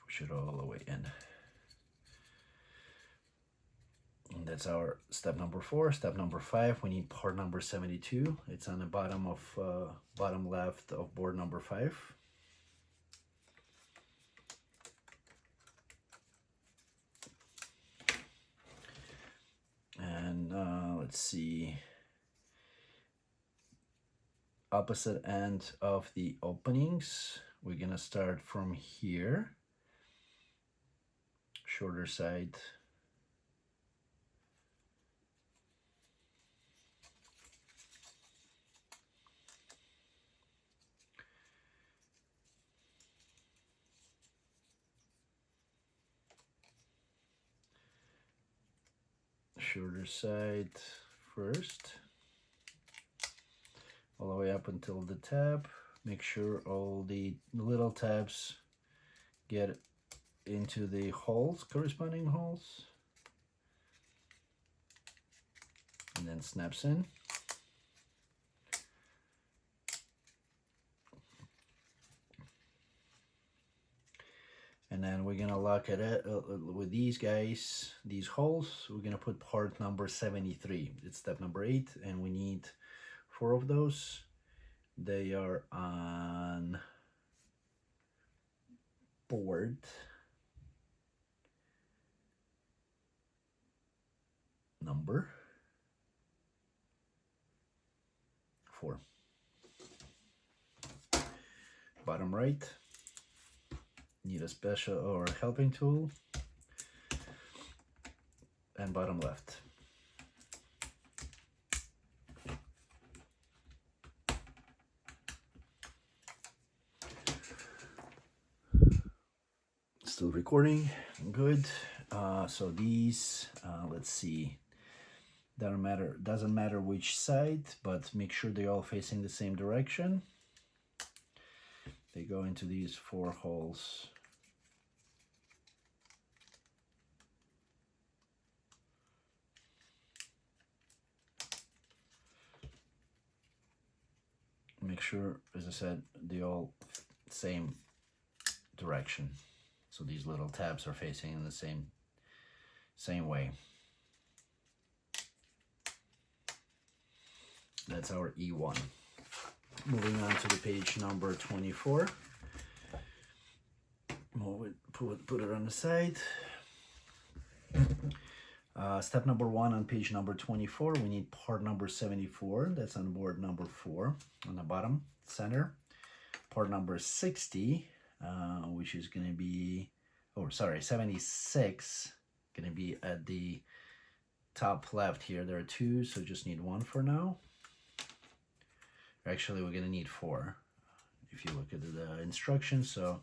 Push it all the way in. And that's our step number 4. Step number 5, we need part number 72. It's on the bottom of bottom left of board number 5. And let's see, opposite end of the openings, we're gonna start from here, shorter side. Shorter side first, all the way up until the tab. Make sure all the little tabs get into the holes, corresponding holes, and then snaps in. And then we're gonna lock it with these guys, these holes. We're gonna put part number 73. It's step number 8, and we need 4 of those. They are on board number 4. Bottom right, need a special or helping tool, and bottom left. Still recording, good. So these, let's see, doesn't matter which side, but make sure they're all facing the same direction. They go into these 4 holes. Make sure, as I said, they all same direction. So these little tabs are facing in the same way. That's our E1. Moving on to the page number 24. Put it on the side. Step number 1 on page number 24, we need part number 74. That's on board number 4 on the bottom center. Part number 60, which is going to be, 76, going to be at the top left here. There are 2, so just need 1 for now. Actually, we're going to need 4 if you look at the instructions. So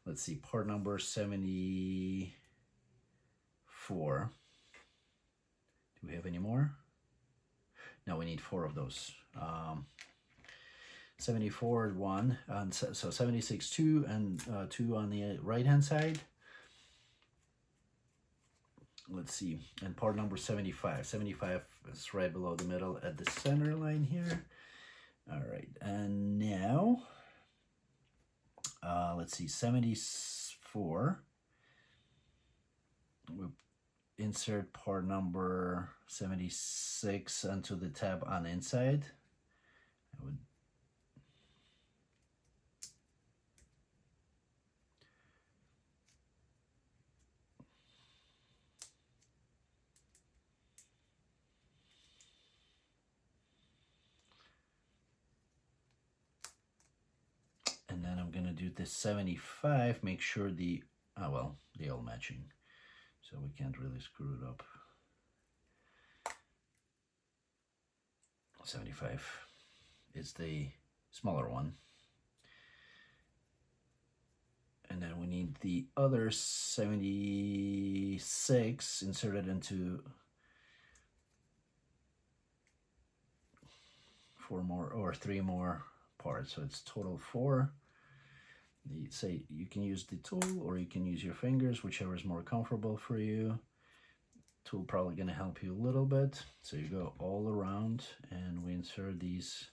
let's see, part number 74. Do we have any more? No, we need 4 of those. 74 1, and so 76 2, and 2 on the right hand side. Let's see, and part number 75. 75 is right below the middle at the center line here. All right, and now let's see, 74. We insert part number 76 onto the tab on inside. I would and then I'm gonna do this 75, make sure the, well, they all matching, so we can't really screw it up. 75 is the smaller one. And then we need the other 76 inserted into 4 more or 3 more parts. So it's total 4. Say you can use the tool or you can use your fingers, whichever is more comfortable for you. Tool probably going to help you a little bit. So you go all around and we insert these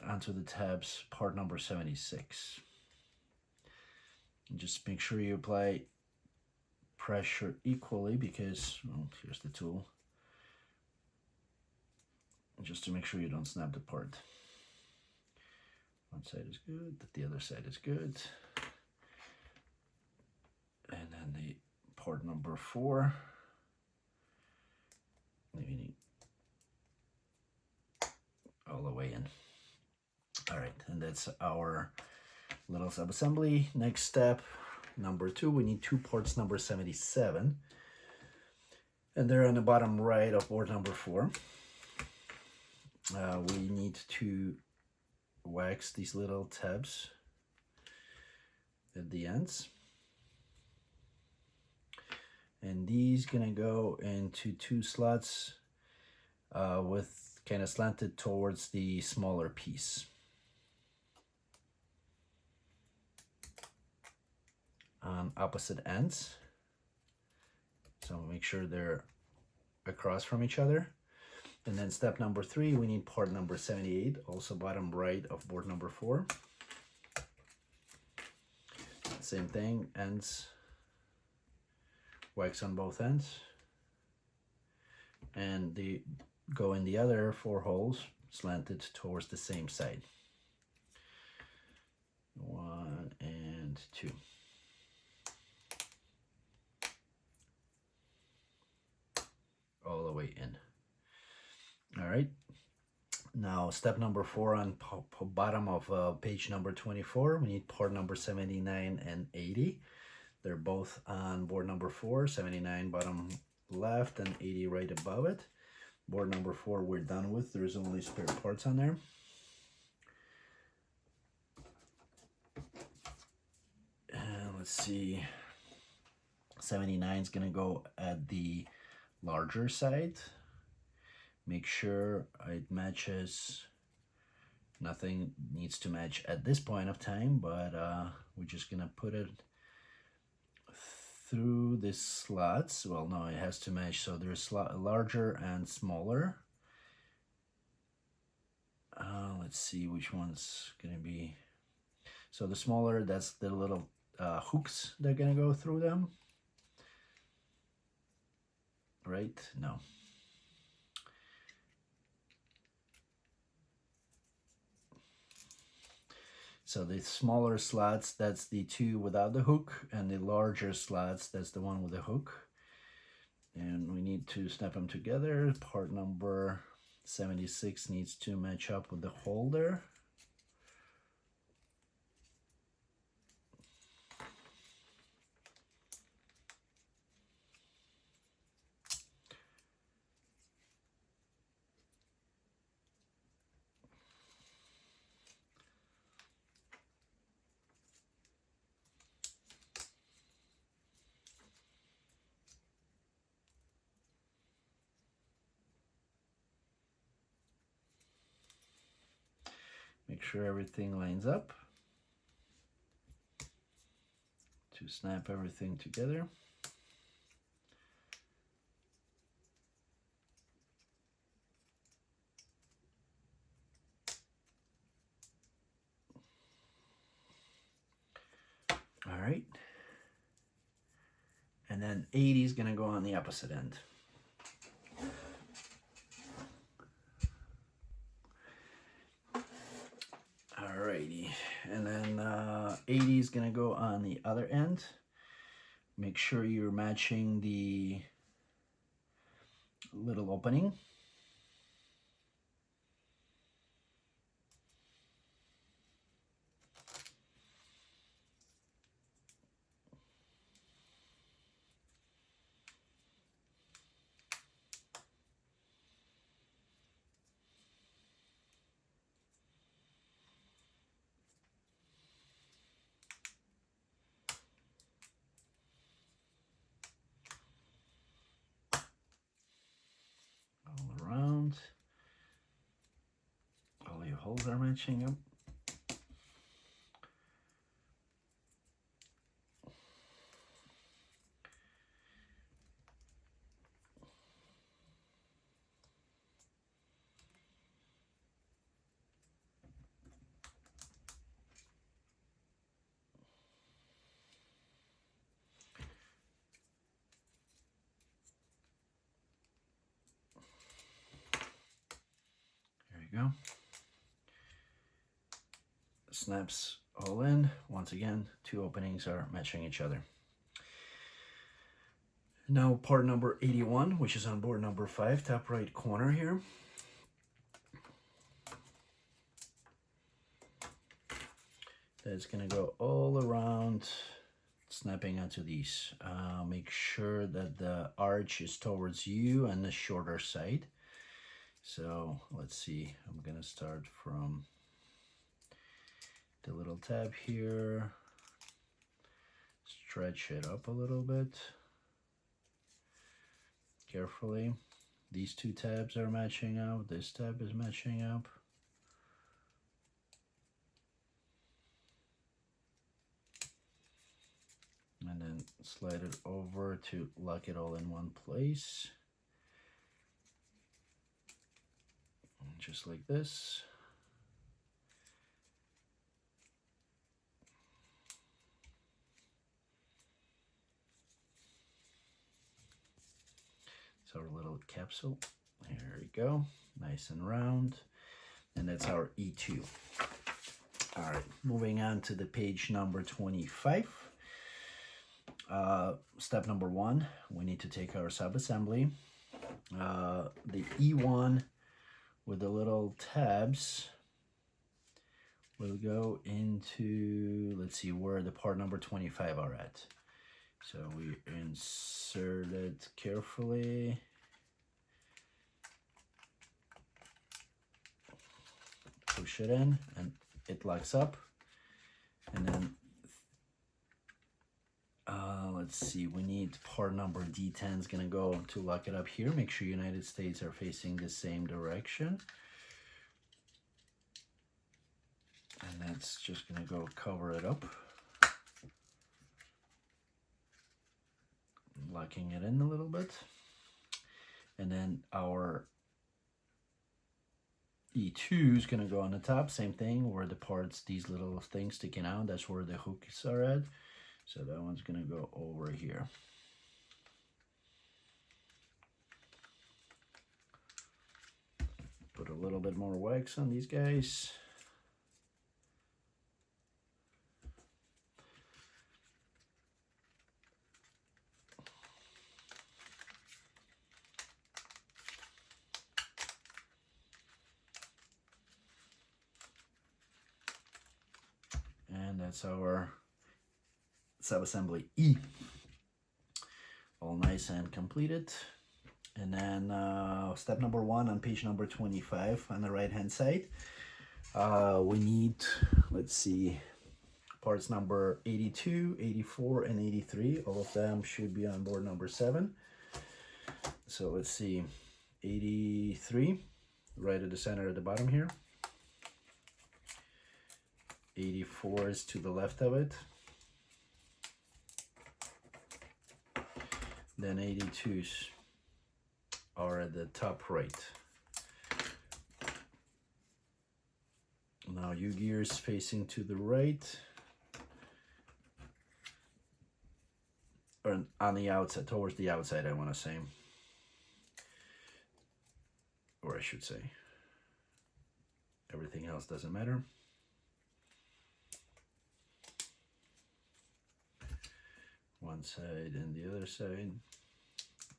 onto the tabs, part number 76. And just make sure you apply pressure equally because, well, here's the tool, just to make sure you don't snap the part. One side is good, the other side is good. And then the part number 4, maybe need all the way in. All right, and that's our little sub-assembly. Next step, number 2, we need 2 parts number 77. And they're on the bottom right of board number 4. We need to wax these little tabs at the ends, and these gonna go into 2 slots with kind of slanted towards the smaller piece. On opposite ends, so make sure they're across from each other. And then step number 3, we need part number 78, also bottom right of board number 4. Same thing, ends, wax on both ends. And they go in the other 4 holes, slanted towards the same side. 1 and 2. All the way in. All right, Now, step number 4 on bottom of page number 24, we need port number 79 and 80. They're both on board number 4, 79 bottom left and 80 right above it. Board number 4 we're done with. There's only spare parts on there. And let's see, 79 is going to go at the larger side. Make sure it matches. Nothing needs to match at this point of time, but we're just gonna put it through the slots. Well, no, it has to match, so there's larger and smaller. Let's see which one's gonna be. So the smaller, that's the little hooks that are gonna go through them, right? No. So the smaller slots, that's the 2 without the hook, and the larger slots, that's the one with the hook. And we need to snap them together. Part number 76 needs to match up with the holder. Make sure everything lines up to snap everything together. All right. And then 80 is going to go on the opposite end. Alrighty, and then 80 is gonna go on the other end. Make sure you're matching the little opening. All your holes are matching up. There you go. Snaps all in. Once again, 2 openings are matching each other. Now part number 81, which is on board number 5, top right corner here. That's gonna go all around, snapping onto these. Make sure that the arch is towards you and the shorter side. So let's see, I'm gonna start from the little tab here, stretch it up a little bit carefully. These 2 tabs are matching up, this tab is matching up. And then slide it over to lock it all in one place. Just like this. It's our little capsule. There we go. Nice and round. And that's our E2. All right, moving on to the page number 25. Step number 1, we need to take our sub-assembly. The E1 with the little tabs will go into, let's see where the part number 25 are at. So we insert it carefully. Push it in and it locks up. And then let's see, we need part number D10 is gonna go to lock it up here. Make sure United States are facing the same direction. And that's just gonna go cover it up. Locking it in a little bit. And then our E2 is gonna go on the top, same thing, where the parts, these little things sticking out, that's where the hooks are at. So that one's gonna go over here. Put a little bit more wax on these guys. And that's our subassembly E. All nice and completed. And then step number 1 on page number 25 on the right hand side. We need, let's see, parts number 82, 84, and 83. All of them should be on board number 7. So let's see, 83, right at the center at the bottom here. 84 is to the left of it. Then 82s are at the top right. Now UGears facing to the right, or on the outside, towards the outside, I want to say, or I should say, everything else doesn't matter. One side and the other side.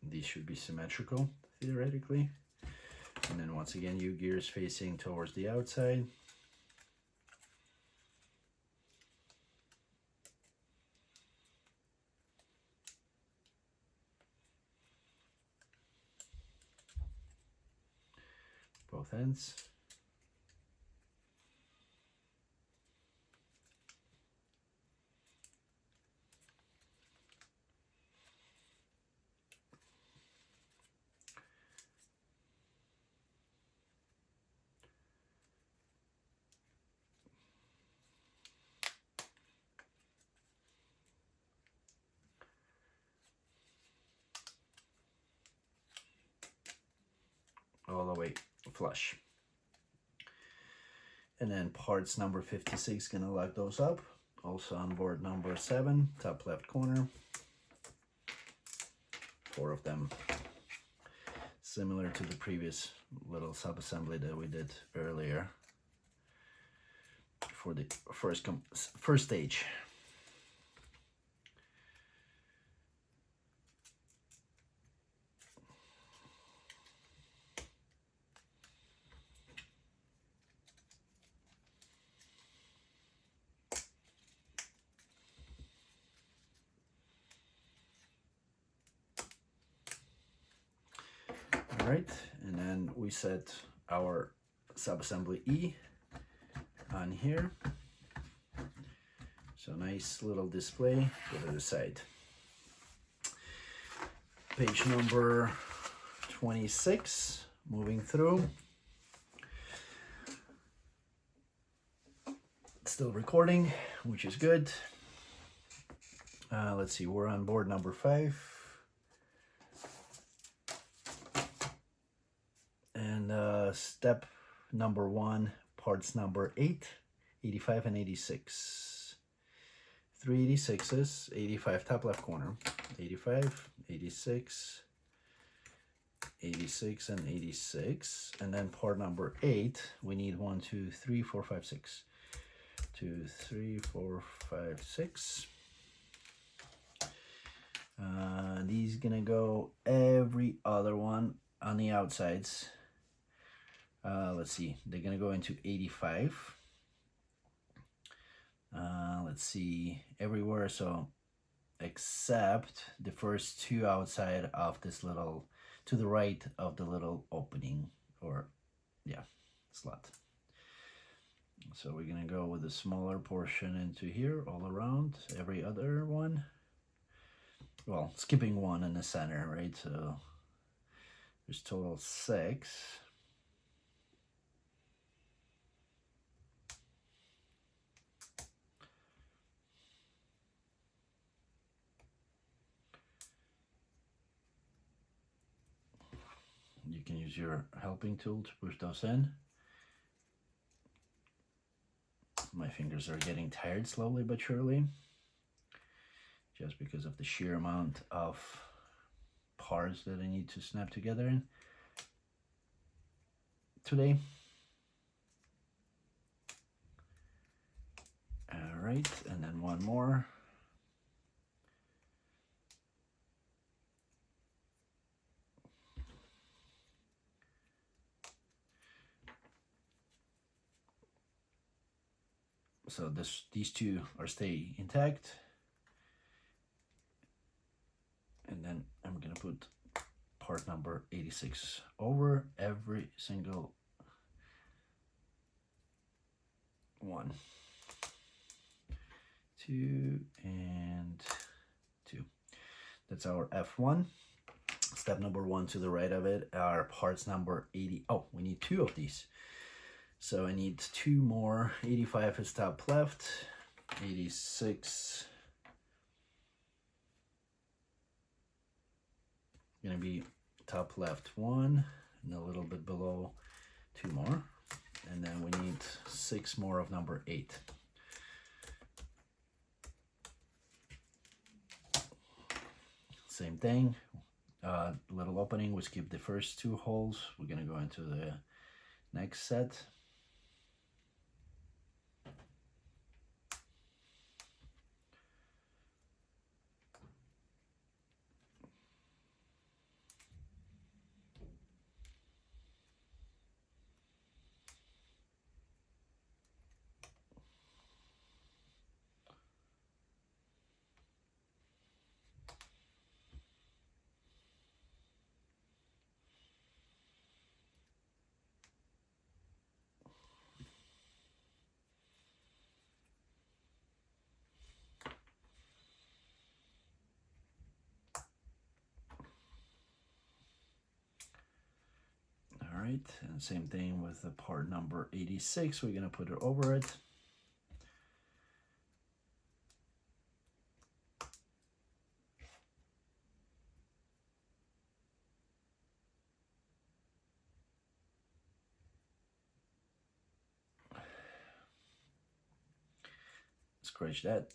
These should be symmetrical, theoretically. And then once again, UGears facing towards the outside. Both ends. All the way flush. And then parts number 56, gonna lock those up. Also on board number 7, top left corner. 4 of them. Similar to the previous little sub-assembly that we did earlier for the first stage. All right, and then we set our subassembly E on here. So nice little display to the side. Page number 26, moving through. Still recording, which is good. Let's see, we're on board number 5. And step number 1, parts number 8, 85, and 86. 3 86s, 85 top left corner, 85, 86, 86, and 86. And then part number 8, we need 1, 2, 3, 4, 5, 6. 2, 3, 4, 5, 6. These gonna go every other one on the outsides. Let's see, they're gonna go into 85. Let's see, everywhere, so except the first two outside of this little, to the right of the little opening, or yeah, slot. So we're gonna go with a smaller portion into here all around every other one. Well, skipping one in the center, right? So there's total 6. You can use your helping tool to push those in. My fingers are getting tired slowly but surely, just because of the sheer amount of parts that I need to snap together in today. All right, and then one more. So these two are stay intact, and then I'm gonna put part number 86 over every single one. 2 and 2. That's our F1. Step number 1 to the right of it are parts number 80. Oh, we need 2 of these. So I need 2 more. 85 is top left, 86 gonna be top left 1, and a little bit below 2 more. And then we need 6 more of number 8. Same thing, little opening, we skip the first 2 holes. We're gonna go into the next set. Right, and same thing with the part number 86. We're gonna put it over it. Scratch that.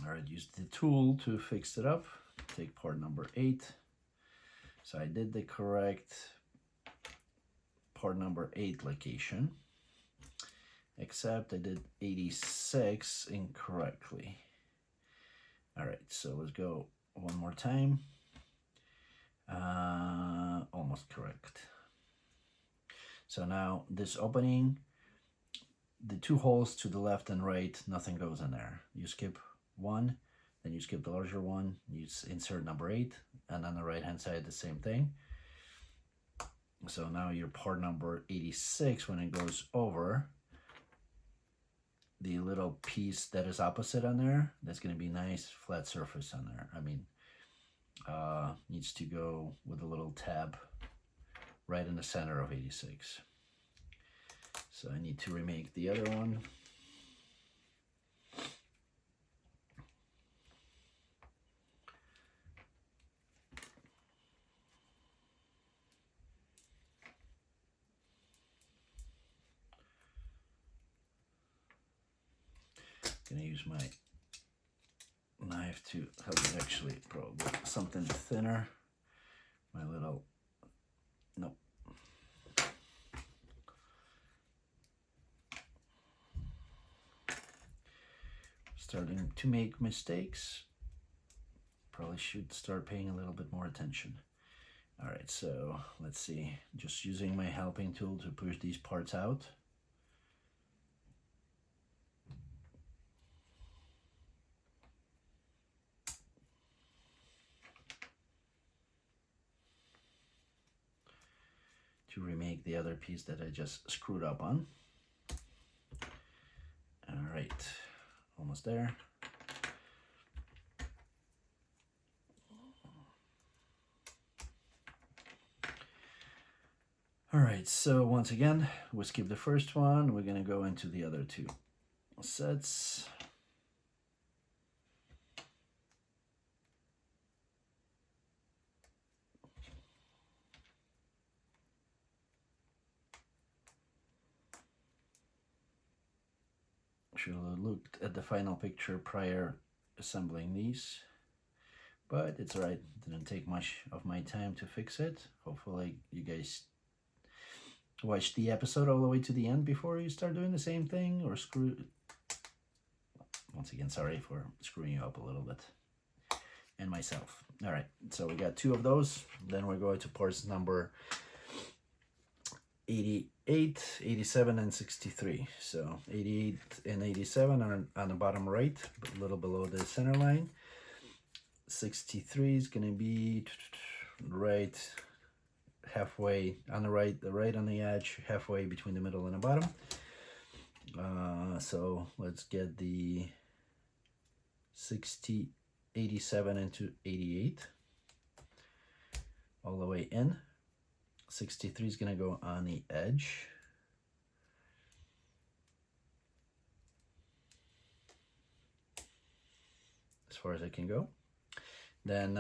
All right, use the tool to fix it up. Take part number 8. So I did the correct part number 8 location, except I did 86 incorrectly. All right, so let's go one more time. Almost correct. So now this opening, the 2 holes to the left and right, nothing goes in there. You skip 1, then you skip the larger one, you insert number 8, and on the right hand side the same thing. So now your part number 86, when it goes over, the little piece that is opposite on there, that's going to be nice flat surface on there. I mean, needs to go with a little tab right in the center of 86. So I need to remake the other one. Gonna use my knife to help me, actually probably something thinner. My little, nope. starting to make mistakes. Probably should start paying a little bit more attention. All right, so let's see, just using my helping tool to push these parts out. To remake the other piece that I just screwed up on. All right, almost there. All right, so once again, we skip the first one. We're gonna go into the other two sets. Should have looked at the final picture prior assembling these, but it's all right. Didn't take much of my time to fix it. Hopefully you guys watch the episode all the way to the end before you start doing the same thing or screw. Once again, sorry for screwing you up a little bit, and myself. All right, so we got two of those. Then we're going to parts number 88, 87, and 63. So 88 and 87 are on the bottom right, a little below the center line. 63 is going to be right halfway on the right on the edge, halfway between the middle and the bottom. So let's get the 60, 87 into 88 all the way in. 63 is going to go on the edge. As far as I can go. Then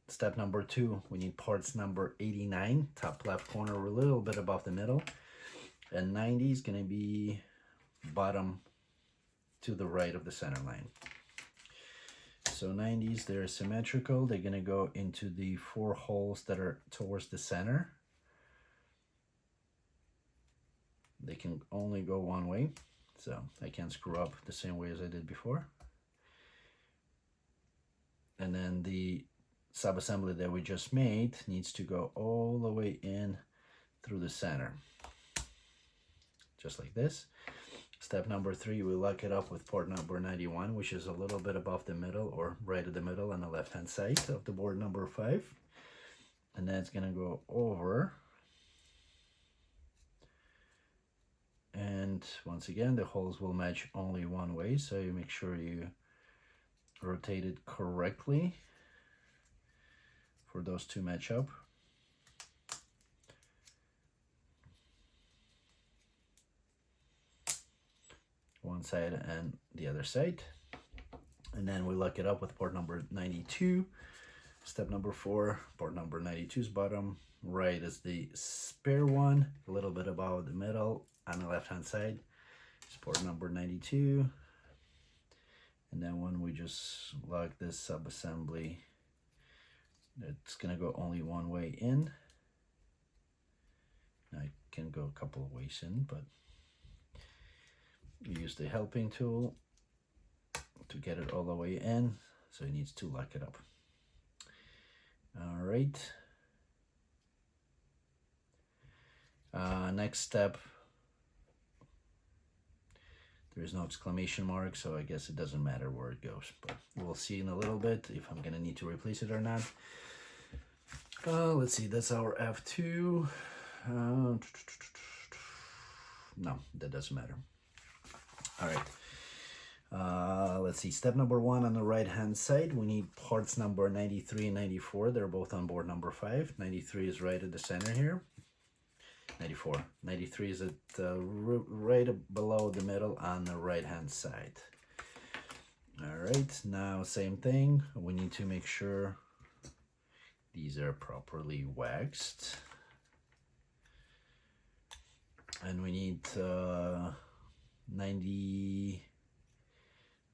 step number 2, we need parts number 89, top left corner, a little bit above the middle. And 90 is going to be bottom to the right of the center line. So 90s, they're symmetrical. They're going to go into the 4 holes that are towards the center. They can only go one way, so I can't screw up the same way as I did before. And then the sub-assembly that we just made needs to go all the way in through the center, just like this. Step number 3, we lock it up with port number 91, which is a little bit above the middle or right at the middle on the left-hand side of the board number 5. And then it's going to go over. And once again, the holes will match only one way, so you make sure you rotate it correctly for those to match up. One side and the other side. And then we lock it up with port number 92. Step number 4, port number 92's bottom right is the spare one, a little bit above the middle on the left hand side. It's port number 92. And then when we just lock this sub-assembly, it's gonna go only one way in. Now I can go a couple of ways in, but you use the helping tool to get it all the way in, so it needs to lock it up. All right. Next step, there is no exclamation mark, so I guess it doesn't matter where it goes, but we'll see in a little bit if I'm gonna need to replace it or not. Let's see, that's our F2. No, that doesn't matter. All right. Let's see, step number 1 on the right hand side, we need parts number 93 and 94. They're both on board number 5. 93 is right at the center here. 94. 93 is at right below the middle on the right hand side. All right, now same thing. We need to make sure these are properly waxed. And we need 90,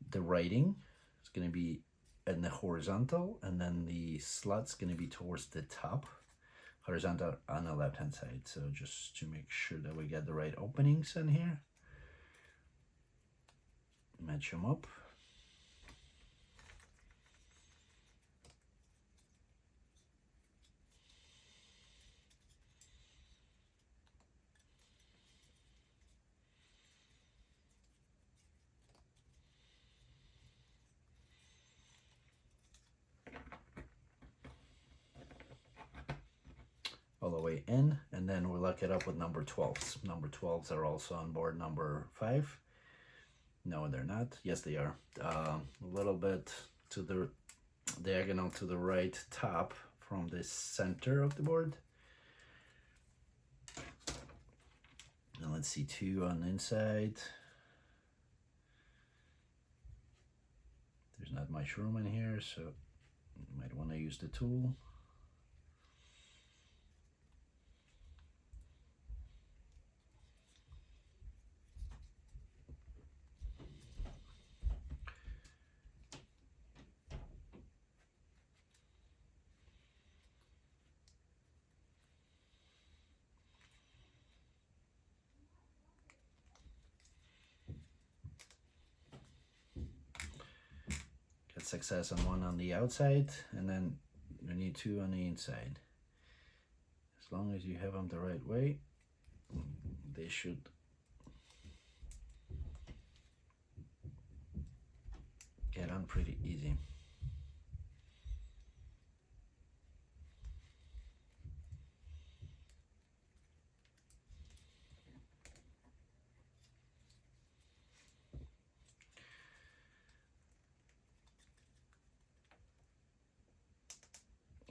the writing is going to be in the horizontal, and then the slot's going to be towards the top, horizontal on the left hand side. So just to make sure that we get the right openings in here, match them up. the way in, and then we lock it up with number 12s. Number 12s are also on board number 5. No, they're not. Yes, they are. A little bit to the diagonal to the right top from the center of the board. And let's see, 2 on the inside. There's not much room in here, so you might want to use the tool. Get success on 1 on the outside, and then you need 2 on the inside. As long as you have them the right way, they should get on pretty easy.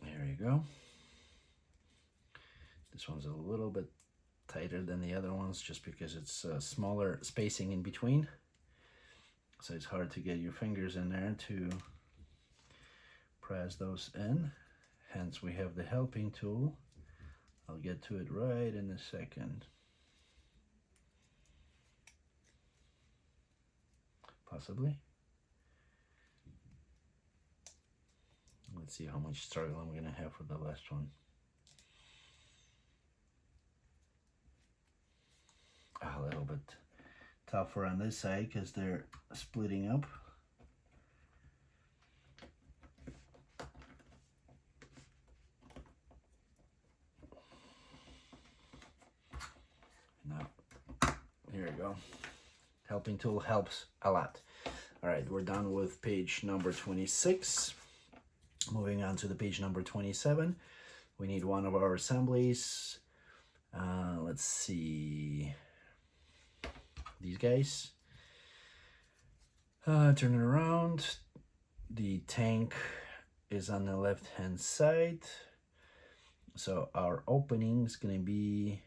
There you go. This one's a little bit tighter than the other ones just because it's smaller spacing in between. So it's hard to get your fingers in there to press those in. Hence we have the helping tool. I'll get to it right in a second. Possibly. Let's see how much struggle I'm gonna have for the last one. A little bit tougher on this side because they're splitting up. Now, here we go. Helping tool helps a lot. All right, we're done with page number 26. Moving on to the page number 27. We need one of our assemblies. Let's see. These guys. Turn it around. The tank is on the left hand side. So our opening is going to be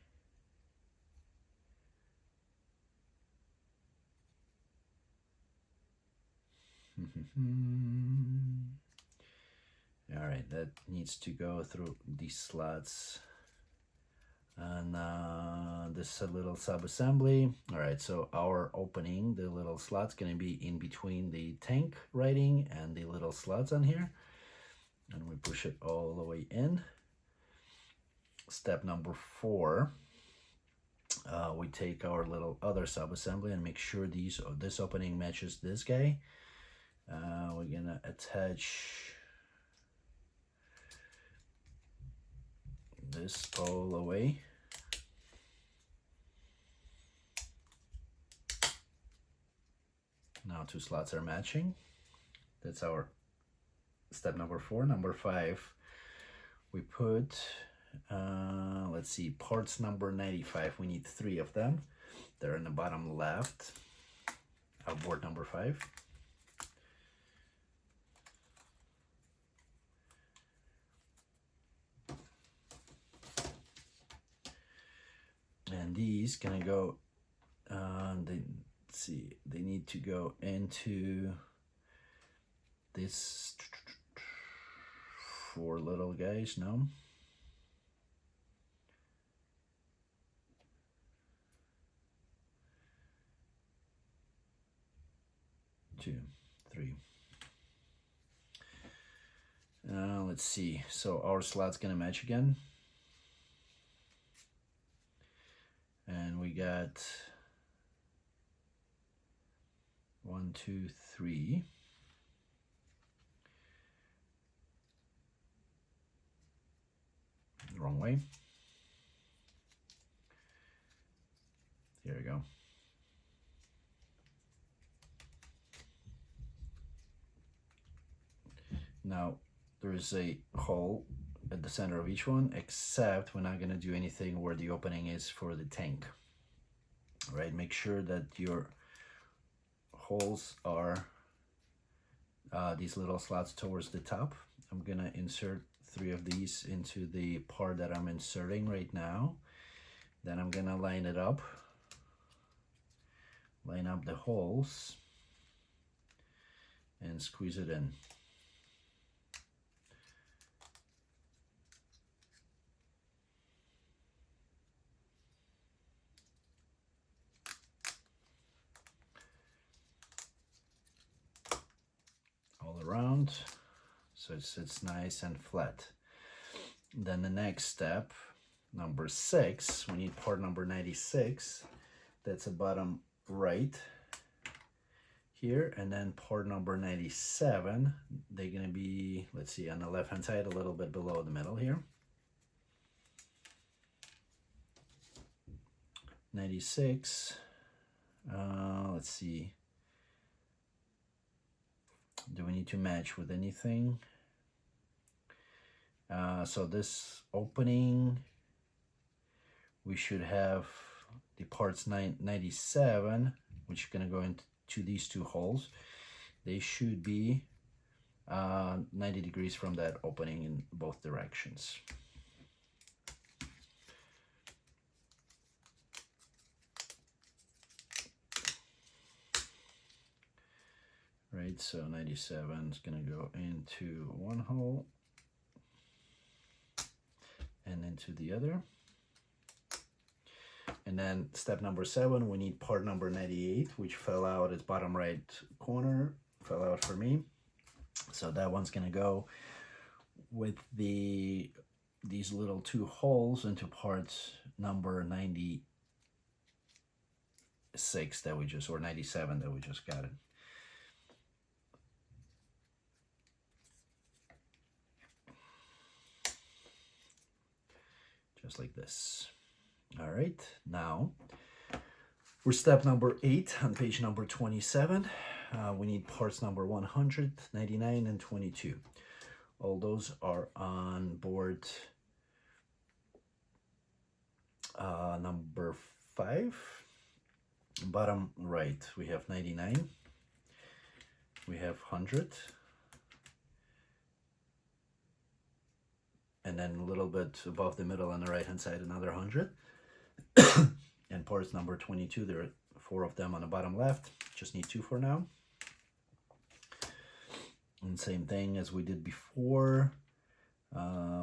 all right, that needs to go through these slots and this little sub-assembly. All right, so our opening, the little slot's going to be in between the tank writing and the little slots on here, and we push it all the way in. Step number 4, we take our little other sub-assembly and make sure this opening matches this guy. We're gonna attach this all the way. Now 2 slots are matching. That's our step number 4. Number 5, we put, let's see, parts number 95. We need 3 of them. They're in the bottom left of board number 5. And these gonna go, they need to go into this 4 little guys, no? 2, 3. Let's see, so our slot's gonna match again. And we got 1, 2, 3. Wrong way. Here we go. Now there is a hole at the center of each one, except we're not going to do anything where the opening is for the tank. Right, make sure that your holes are these little slots towards the top. I'm gonna insert 3 of these into the part that I'm inserting right now. Then I'm gonna line it up, line up the holes, and squeeze it in. All around, so it sits nice and flat. Then the next step, number 6, we need part number 96. That's the bottom right here, and then part number 97, they're gonna be, let's see, on the left hand side, a little bit below the middle here. 96, let's see, do we need to match with anything? So this opening, we should have the parts 97, which is going to go into these 2 holes. They should be 90 degrees from that opening in both directions. Right, so 97 is going to go into one hole and into the other. And then step number 7, we need part number 98, which fell out its bottom right corner, fell out for me. So that one's going to go with these little 2 holes into parts number 96 that we just, or 97 that we just got it. Just like this. All right, now for step number 8 on page number 27, we need parts number 100, 99, and 22. All those are on board number 5. Bottom right, we have 99, we have 100, and then a little bit above the middle on the right hand side, another 100. And parts number 22, there are 4 of them on the bottom left, just need 2 for now. And same thing as we did before,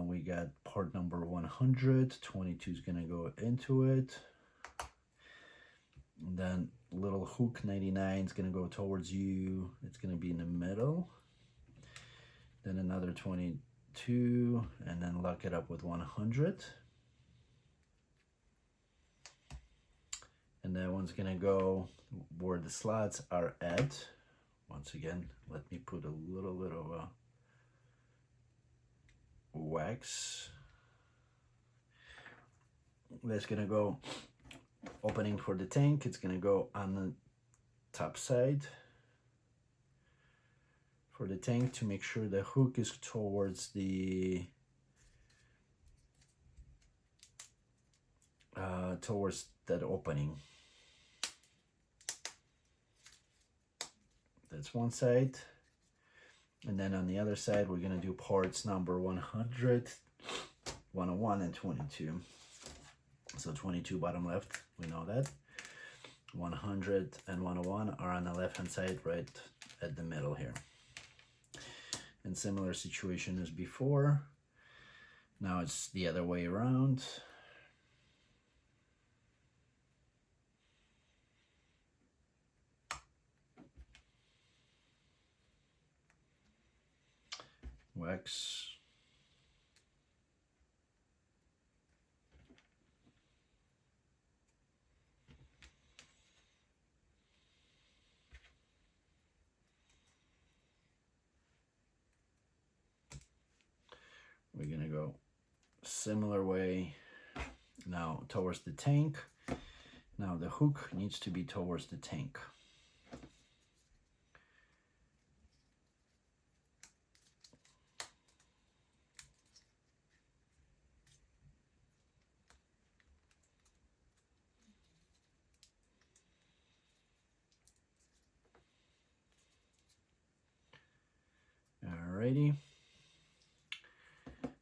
we got part number 100, 22 is going to go into it. And then little hook 99 is going to go towards you, it's going to be in the middle. Then another 22, and then lock it up with 100. And that one's gonna go where the slots are at. Once again, let me put a little bit of wax. That's gonna go opening for the tank. It's gonna go on the top side for the tank to make sure the hook is towards the towards that opening. That's one side, and then on the other side we're going to do parts number 100, 101, and 22. So 22 bottom left, we know that. 100 and 101 are on the left hand side, right at the middle here. And similar situation as before. Now it's the other way around. Wax. We're gonna go similar way now towards the tank. Now the hook needs to be towards the tank. Alrighty.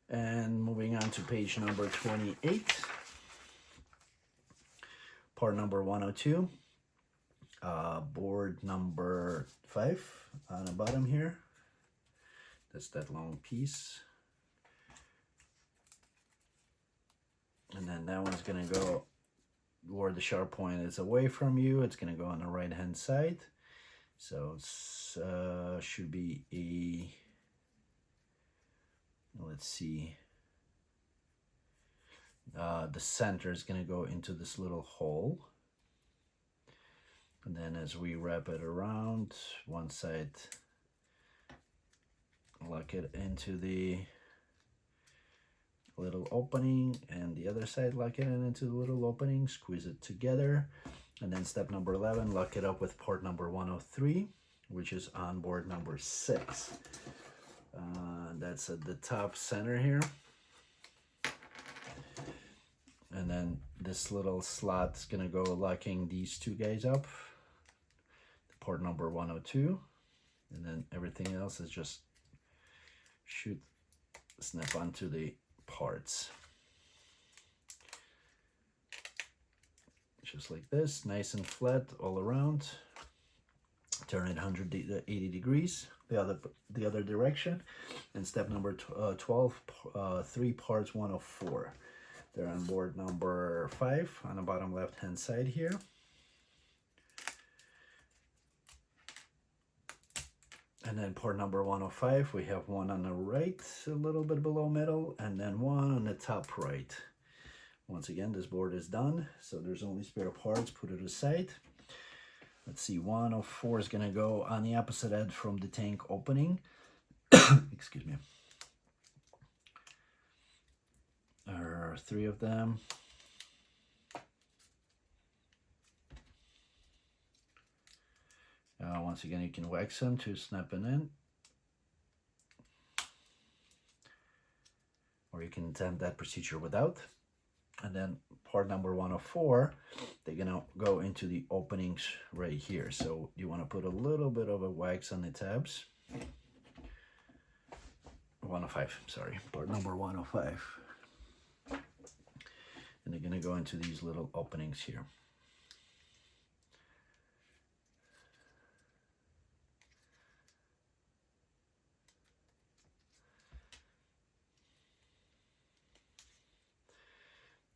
And moving on to page number 28. Part number 102. Board number 5 on the bottom here. That's that long piece. And then that one's going to go where the sharp point is away from you. It's going to go on the right hand side. So it's should be a, let's see, the center is going to go into this little hole. And then as we wrap it around, one side, lock it into the little opening, and the other side lock it into the little opening, squeeze it together. And then step number 11, lock it up with port number 103, which is on board number 6. That's at the top center here. And then this little slot is gonna go locking these two guys up, port number 102, and then everything else is just snap onto the parts. Just like this, nice and flat all around. Turn it 180 degrees the other direction. And step number 12, 3 parts 104. They're on board number 5 on the bottom left hand side here. And then port number 105, we have one on the right, a little bit below middle, and then one on the top right. Once again, this board is done, so there's only spare parts, put it aside. Let's see, 104 is gonna go on the opposite end from the tank opening. Excuse me. There are 3 of them. Once again, you can wax them to snap it in, or you can attempt that procedure without. And then part number 104, they're gonna go into the openings right here. So you want to put a little bit of a wax on the tabs. 105, sorry, part number 105. And they're gonna go into these little openings here.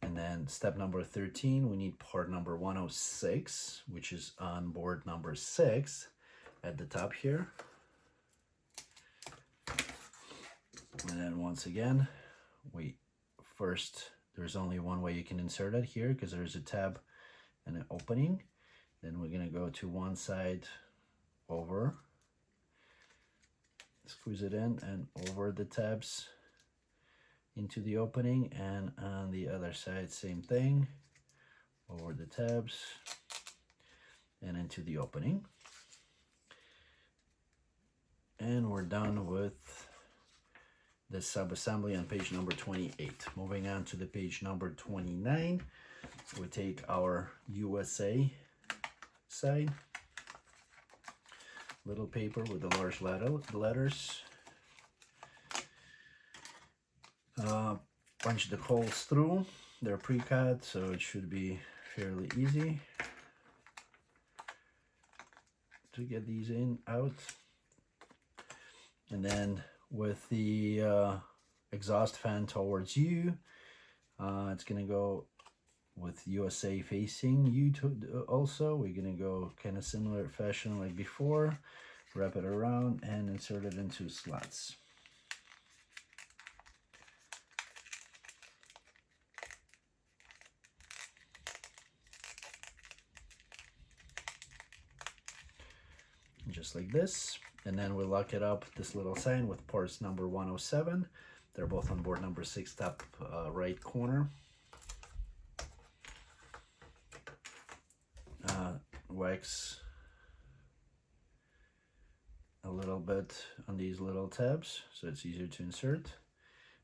And then step number 13, we need part number 106, which is on board number 6 at the top here. And then once again, there's only one way you can insert it here, because there's a tab and an opening. Then we're gonna go to one side over, squeeze it in, and over the tabs into the opening, and on the other side same thing, over the tabs and into the opening. And we're done with the sub-assembly on page number 28. Moving on to the page number 29, we take our USA side, little paper with the large letters. Punch the holes through. They're pre-cut, so it should be fairly easy to get these out. And then with the exhaust fan towards you, it's gonna go with USA facing you also. We're gonna go kind of similar fashion like before, wrap it around and insert it into slots. Just like this. And then we'll lock it up, this little sign, with parts number 107. They're both on board number 6, top right corner. Wax a little bit on these little tabs so it's easier to insert.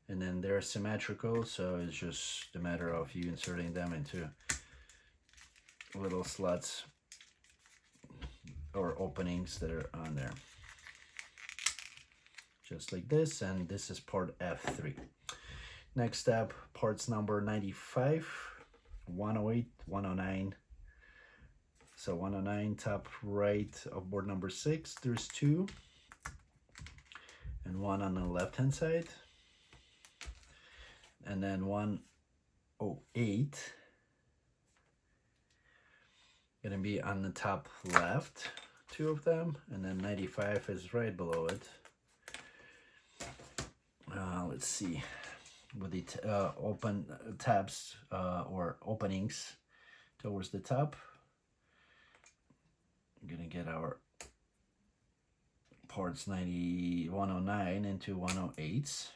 And then they're symmetrical, so it's just a matter of you inserting them into little slots or openings that are on there. just like this, and this is part F3. Next step, parts number 95, 108, 109. So 109, top right of board number 6, there's 2, and 1 on the left hand side, and then 108 gonna be on the top left, 2 of them, and then 95 is right below it. Let's see, with the open tabs or openings towards the top, I'm gonna get our parts 109 into 108s.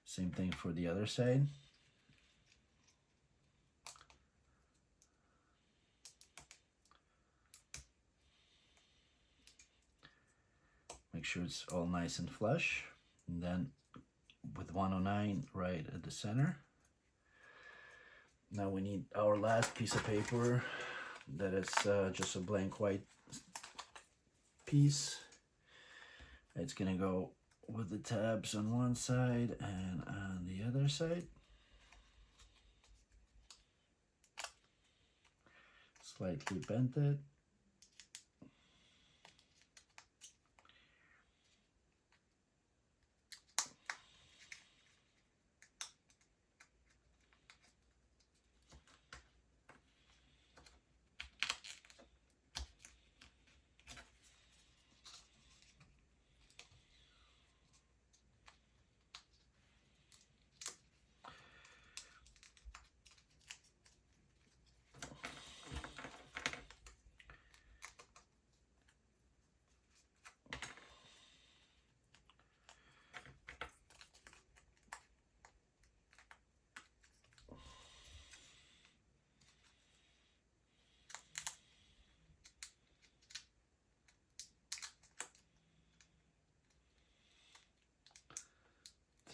Same thing for the other side. Make sure it's all nice and flush. And then with 109 right at the center. Now we need our last piece of paper that is just a blank white piece. It's gonna go with the tabs on one side and on the other side. Slightly bent it.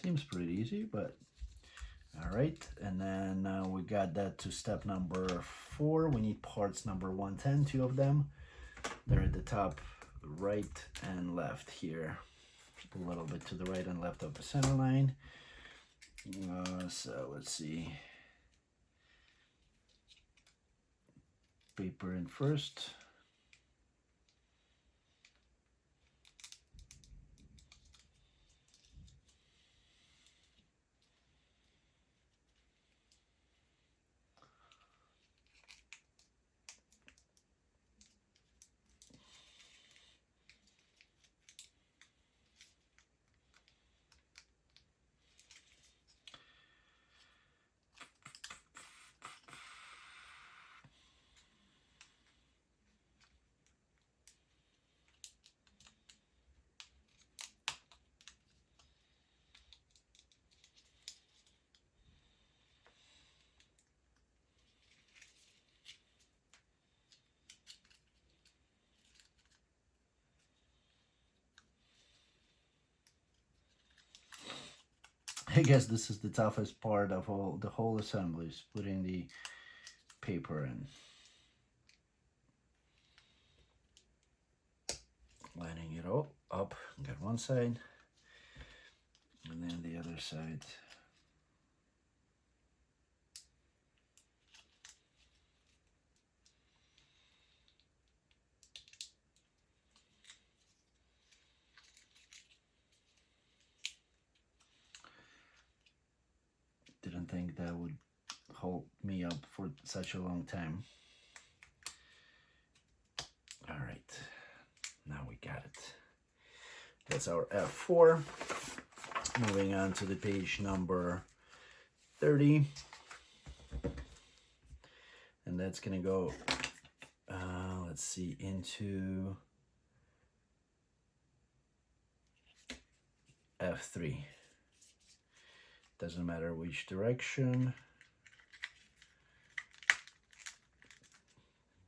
Seems pretty easy, but all right. And then we got that to step number 4. We need parts number 110, 2 of them. They're at the top right and left here, a little bit to the right and left of the center line. So let's see. Paper in first. I guess this is the toughest part of the whole assembly, is putting the paper in. Lining it all up, got one side, and then the other side. Didn't think that would hold me up for such a long time. All right, now we got it. That's our F4. Moving on to the page number 30. And that's gonna go, let's see, into F3. Doesn't matter which direction.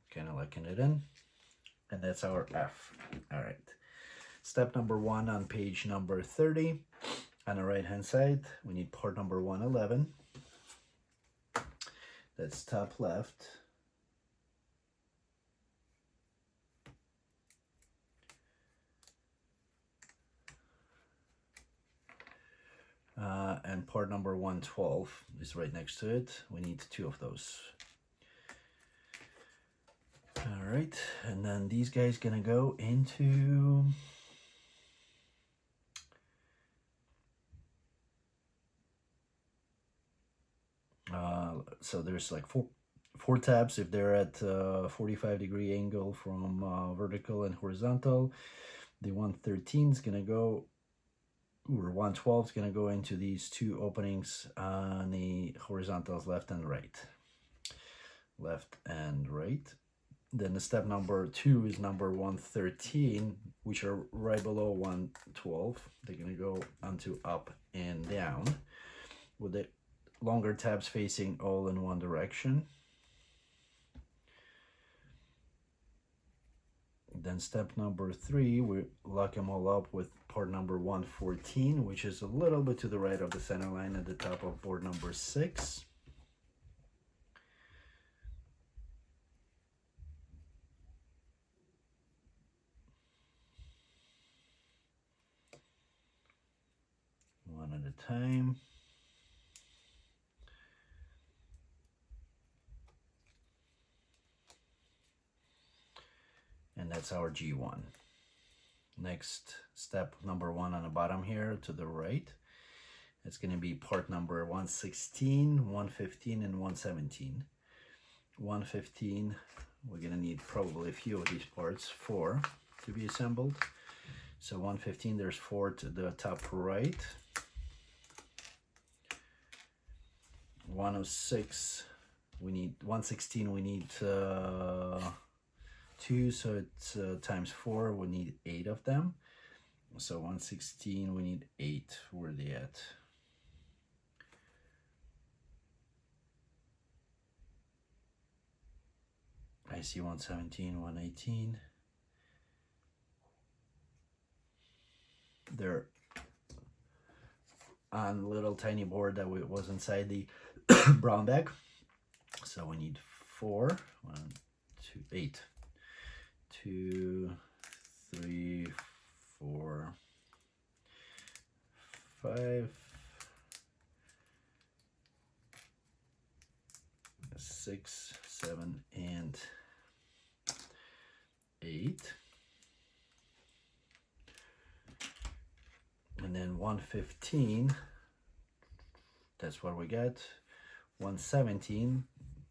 Kind of locking it in. And that's our F. All right. Step number 1 on page number 30. On the right hand side, we need part number 111. That's top left. and part number 112 is right next to it. We need 2 of those. All right, and then these guys gonna go into so there's like four tabs if they're at 45-degree angle from vertical and horizontal. The 113 is gonna go, or 112 is gonna go into these 2 openings on the horizontals, left and right. Then the step number 2 is number 113, which are right below 112. They're gonna go onto up and down with the longer tabs facing all in one direction. Then step number 3, we lock them all up with part number 114, which is a little bit to the right of the center line at the top of board number 6. One at a time. And that's our G1. Next, step number 1 on the bottom here to the right. It's going to be part number 116, 115, and 117. 115, we're going to need probably a few of these parts, 4 to be assembled. So 115, there's 4 to the top right. 106, we need 116, we need 2, so it's times 4, we need 8 of them. So 116, we need 8. Where are they at? I see 117, 118. They're on a little tiny board that was inside the brown bag. So we need 4. 1, 2, 8. 2, 3, 4, 5, 6, 7, and 8. And then 115, that's what we got. 117,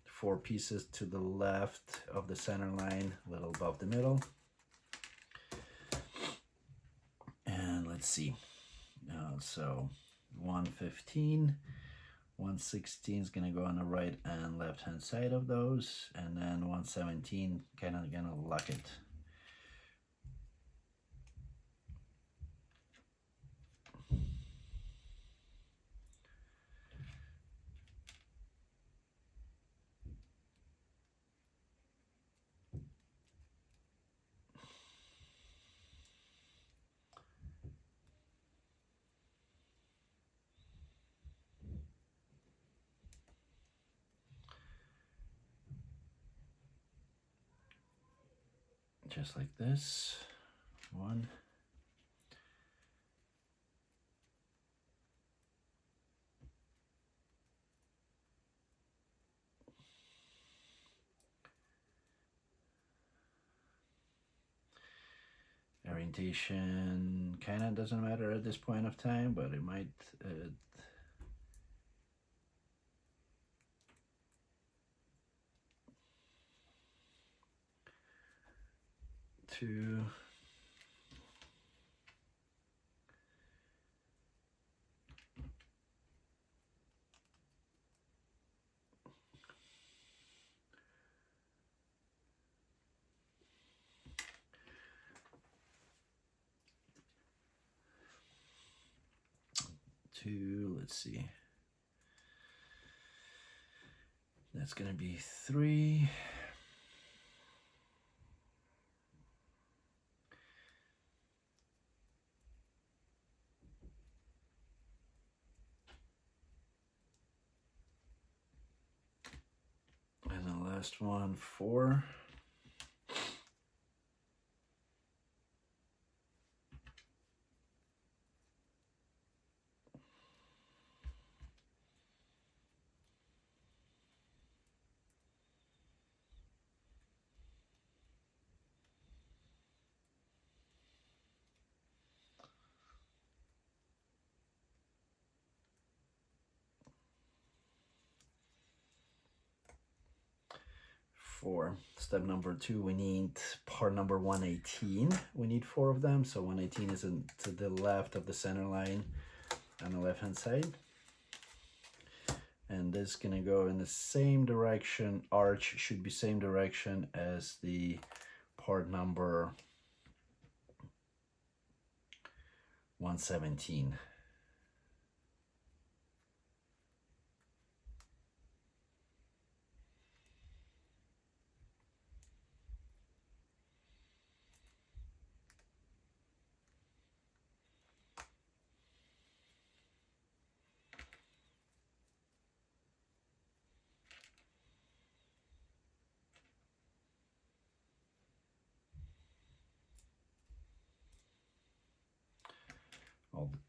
4 pieces to the left of the center line, a little above the middle. And let's see. So 115, 116 is going to go on the right and left hand side of those. And then 117, kind of going to lock it. Just like this. 1. Orientation kind of doesn't matter at this point of time, but it might. 2. Let's see. That's going to be 3. And the last one, 4. 4. Step number 2, we need part number 118. We need 4 of them. So 118 is to the left of the center line on the left hand side. And this is gonna go in the same direction. Arch should be same direction as the part number 117.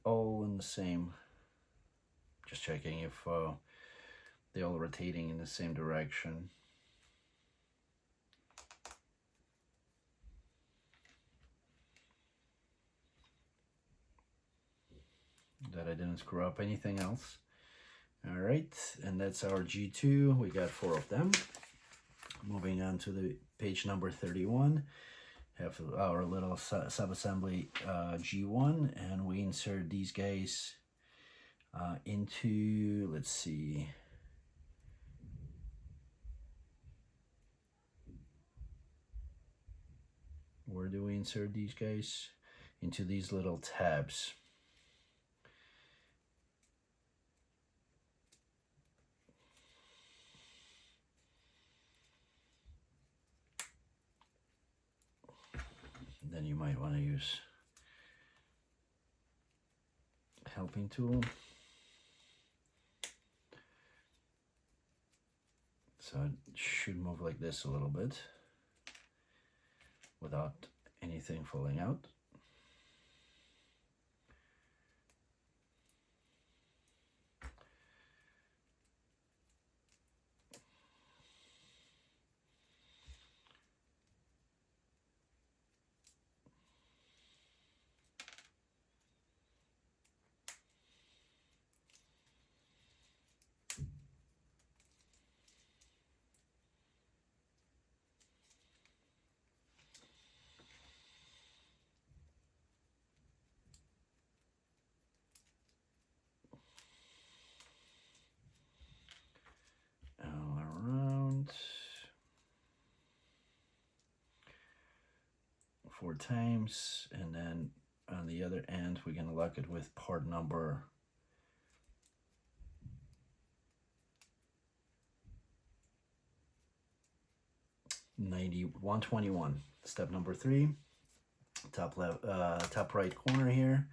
All in the same. Just checking if they're all rotating in the same direction. That I didn't screw up anything else. All right, and that's our G2. We got 4 of them. Moving on to the page number 31. Have our little sub-assembly G1, and we insert these guys into, let's see, where do we insert these guys? Into these little tabs. Then you might want to use helping tool. So it should move like this a little bit without anything falling out. All around 4 times, and then on the other end we're going to lock it with part number 121. Step number 3, top left, top right corner here,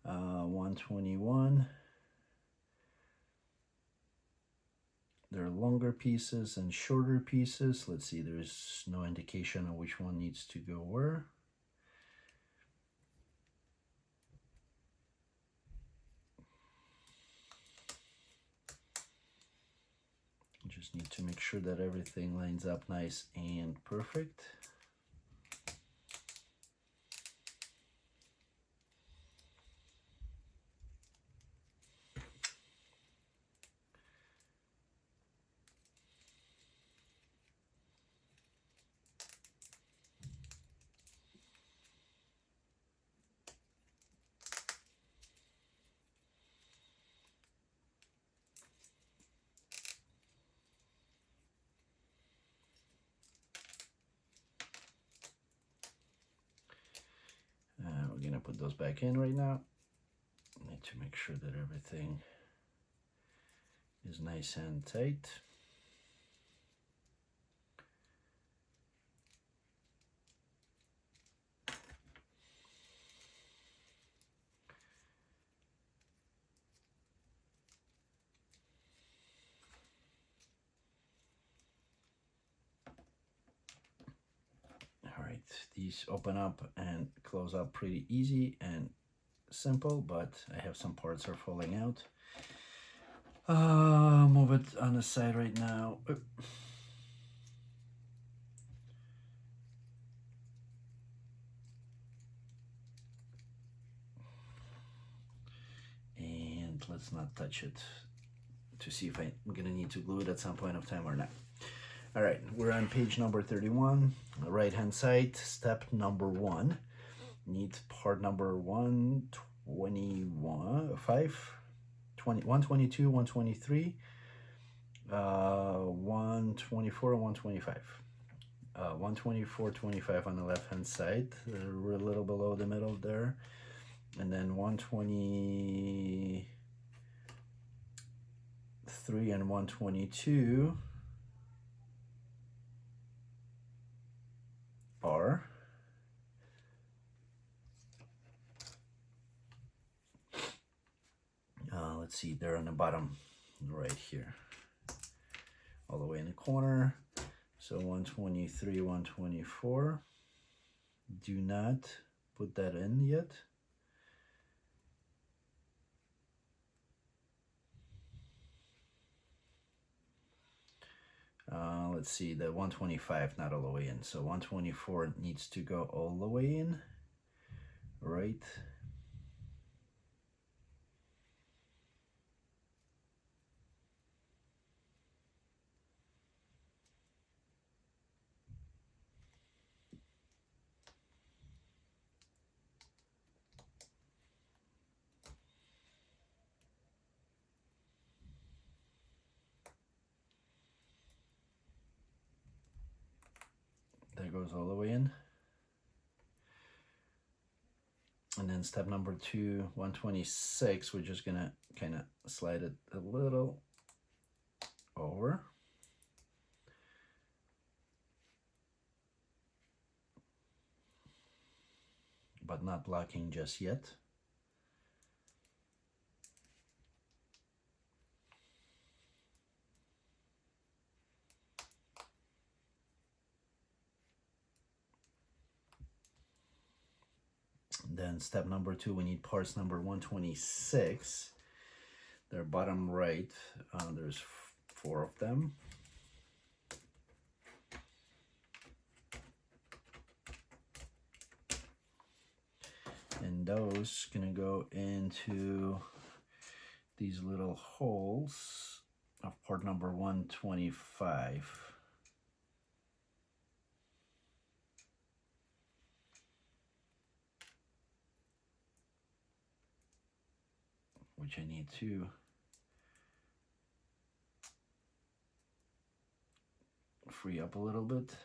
121. There are longer pieces and shorter pieces. Let's see, there's no indication on which one needs to go where. Just need to make sure that everything lines up nice and perfect. We're gonna put those back in right now. Need to make sure that everything is nice and tight. These open up and close up pretty easy and simple, but I have some parts are falling out. Move it on the side right now. And let's not touch it to see if I'm gonna need to glue it at some point of time or not. All right, we're on page number 31, right hand side, step number 1. Need part number 121, 122, 123, 124, and 125. 124, 25 on the left hand side, we're a little below the middle there, and then 123 and 122 are let's see, they're on the bottom right here, all the way in the corner. So 123, 124, do not put that in yet. Let's see, the 125 not all the way in, so 124 needs to go all the way in, right? That goes all the way in. And then step number 2, 126, we're just gonna kind of slide it a little over. But not blocking just yet. Then step number 2, we need parts number 126. They're bottom right. There's 4 of them. And those gonna go into these little holes of part number 125. Which I need to free up a little bit.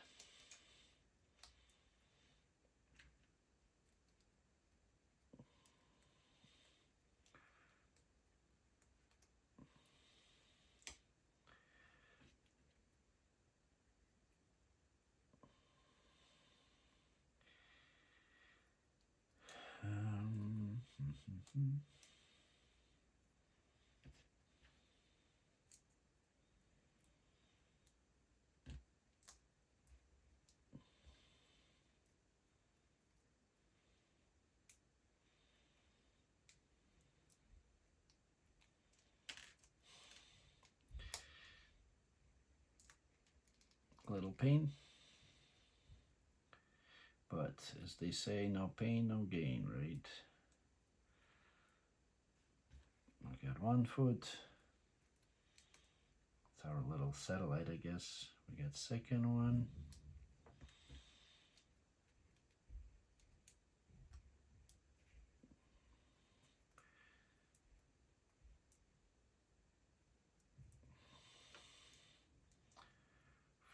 Little pain, but as they say, no pain, no gain, right? I got 1 foot. It's our little satellite, I guess. We got second one.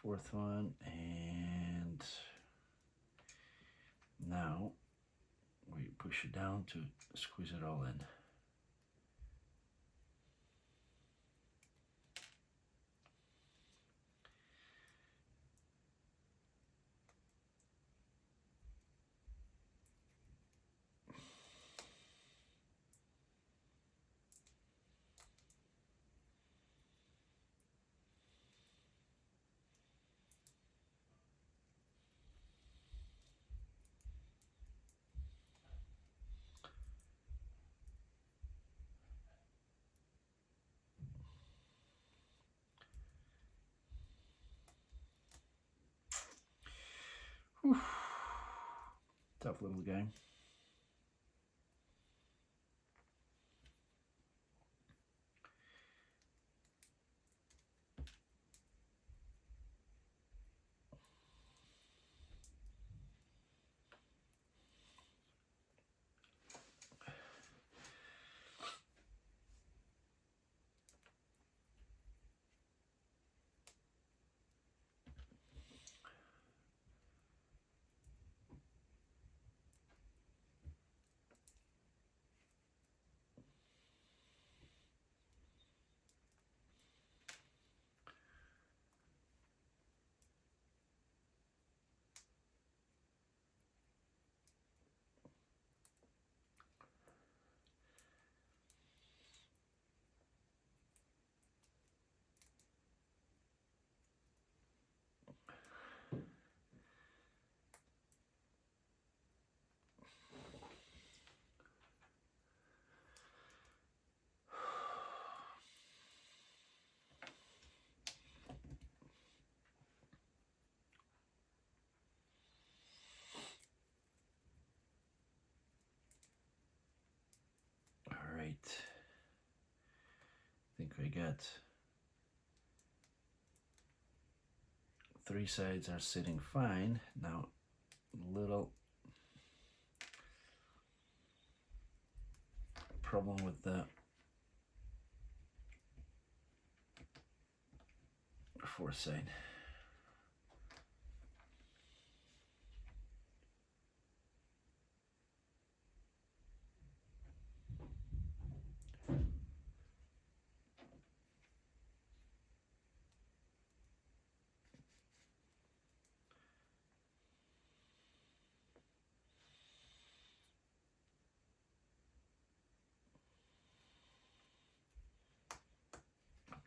Fourth one, and now we push it down to squeeze it all in. Whew. Tough little guy. I got 3 sides are sitting fine. Now, little problem with the 4th side.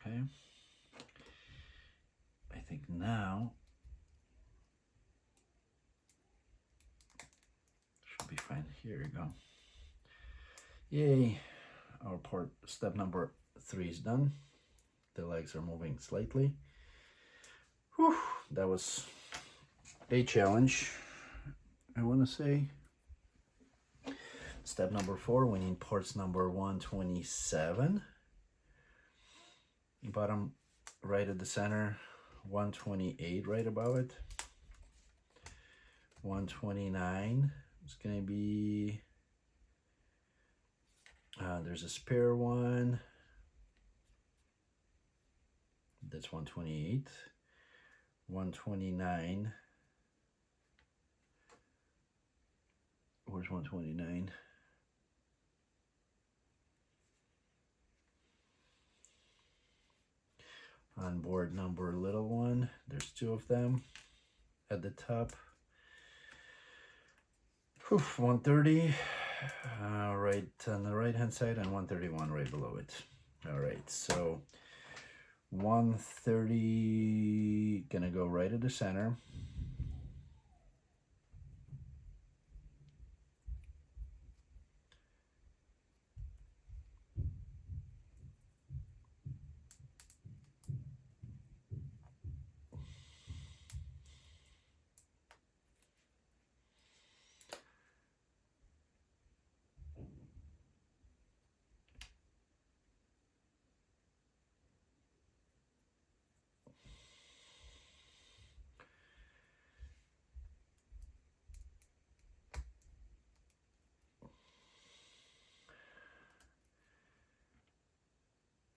Okay, I think now should be fine. Here you go. Yay, our part step number 3 is done. The legs are moving slightly. Whew, that was a challenge, I want to say. Step number 4, we need parts number 127. Bottom right at the center, 128 right above it. 129 is going to be, there's a spare one. That's 128. 129. Where's 129? On board number little one, there's 2 of them at the top. 130 right on the right hand side, and 131 right below it. All right, so 130 gonna go right at the center.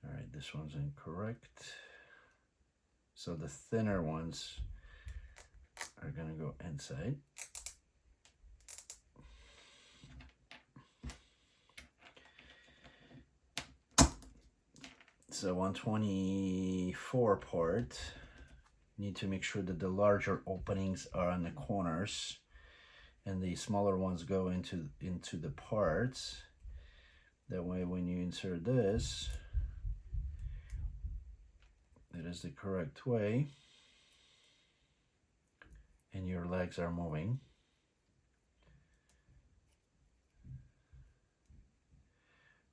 All right, this one's incorrect. So the thinner ones are gonna go inside. So 124 part, need to make sure that the larger openings are on the corners and the smaller ones go into the parts. That way when you insert this, it is the correct way and your legs are moving.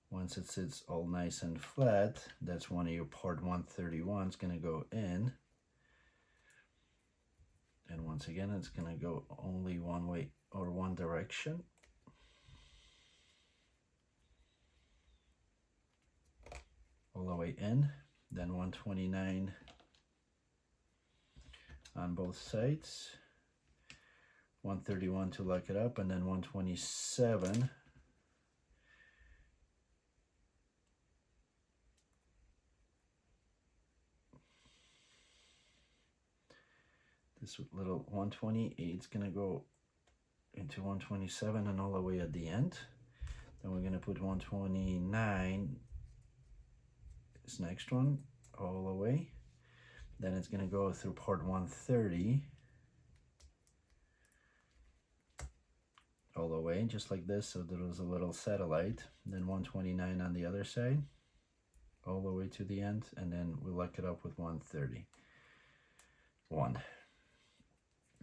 Once it sits all nice and flat, that's when your part 131 is going to go in. And once again, it's going to go only one way or one direction. All the way in. Then 129 on both sides. 131 to lock it up, and then 127. This little 128 is going to go into 127 and all the way at the end. Then we're going to put 129, this next one, all the way. Then it's going to go through part 130 all the way, just like this. So there was a little satellite. Then 129 on the other side, all the way to the end. And then we lock it up with 131.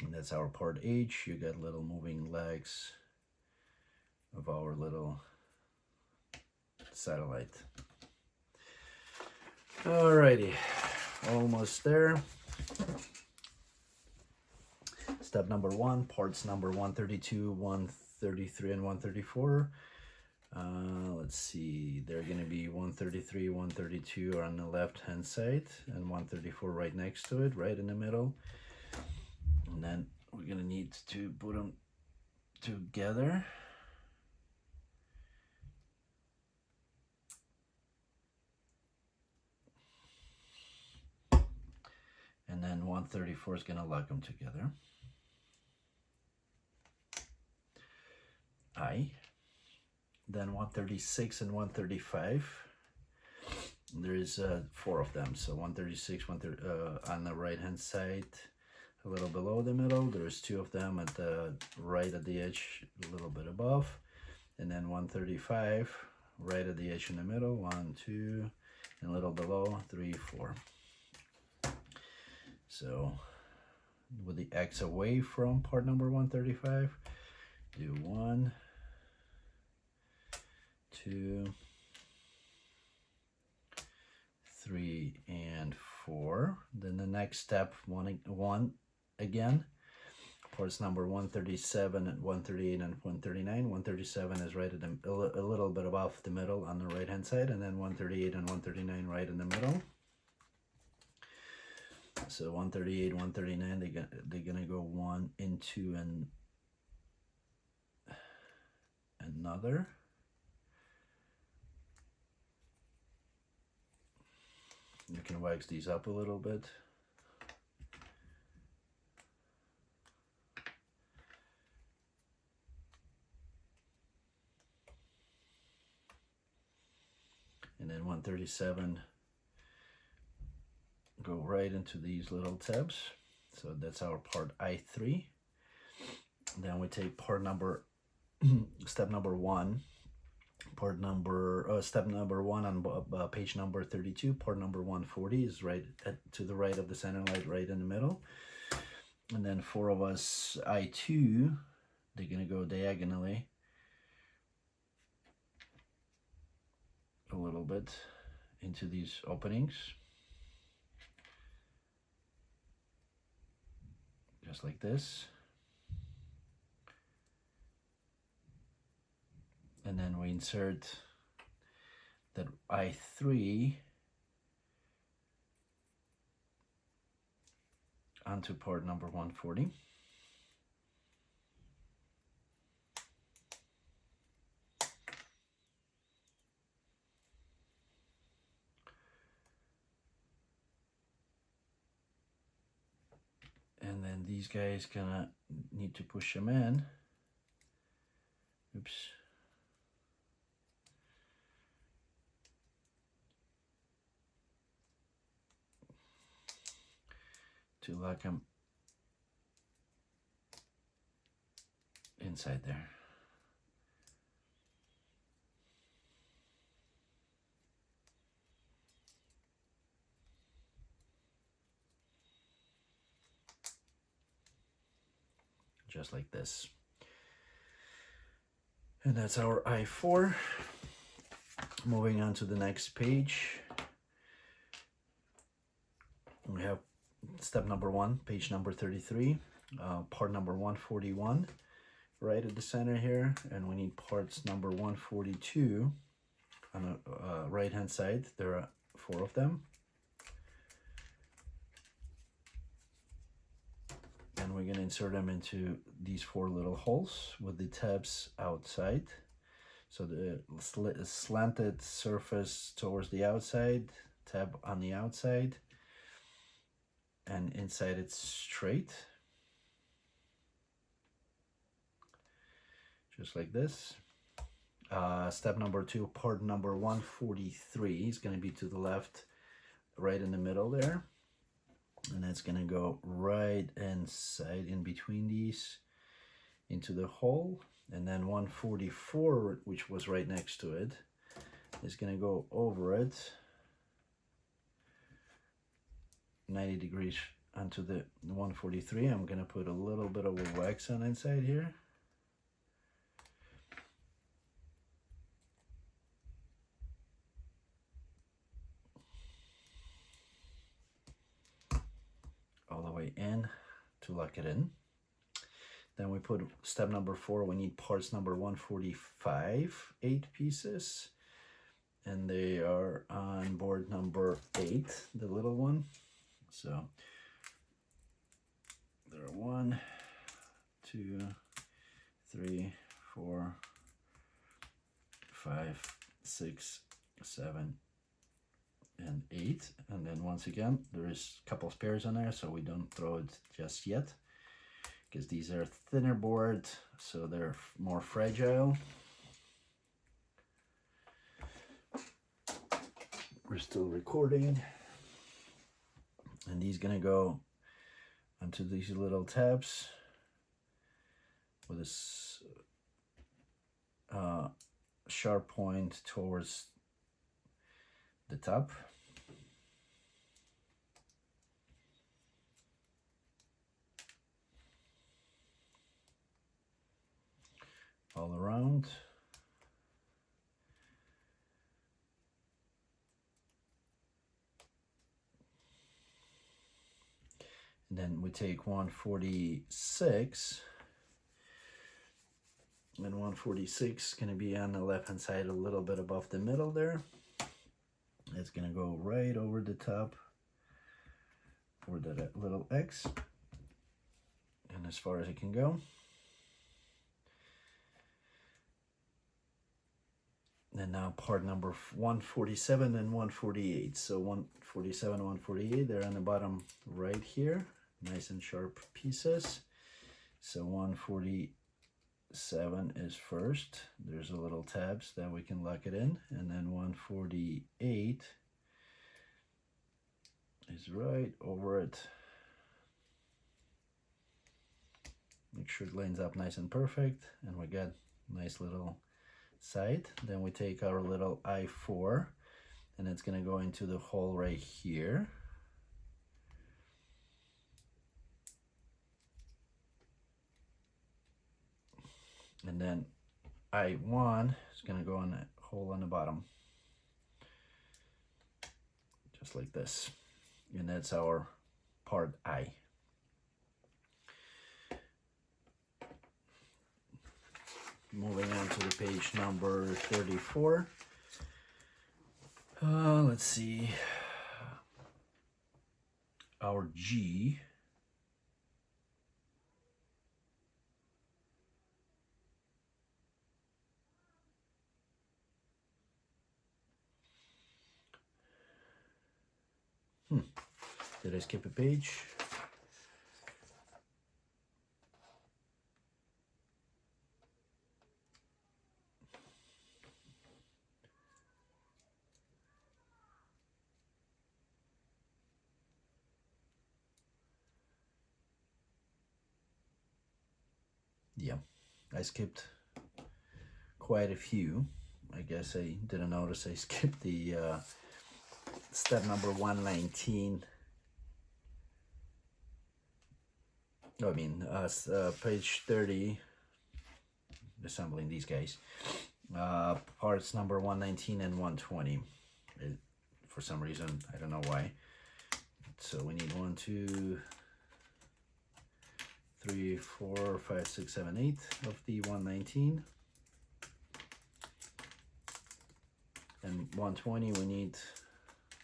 And that's our part H. You got little moving legs of our little satellite. Alrighty, almost there. Step number 1, parts number 132, 133, and 134. Let's see, see, they're going to be 133, 132 are on the left hand side, and 134 right next to it, right in the middle. And then we're going to need to put them together. And then 134 is going to lock them together. Then 136 and 135. There is 4 of them. So 136, on the right hand side, a little below the middle. There's 2 of them at the right at the edge, a little bit above. And then 135 right at the edge in the middle. 1, 2, and a little below, 3, 4. So with the X away from part number 135, do 1, 2, 3, and 4. Then the next step, 1 again. Parts number 137 and 138 and 139. 137 is right at a little bit above the middle on the right hand side, and then 138 and 139 right in the middle. So 138, 139, they're gonna go one into another. You can wax these up a little bit. And then 137 go right into these little tabs. So that's our part I3. Then we take part number step number 1, step number 1 on page number 32. Part number 140 is right to the right of the center light, right in the middle. And then 4 of us I2, they're gonna go diagonally a little bit into these openings, just like this. And then we insert that I3 onto part number 140. And then these guys gonna need to push them in. Oops. To lock them inside there. Just like this. And that's our I4. Moving on to the next page. We have step number 1, page number 33, part number 141, right at the center here. And we need parts number 142 on the right hand side. There are 4 of them. And we're gonna insert them into these 4 little holes with the tabs outside. So the slanted surface towards the outside, tab on the outside, and inside it's straight. Just like this. Step number 2, part number 143 is gonna be to the left, right in the middle there. And it's gonna go right inside in between these into the hole. And then 144, which was right next to it, is gonna go over it 90 degrees onto the 143. I'm gonna put a little bit of a wax on inside here. All the way in to lock it in. Then we put step number 4, we need parts number 145, 8 pieces. and they are on board number 8, the little one. So there are 1, 2, 3, 4, 5, 6, 7, and 8. And then once again, there is a couple spares on there, so we don't throw it just yet, because these are thinner board, so they're more fragile. We're still recording, and these gonna go onto these little tabs with this sharp point towards the top. All around. And then we take 146, and 146 is going to be on the left hand side, a little bit above the middle there. It's going to go right over the top for that little X, and as far as it can go. And now part number 147 and 148. So 147, 148, they're on the bottom right here, nice and sharp pieces. So 147 is first. There's a little tabs that we can lock it in, and then 148 is right over it. Make sure it lines up nice and perfect, and we got nice little side. Then we take our little I4, and it's going to go into the hole right here. And then I1 is going to go in that hole on the bottom, just like this. And that's our part I. Moving on to the page number 34. Let's see. Our G. Did I skip a page? Yeah, I skipped quite a few. I guess I didn't notice I skipped the step number 119. I mean, page 30, assembling these guys. Parts number 119 and 120. For some reason, I don't know why. So we need 1, 2, 3, 4, 5, 6, 7, 8 of the 119. And 120, we need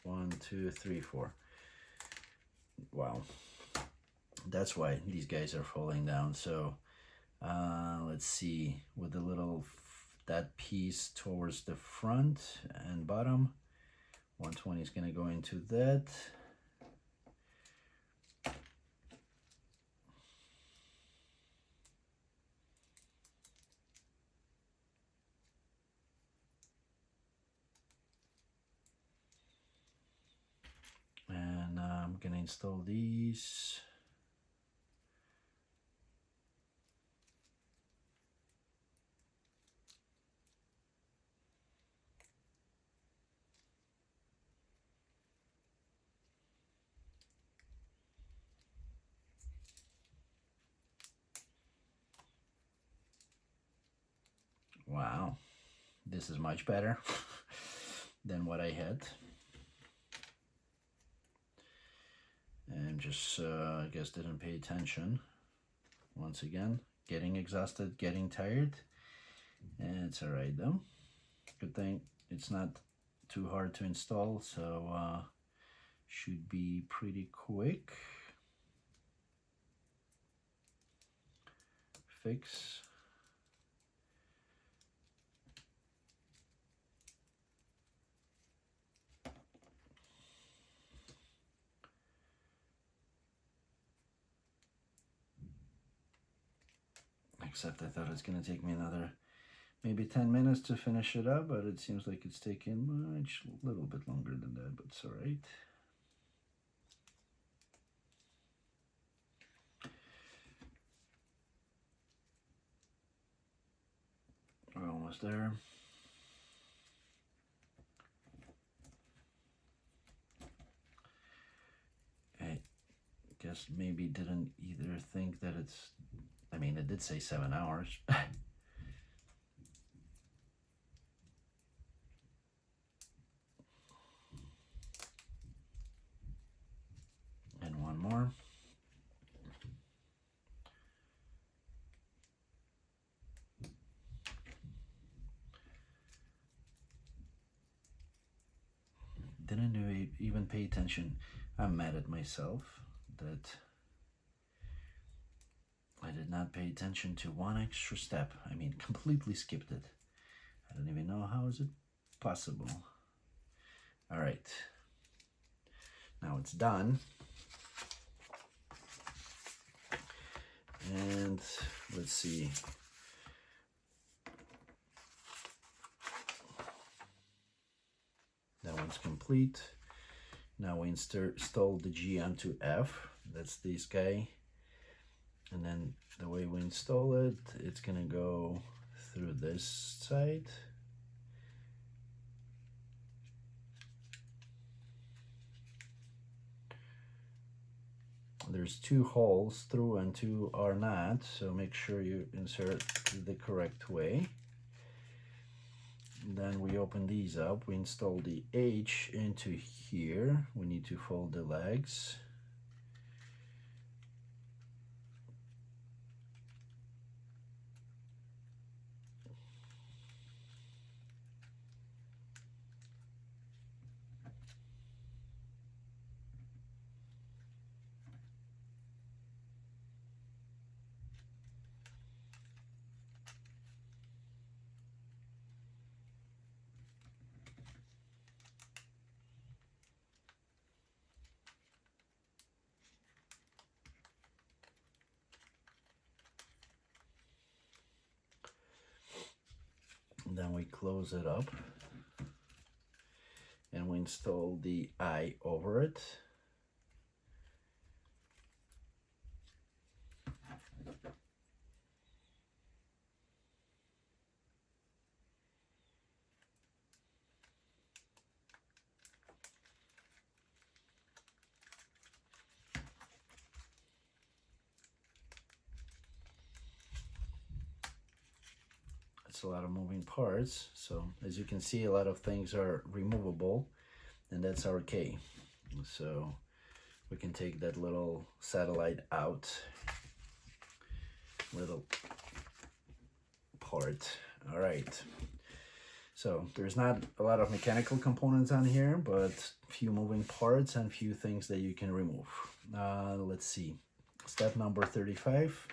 1, 2, 3, 4. Wow. That's why these guys are falling down. So let's see, with the little, that piece towards the front and bottom, 120 is going to go into that. And I'm going to install these. Wow, this is much better than what I had. And just, I guess, didn't pay attention. Once again, getting exhausted, getting tired. And it's alright though. Good thing it's not too hard to install, so should be pretty quick. Fix. Except I thought it was going to take me another maybe 10 minutes to finish it up, but it seems like it's taking much a little bit longer than that, but it's all right. We're almost there. I guess maybe didn't either think that it's, I mean, it did say 7 hours. And one more. Didn't even pay attention. I'm mad at myself that I did not pay attention to one extra step. I mean, completely skipped it. I don't even know how is it possible. All right, now it's done. And let's see. That one's complete. Now we install the G onto F. That's this guy. And then the way we install it, it's gonna go through this side. There's 2 holes through and 2 are not, so make sure you insert the correct way. And then we open these up, we install the H into here. We need to fold the legs. Then we close it up and we install the I over it. It's a lot of moving parts, so as you can see, a lot of things are removable, and that's our K. So we can take that little satellite out, little part. All right, so there's not a lot of mechanical components on here, but few moving parts and few things that you can remove. Let's see, step number 35.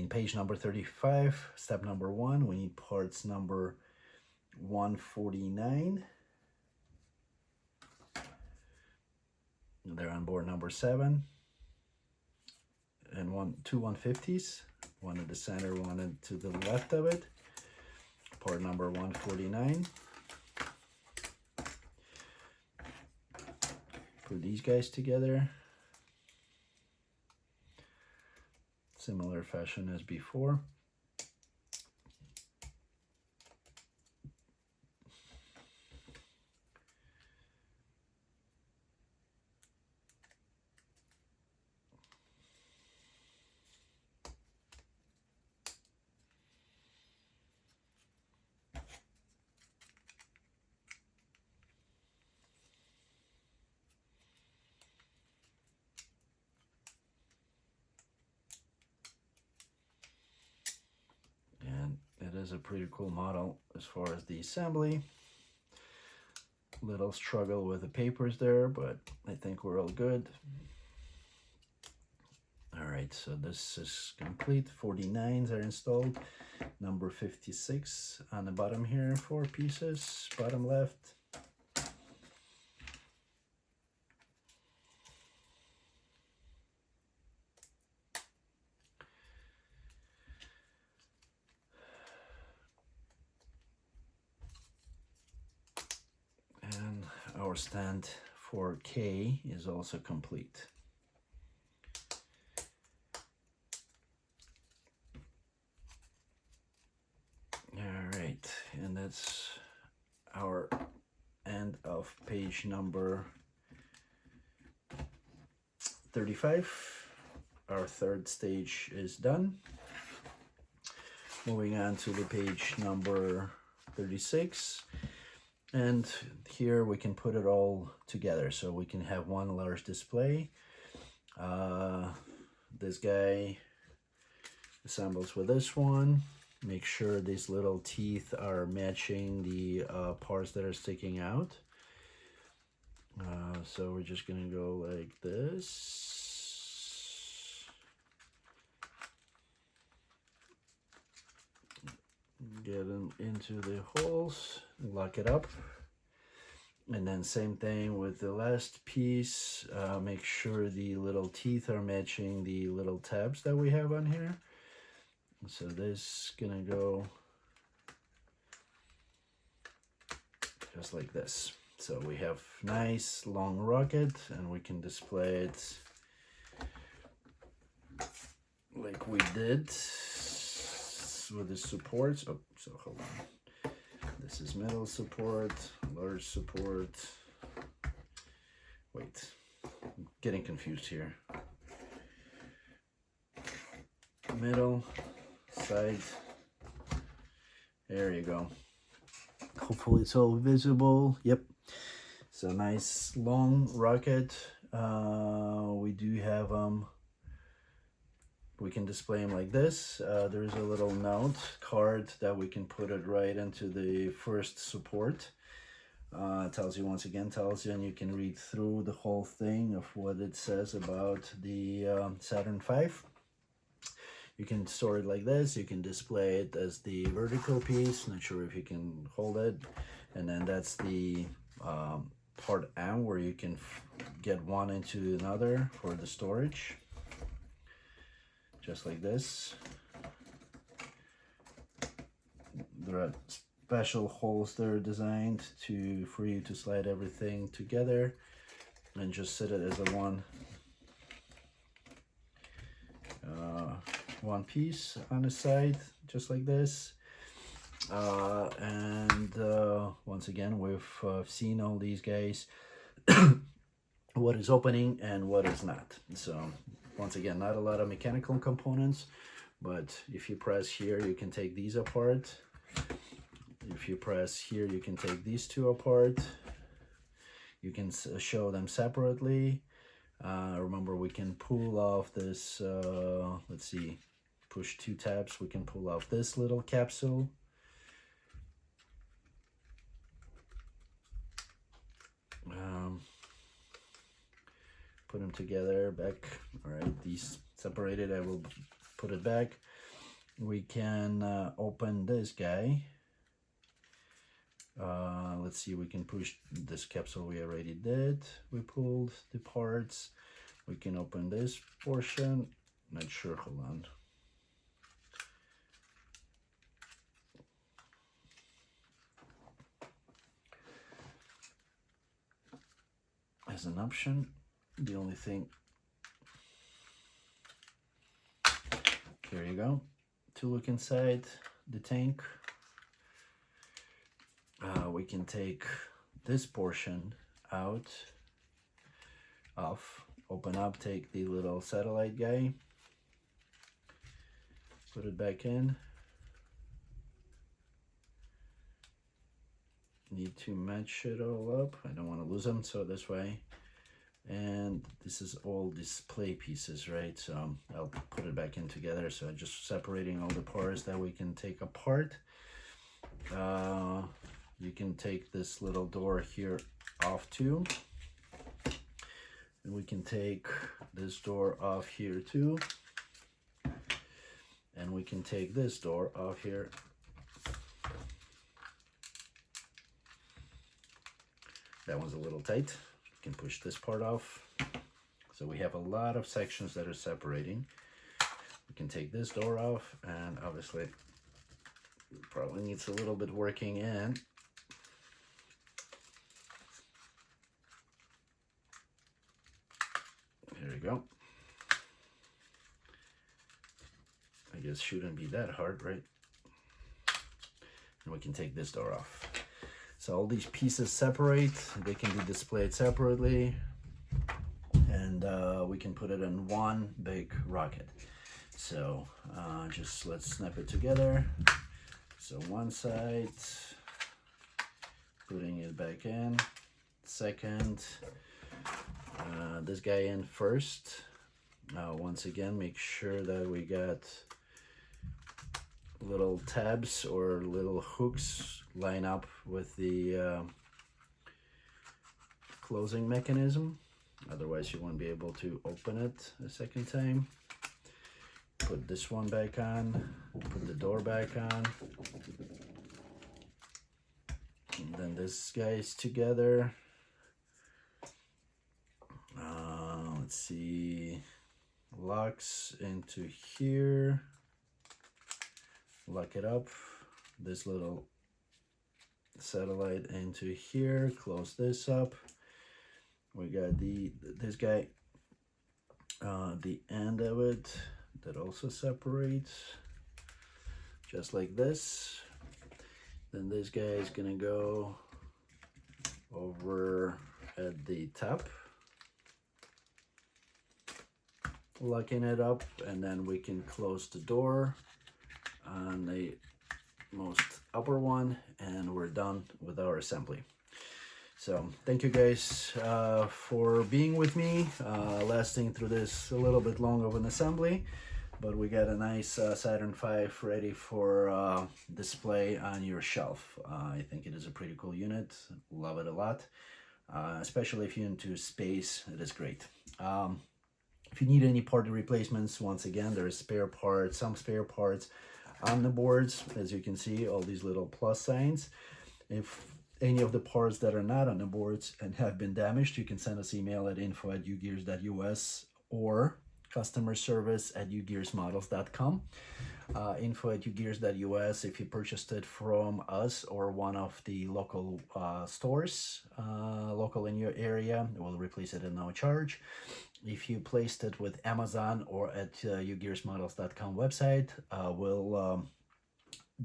Page number 35, step number 1, we need parts number 149. They're on board number 7. And two 150s, one at the center, one to the left of it. Part number 149. Put these guys together. Similar fashion as before. is a pretty cool model as far as the assembly. Little struggle with the papers there, but I think we're all good. All right, so this is complete. 49s are installed. Number 56 on the bottom here, 4 pieces, bottom left. And our stand for K is also complete. Alright, and that's our end of page number 35. Our third stage is done. Moving on to the page number 36. And here we can put it all together, so we can have one large display. This guy assembles with this one. Make sure these little teeth are matching the parts that are sticking out. So we're just gonna go like this. Get them into the holes, lock it up. And then same thing with the last piece. Make sure the little teeth are matching the little tabs that we have on here. So this is gonna go just like this. So we have nice long rocket, and we can display it like we did with the supports. Oh, so hold on. This is middle support, large support. Wait, I'm getting confused here. Middle, side. There you go. Hopefully it's all visible. Yep. So nice long rocket. We do have we can display them like this. There's a little note card that we can put it right into the first support. Tells you, once again, and you can read through the whole thing of what it says about the Saturn V. You can store it like this. You can display it as the vertical piece. Not sure if you can hold it. And then that's the part M, where you can get one into another for the storage. Just like this. There are special holes that are designed for you to slide everything together and just set it as a one piece on the side, just like this. Once again, we've seen all these guys, what is opening and what is not. So once again, not a lot of mechanical components, but if you press here, you can take these apart. If you press here, you can take these two apart. You can show them separately. Remember, we can pull off this, let's see, push 2 tabs, we can pull off this little capsule. Put them together, back. All right, these separated, I will put it back. We can open this guy. Let's see, we can push this capsule, we already did. We pulled the parts. We can open this portion. Not sure, hold on. As an option, the only thing, here you go, to look inside the tank. We can take this portion off, open up, take the little satellite guy, put it back in. Need to match it all up. I don't want to lose them, so this way. And this is all display pieces, right? So I'll put it back in together. So just separating all the parts that we can take apart. You can take this little door here off too. And we can take this door off here too. And we can take this door off here. That one's a little tight. You can push this part off. So we have a lot of sections that are separating. We can take this door off, and obviously it probably needs a little bit working in. There we go. I guess shouldn't be that hard, right? And we can take this door off. So all these pieces separate, they can be displayed separately, and we can put it in one big rocket. So just let's snap it together. So one side, putting it back in. Second, this guy in first. Once again, make sure that we got little tabs or little hooks line up with the closing mechanism. Otherwise, you won't be able to open it a second time. Put this one back on, put the door back on. And then this guy's together. Let's see, locks into here. Lock it up. This little satellite into here. Close this up. We got this guy, the end of it that also separates, just like this. Then this guy is gonna go over at the top, locking it up, and then we can close the door on the most upper one, and we're done with our assembly. So thank you guys for being with me, lasting through this a little bit long of an assembly, but we got a nice Saturn V ready for display on your shelf. I think it is a pretty cool unit, love it a lot, especially if you're into space. It is great. If you need any part replacements, once again, there is some spare parts on the boards. As you can see, all these little plus signs. If any of the parts that are not on the boards and have been damaged, you can send us email at info@ugears.us or customer service at ugearsmodels.com. Info@ugears.us if you purchased it from us or one of the local stores, local in your area, we'll replace it at no charge. If you placed it with Amazon or at ugearsmodels.com website, we'll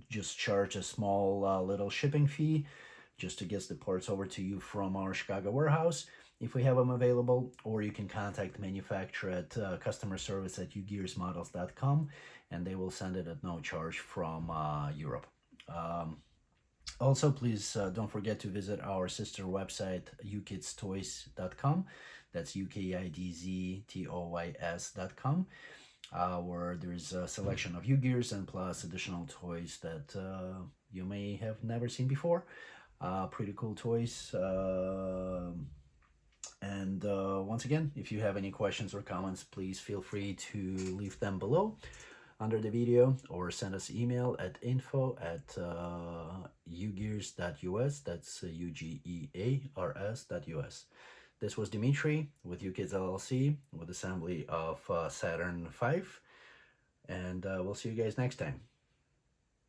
just charge a small little shipping fee just to get the parts over to you from our Chicago warehouse if we have them available, or you can contact the manufacturer at customer service at ugearsmodels.com, and they will send it at no charge from Europe. Also, please don't forget to visit our sister website, ukidstoys.com. That's UKIDZTOYS.com, where there's a selection of UGears and plus additional toys that you may have never seen before. Pretty cool toys. And once again, if you have any questions or comments, please feel free to leave them below under the video, or send us email at info@ugears.us. That's UGEARS.us. This was Dimitri with Ukidz LLC with assembly of Saturn V, and we'll see you guys next time.